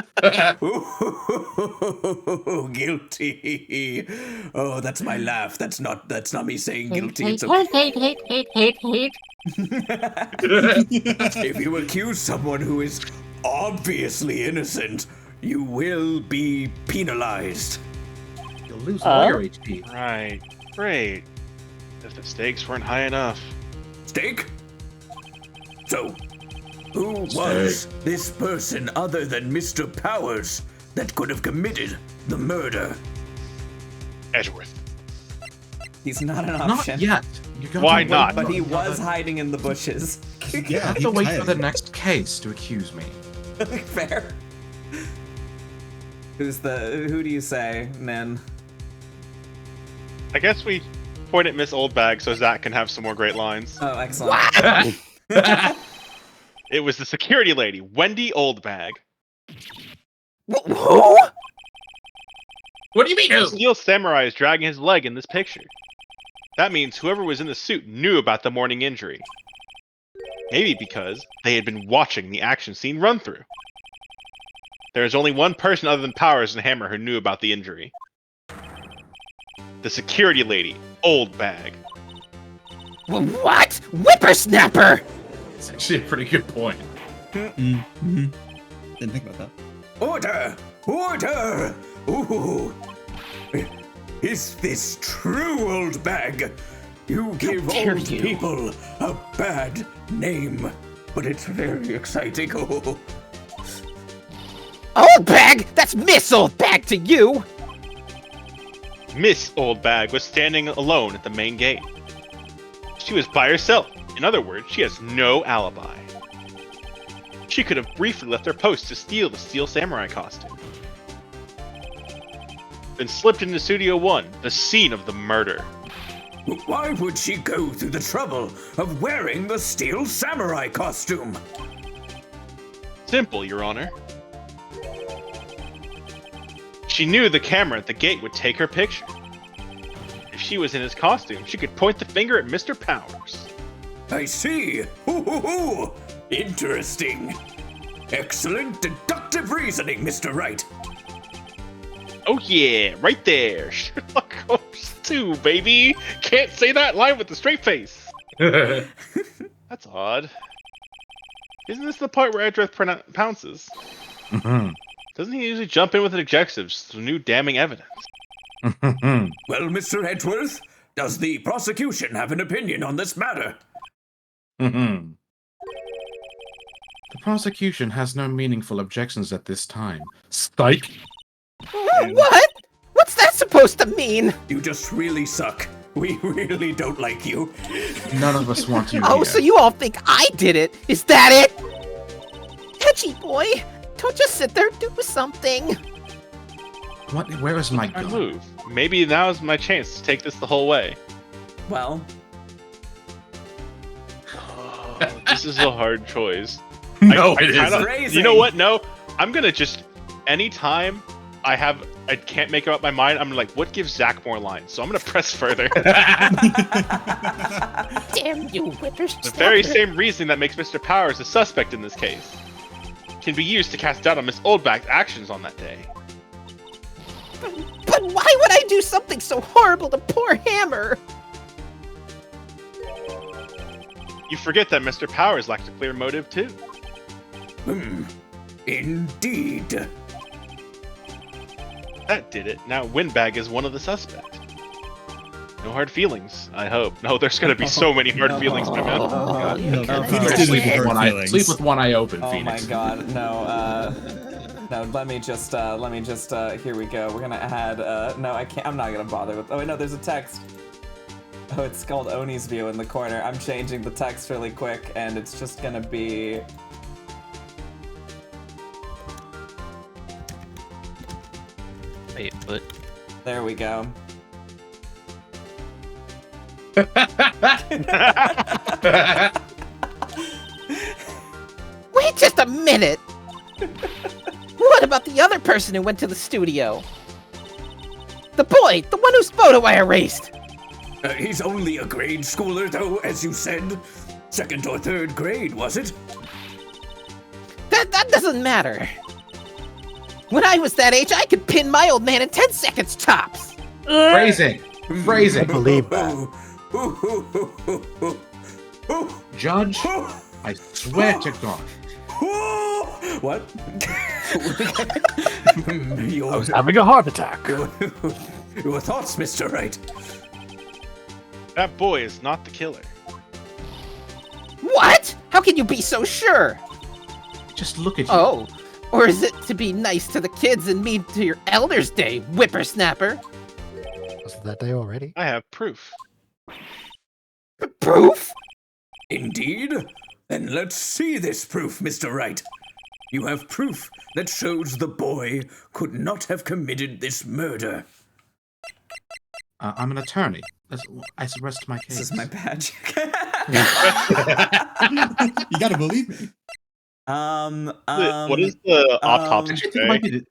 Speaker 11: Ooh, guilty. Oh, that's my laugh. That's not me saying guilty. It's
Speaker 4: Hate.
Speaker 11: If you accuse someone who is obviously innocent, you will be penalized.
Speaker 10: You'll lose lawyer HP.
Speaker 5: Right. Great. If the stakes weren't high enough.
Speaker 11: Stake? So, who was this person other than Mr. Powers that could have committed the murder?
Speaker 5: Edgeworth.
Speaker 1: He's not an option.
Speaker 10: Not yet.
Speaker 5: Why not?
Speaker 1: But he was hiding in the bushes.
Speaker 10: You have to wait for the next case to accuse me.
Speaker 1: Fair. Who do you say, Nin?
Speaker 5: I guess we point at Miss Oldbag so Zach can have some more great lines.
Speaker 1: Oh, excellent.
Speaker 5: It was the security lady, Wendy Oldbag.
Speaker 8: Who?
Speaker 10: What do you mean, who?
Speaker 5: Steel Samurai is dragging his leg in this picture. That means whoever was in the suit knew about the morning injury. Maybe because they had been watching the action scene run through. There is only one person other than Powers and Hammer who knew about the injury. The security lady, Oldbag.
Speaker 8: What? Whippersnapper!
Speaker 10: It's actually a pretty good point.
Speaker 3: Mm-hmm. Didn't think about that.
Speaker 11: Order! Order! Ooh! Is this true, Oldbag? You give old people a bad name, but it's very exciting. Oh.
Speaker 8: Oldbag? That's Miss Oldbag to you!
Speaker 5: Miss Oldbag was standing alone at the main gate. She was by herself. In other words, she has no alibi. She could have briefly left her post to steal the Steel Samurai costume. Then slipped into Studio 1, the scene of the murder.
Speaker 11: Why would she go through the trouble of wearing the Steel Samurai costume?
Speaker 5: Simple, Your Honor. She knew the camera at the gate would take her picture. If she was in his costume, she could point the finger at Mr. Powers.
Speaker 11: I see. Ooh, interesting. Excellent deductive reasoning, Mr. Wright.
Speaker 5: Oh yeah, right there. Sherlock Holmes 2, baby. Can't say that line with a straight face. That's odd. Isn't this the part where Edgeworth pounces?
Speaker 10: Mm-hmm.
Speaker 5: Doesn't he usually jump in with adjectives to new damning evidence?
Speaker 11: Well, Mr. Edgeworth, does the prosecution have an opinion on this matter?
Speaker 10: The prosecution has no meaningful objections at this time. Psych!
Speaker 8: What? What's that supposed to mean?
Speaker 11: You just really suck. We really don't like you.
Speaker 10: None of us want you
Speaker 8: Oh,
Speaker 10: here.
Speaker 8: so you all think I did it? Is that it? Edgy boy, don't just sit there, do something.
Speaker 10: What? Where is my
Speaker 5: I
Speaker 10: gun?
Speaker 5: move. Maybe now is my chance to take this the whole way.
Speaker 1: Well,
Speaker 5: This is a hard choice.
Speaker 10: No,
Speaker 5: I
Speaker 10: it isn't.
Speaker 1: Phrasing.
Speaker 5: You know what? No, I'm gonna just anytime I can't make up my mind. I'm like, what gives Zach more lines? So I'm gonna press further.
Speaker 8: Damn you, whippersnapper.
Speaker 5: The very same reasoning that makes Mr. Powers a suspect in this case can be used to cast doubt on Miss Oldbag's actions on that day.
Speaker 8: But why would I do something so horrible to poor Hammer?
Speaker 5: You forget that Mr. Powers lacked a clear motive too.
Speaker 11: Indeed.
Speaker 5: That did it. Now Windbag is one of the suspects. No hard feelings, I hope. No, there's gonna be so many hard feelings, my man.
Speaker 3: No, Phoenix did leave with hard feelings.
Speaker 10: Sleep with one eye open,
Speaker 1: oh
Speaker 10: Phoenix.
Speaker 1: my god, no, no, let me just, here we go. We're gonna add, no, I can't, I'm not gonna bother with, oh wait, no, there's a text. Oh, it's called Oni's View in the corner. I'm changing the text really quick, and it's just gonna be...
Speaker 12: Wait, what?
Speaker 1: There we go.
Speaker 8: Wait just a minute! What about the other person who went to the studio? The boy, the one whose photo I erased!
Speaker 11: He's only a grade schooler, though, as you said. Second or third grade, was it?
Speaker 8: That doesn't matter. When I was that age, I could pin my old man in 10 seconds tops!
Speaker 10: Phrasing.
Speaker 7: I
Speaker 10: Phrasing.
Speaker 7: believe that.
Speaker 10: Judge, I swear to God.
Speaker 11: What?
Speaker 6: I was having a heart attack.
Speaker 11: Your thoughts, Mr. Wright?
Speaker 5: That boy is not the killer.
Speaker 8: What? How can you be so sure?
Speaker 10: Just look at you.
Speaker 8: Oh, or is it to be nice to the kids and mean to your Elder's Day, whippersnapper?
Speaker 7: Was it that day already?
Speaker 5: I have proof.
Speaker 8: Proof?
Speaker 11: Indeed? Then let's see this proof, Mr. Wright. You have proof that shows the boy could not have committed this murder.
Speaker 10: I'm an attorney. I rest my case.
Speaker 1: This is my badge.
Speaker 3: You gotta believe me.
Speaker 5: What is the autopsy
Speaker 10: I think
Speaker 5: say?
Speaker 10: it might be the,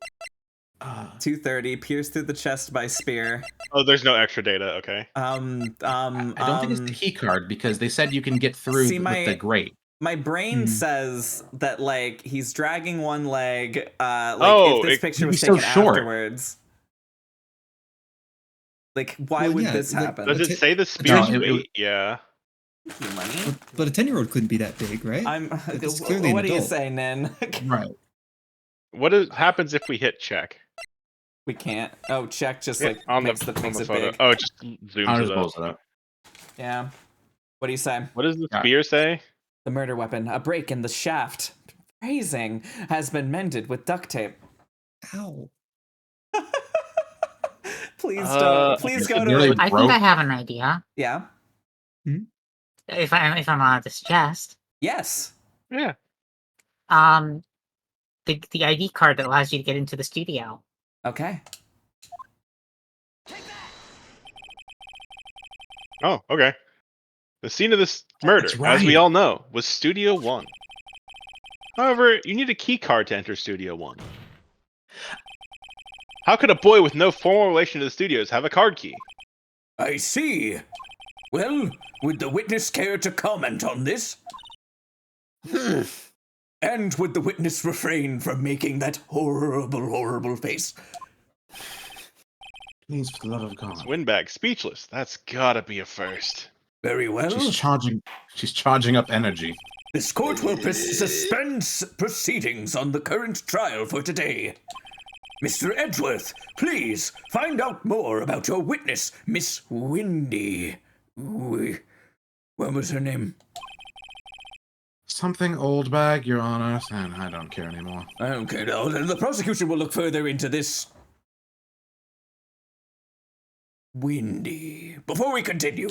Speaker 1: 230, pierced through the chest by spear.
Speaker 5: Oh, there's no extra data. Okay.
Speaker 10: I don't think it's the key card because they said you can get through
Speaker 1: see,
Speaker 10: with the grate.
Speaker 1: My brain says that, like, he's dragging one leg,
Speaker 5: Oh,
Speaker 1: if this
Speaker 5: it-
Speaker 1: picture was
Speaker 10: he's so
Speaker 1: taken
Speaker 10: short.
Speaker 1: afterwards. Like, why
Speaker 3: Well,
Speaker 1: would
Speaker 3: yeah,
Speaker 1: this
Speaker 3: like-
Speaker 1: happen?
Speaker 5: Does it say the spear's
Speaker 10: No, it-
Speaker 5: weight? Yeah.
Speaker 1: Money?
Speaker 3: But a 10-year-old couldn't be that big, right? It's clearly an
Speaker 1: what do you
Speaker 3: adult.
Speaker 1: say, Nin?
Speaker 10: Right.
Speaker 5: Happens if we hit check?
Speaker 1: We can't. Oh, check just, like,
Speaker 5: on
Speaker 1: makes
Speaker 5: the
Speaker 1: it
Speaker 5: photo.
Speaker 1: big.
Speaker 5: Oh, it just zooms
Speaker 10: I'll
Speaker 5: it
Speaker 10: just
Speaker 5: up.
Speaker 10: close it up.
Speaker 1: Yeah. What do you say?
Speaker 5: What does the
Speaker 10: Yeah.
Speaker 5: spear say?
Speaker 1: The murder weapon, a break in the shaft. Phrasing has been mended with duct tape.
Speaker 3: Ow.
Speaker 1: Please don't. Please go to it.
Speaker 4: I think I have an idea.
Speaker 1: Yeah.
Speaker 4: If I'm allowed to suggest,
Speaker 1: Yes.
Speaker 5: Yeah.
Speaker 4: the ID card that allows you to get into the studio.
Speaker 1: Okay.
Speaker 5: Oh, okay. The scene of this murder,
Speaker 10: That's right.
Speaker 5: as we all know, was Studio 1. However, you need a key card to enter Studio 1. How could a boy with no formal relation to the studios have a card key?
Speaker 11: I see. Well, would the witness care to comment on this? And would the witness refrain from making that horrible face?
Speaker 10: Please, for the love of God.
Speaker 5: Winbag, speechless. That's gotta be a first.
Speaker 11: Very well.
Speaker 10: She's charging up energy.
Speaker 11: This court will suspend proceedings on the current trial for today. Mr. Edgeworth, please find out more about your witness, Miss Wendy. What was her name?
Speaker 10: Something Oldbag, Your Honor, and I don't care anymore.
Speaker 11: Okay, now the prosecution will look further into this. Wendy. Before we continue,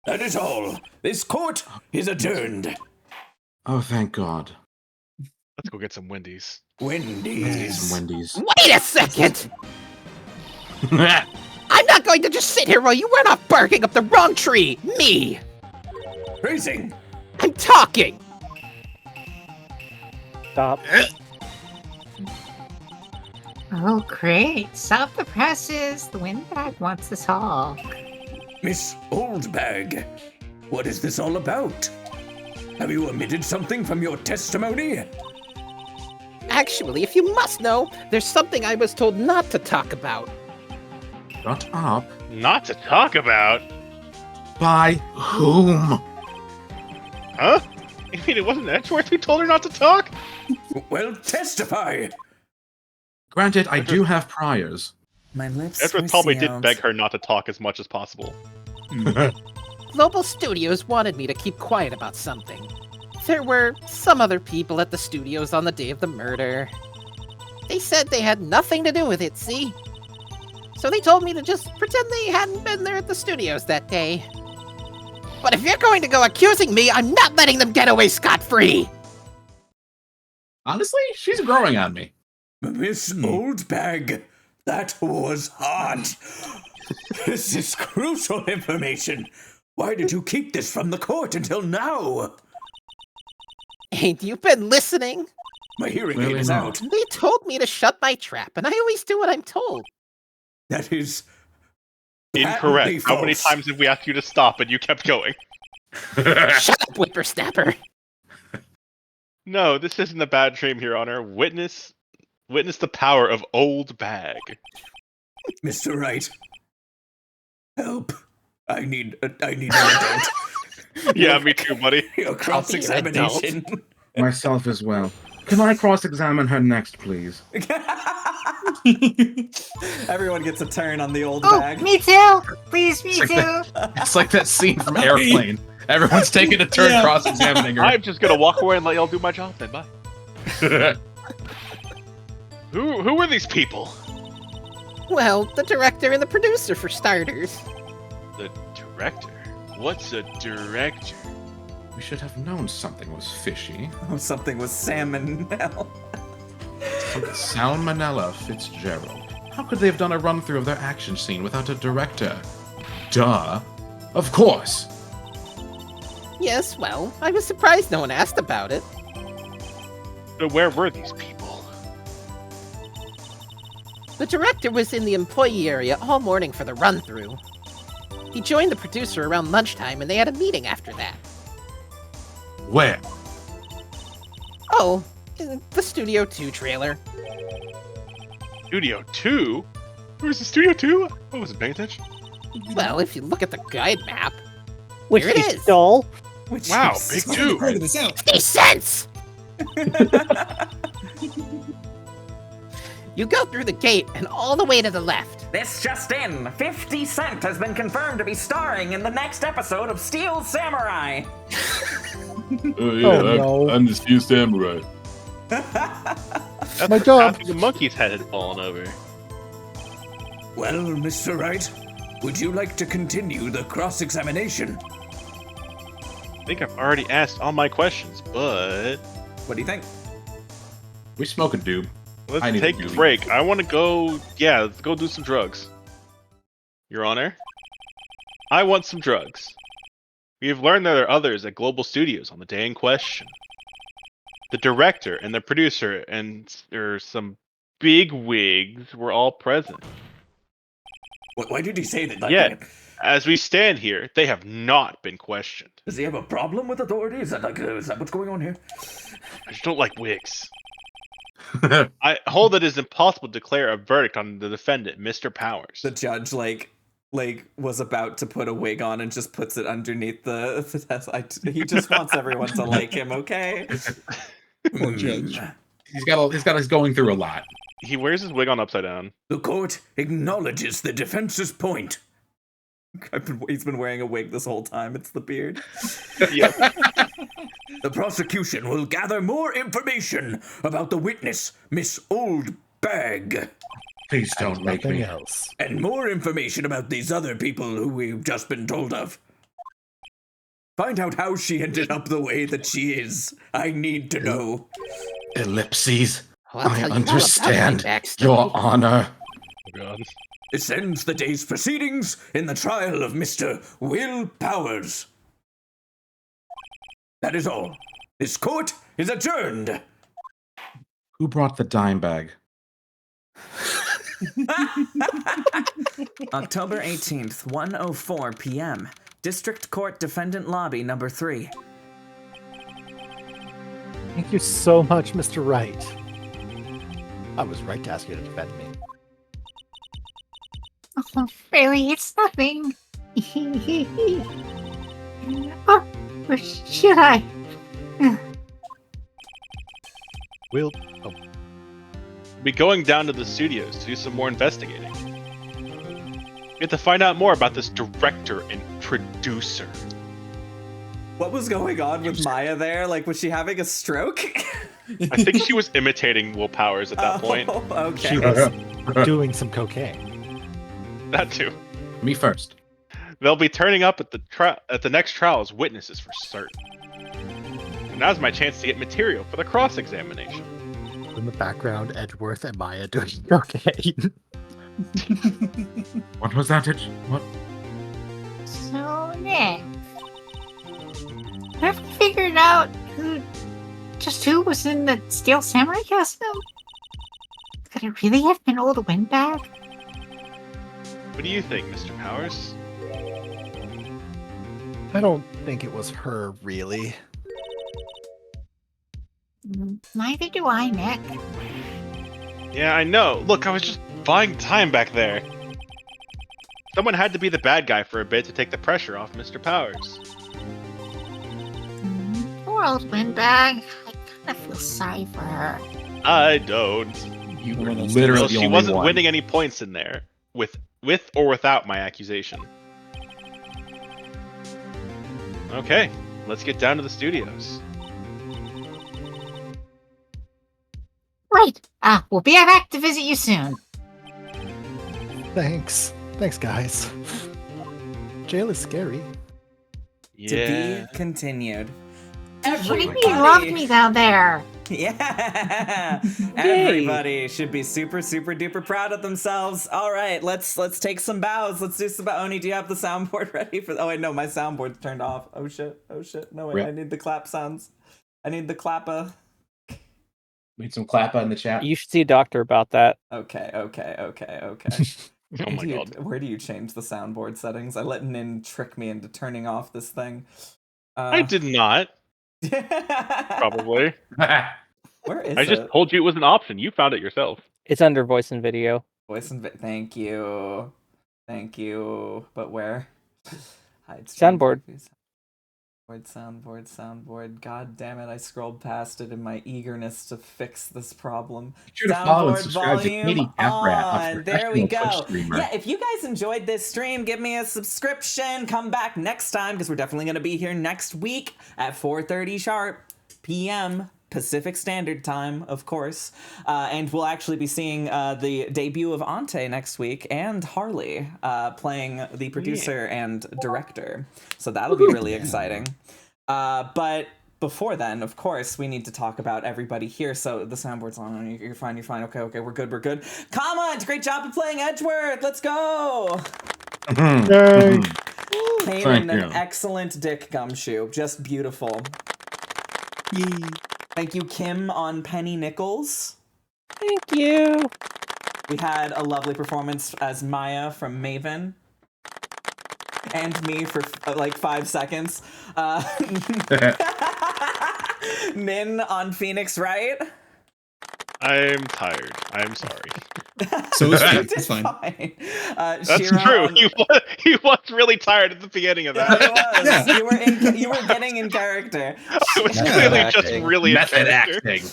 Speaker 11: that is all. This court is adjourned.
Speaker 10: Oh, thank God.
Speaker 5: Let's go get some Wendy's.
Speaker 11: Wendy's.
Speaker 10: Some Wendy's.
Speaker 8: Wait a second! I'm not going to just sit here while you run off barking up the wrong tree! Me!
Speaker 11: Phrasing.
Speaker 8: I'm talking!
Speaker 9: Stop.
Speaker 4: Oh, great. Stop the presses. The windbag wants to talk.
Speaker 11: Miss Oldbag, what is this all about? Have you omitted something from your testimony?
Speaker 8: Actually, if you must know, there's something I was told not to talk about.
Speaker 10: Shut up.
Speaker 5: Not to talk about?
Speaker 10: By whom?
Speaker 5: Huh? You mean it wasn't Edgeworth who told her not to talk?
Speaker 11: Well, testify.
Speaker 10: Granted, I do have priors.
Speaker 1: My lips were
Speaker 5: Edgeworth probably did
Speaker 1: sealed.
Speaker 5: beg her not to talk as much as possible.
Speaker 8: Global Studios wanted me to keep quiet about something. There were some other people at the studios on the day of the murder. They said they had nothing to do with it, see? So they told me to just pretend they hadn't been there at the studios that day. But if you're going to go accusing me, I'm not letting them get away scot-free!
Speaker 10: Honestly, she's growing on me.
Speaker 11: Miss Oldbag, That was hot. This is crucial information. Why did you keep this from the court until now?
Speaker 8: Ain't you been listening?
Speaker 11: My hearing aid
Speaker 10: Clearly
Speaker 11: is
Speaker 10: not.
Speaker 11: out.
Speaker 8: They told me to shut my trap, and I always do what I'm told.
Speaker 11: That is
Speaker 5: Incorrect. How many
Speaker 11: false.
Speaker 5: times have we asked you to stop and you kept going?
Speaker 8: Shut up, whippersnapper.
Speaker 5: No, this isn't a bad dream, Your Honor. Witness the power of Oldbag.
Speaker 11: Mr. Wright. Help. I need an adult.
Speaker 5: Yeah, me too, buddy.
Speaker 11: Your cross-examination.
Speaker 10: Myself as well. Can I cross-examine her next, please?
Speaker 1: Everyone gets a turn on the old
Speaker 4: Oh,
Speaker 1: bag.
Speaker 4: me too. Please, me
Speaker 10: It's
Speaker 4: too.
Speaker 10: It's like that scene from Airplane. Everyone's taking a turn
Speaker 3: Yeah.
Speaker 10: cross-examining her.
Speaker 5: I'm just gonna walk away and let y'all do my job then. Bye. Who are these people?
Speaker 8: Well, the director and the producer, for starters.
Speaker 5: The director? What's a director?
Speaker 10: We should have known something was fishy.
Speaker 1: Oh, something was salmonella.
Speaker 10: Salmonella Fitzgerald. How could they have done a run-through of their action scene without a director? Duh. Of course.
Speaker 8: Yes, well, I was surprised no one asked about it.
Speaker 5: So where were these people?
Speaker 8: The director was in the employee area all morning for the run-through. He joined the producer around lunchtime, and they had a meeting after that.
Speaker 10: Where?
Speaker 8: Oh, in the Studio 2 trailer.
Speaker 5: Studio 2? Where's the Studio 2? I wasn't paying attention.
Speaker 8: Well, if you look at the guide map,
Speaker 9: Which
Speaker 8: Here it
Speaker 9: he
Speaker 8: is.
Speaker 9: stole.
Speaker 1: Which
Speaker 5: Wow,
Speaker 1: is-
Speaker 5: big
Speaker 3: I haven't
Speaker 5: two.
Speaker 3: heard of this out.
Speaker 8: 50 cents! You go through the gate and all the way to the left.
Speaker 1: This just in, 50 Cent has been confirmed to be starring in the next episode of Steel Samurai.
Speaker 9: no.
Speaker 10: I'm the Steel Samurai.
Speaker 5: That's
Speaker 9: My job.
Speaker 5: after the monkey's head had fallen over.
Speaker 11: Well, Mr. Wright, would you like to continue the cross-examination?
Speaker 5: I think I've already asked all my questions, but
Speaker 1: What do you think?
Speaker 10: We smoke a doob. I
Speaker 5: let's
Speaker 10: need
Speaker 5: take
Speaker 10: a
Speaker 5: a
Speaker 10: doobie.
Speaker 5: break. I want to go. Yeah, let's go do some drugs. Your Honor, I want some drugs. We have learned that there are others at Global Studios on the day in question. The director and the producer and some big wigs were all present.
Speaker 11: Why did he say that? Like
Speaker 5: Yet,
Speaker 11: that?
Speaker 5: as we stand here, they have not been questioned.
Speaker 11: Does he have a problem with authority? Is that what's going on here?
Speaker 5: I just don't like wigs. I hold that it is impossible to declare a verdict on the defendant, Mr. Powers.
Speaker 1: The judge, like was about to put a wig on and just puts it underneath the. He just wants everyone to like him, okay?
Speaker 3: Poor judge.
Speaker 10: He's going through a lot.
Speaker 5: He wears his wig on upside down.
Speaker 11: The court acknowledges the defense's point.
Speaker 1: He's been wearing a wig this whole time. It's the beard.
Speaker 5: Yeah.
Speaker 11: The prosecution will gather more information about the witness, Miss Oldbag,
Speaker 10: Please don't make
Speaker 7: Nothing
Speaker 10: me.
Speaker 7: else.
Speaker 11: and more information about these other people who we've just been told of. Find out how she ended up the way that she is. I need to know.
Speaker 10: Ellipses.
Speaker 8: Well, I'll
Speaker 10: I
Speaker 8: tell you all about
Speaker 10: understand,
Speaker 8: my backstory.
Speaker 10: Your Honor.
Speaker 5: Oh God.
Speaker 11: This ends the day's proceedings in the trial of Mr. Will Powers. That is all. This court is adjourned.
Speaker 10: Who brought the dime bag?
Speaker 1: October 18th, 1:04 p.m. District Court Defendant Lobby number 3.
Speaker 7: Thank you so much, Mr. Wright. I was right to ask you to defend me.
Speaker 4: Oh, really, it's nothing. Oh, or should I?
Speaker 7: We'll.
Speaker 5: Be going down to the studios to do some more investigating. We have to find out more about this director and producer.
Speaker 1: What was going on with Maya there? Like, was she having a stroke?
Speaker 5: I think she was imitating Will Powers at that point.
Speaker 1: Oh, okay.
Speaker 7: She was doing some cocaine.
Speaker 5: That too.
Speaker 10: Me first.
Speaker 5: They'll be turning up at the next trial as witnesses for certain. And now's my chance to get material for the cross-examination.
Speaker 7: In the background, Edgeworth and Maya doing cocaine.
Speaker 10: What was that? What?
Speaker 4: So, Nick, have you figured out who was in the Steel Samurai costume? Could it really have been old Windbag?
Speaker 5: What do you think, Mr. Powers?
Speaker 7: I don't think it was her, really.
Speaker 4: Neither do I, Nick.
Speaker 5: Yeah, I know. Look, I was just buying time back there. Someone had to be the bad guy for a bit to take the pressure off Mr. Powers.
Speaker 4: Poor old Windbag. I kind of feel sorry for her.
Speaker 5: I don't.
Speaker 10: You were
Speaker 5: Well,
Speaker 10: literally the
Speaker 5: she
Speaker 10: only
Speaker 5: wasn't
Speaker 10: one.
Speaker 5: winning any points in there, with or without my accusation. Okay, let's get down to the studios.
Speaker 4: Right. We'll be back to visit you soon.
Speaker 7: Thanks. Thanks, guys. Jail is scary.
Speaker 5: Yeah.
Speaker 1: To be continued.
Speaker 4: Everybody loved me down there.
Speaker 1: Yeah. Everybody should be super, super duper proud of themselves. All right, let's take some bows. Let's do some bows. Oni, do you have the soundboard ready for? Oh wait, no, my soundboard's turned off. Oh shit. No wait, I need the clap sounds. I need the clappa.
Speaker 2: Need some clappa in the chat.
Speaker 9: You should see a doctor about that.
Speaker 1: Okay.
Speaker 5: Oh my god.
Speaker 1: Where do you change the soundboard settings? I let Nin trick me into turning off this thing.
Speaker 5: I did not. Probably.
Speaker 1: Where is
Speaker 5: I just told you it was an option. You found it yourself.
Speaker 9: It's under voice and video.
Speaker 1: Thank you. But where? Hide
Speaker 9: Soundboard.
Speaker 1: Soundboard. God damn it! I scrolled past it in my eagerness to fix this problem.
Speaker 10: Should have followed and
Speaker 1: Soundboard
Speaker 10: subscribed to Katie
Speaker 1: volume
Speaker 10: Caprat, a
Speaker 1: on. There we
Speaker 10: professional
Speaker 1: go.
Speaker 10: Twitch streamer.
Speaker 1: Yeah, if you guys enjoyed this stream, give me a subscription. Come back next time because we're definitely going to be here next week at 4:30 sharp p.m. Pacific Standard Time, of course. And we'll actually be seeing the debut of Ante next week and Harley playing the producer and director. So that'll be really exciting. But before then, of course, we need to talk about everybody here. So the soundboard's on. You're fine. Okay, we're good. Kamunt, great job of playing Edgeworth. Let's go.
Speaker 7: Yay!
Speaker 1: Kanin, an excellent dick Gumshoe. Just beautiful.
Speaker 3: Yay.
Speaker 1: Thank you, Kim, on Penny Nichols.
Speaker 9: Thank you.
Speaker 1: We had a lovely performance as Maya from Maven. And me for like 5 seconds. Min on Phoenix, right?
Speaker 5: I'm tired. I'm sorry.
Speaker 3: So it's fine.
Speaker 5: That's true. He was really tired at the beginning of that.
Speaker 1: He was. You were getting in character.
Speaker 5: It was clearly just really
Speaker 10: method
Speaker 5: in character.
Speaker 10: acting.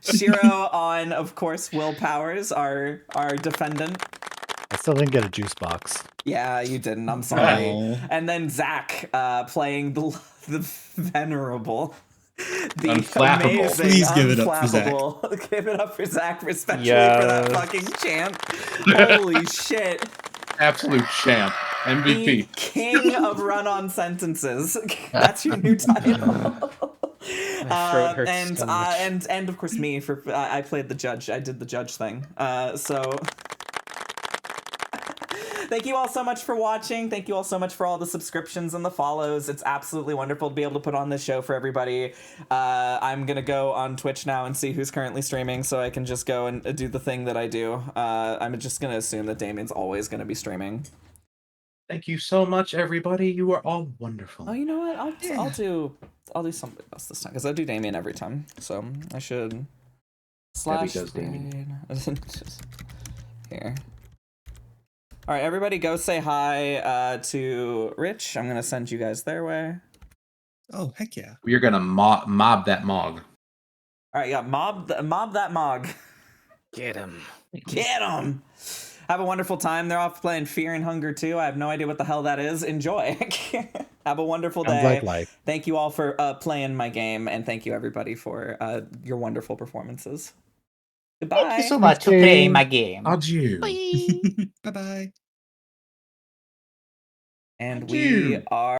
Speaker 1: Shiro on, of course, Will Powers, our defendant.
Speaker 7: I still didn't get a juice box.
Speaker 1: Yeah, you didn't. I'm sorry.
Speaker 3: Oh.
Speaker 1: And then Zach playing the venerable. The
Speaker 10: Unflappable.
Speaker 1: amazing,
Speaker 3: Please give it up for Zach.
Speaker 1: unflappable. Give it up for Zach, especially for
Speaker 9: Yes.
Speaker 1: that fucking chant. Holy shit.
Speaker 10: Absolute champ.
Speaker 1: The
Speaker 10: MVP.
Speaker 1: king of run-on sentences. That's your new title.
Speaker 9: My throat hurts so much.
Speaker 1: And of course me for I played the judge. I did the judge thing. So thank you all so much for watching. Thank you all so much for all the subscriptions and the follows. It's absolutely wonderful to be able to put on this show for everybody. I'm gonna go on Twitch now and see who's currently streaming so I can just go and do the thing that I do. I'm just gonna assume that Damien's always gonna be streaming.
Speaker 10: Thank you so much, everybody. You are all wonderful.
Speaker 1: Oh, you know what? I'll do something else this time because I do Damien every time. So I should slash
Speaker 10: does Damien.
Speaker 1: here. All right, everybody, go say hi to Rich. I'm gonna send you guys their way.
Speaker 3: Oh, heck yeah.
Speaker 10: We are gonna mob that mog.
Speaker 1: All right, yeah, mob that mog.
Speaker 8: Get him.
Speaker 1: Get him. Have a wonderful time. They're off playing Fear and Hunger 2. I have no idea what the hell that is. Enjoy. Have a wonderful day.
Speaker 7: Sounds like life.
Speaker 1: Thank you all for playing my game, and thank you everybody for your wonderful performances. Goodbye.
Speaker 4: Thank you so much for playing my game.
Speaker 10: Adieu.
Speaker 3: Bye-bye.
Speaker 1: And
Speaker 10: Adieu.
Speaker 1: we are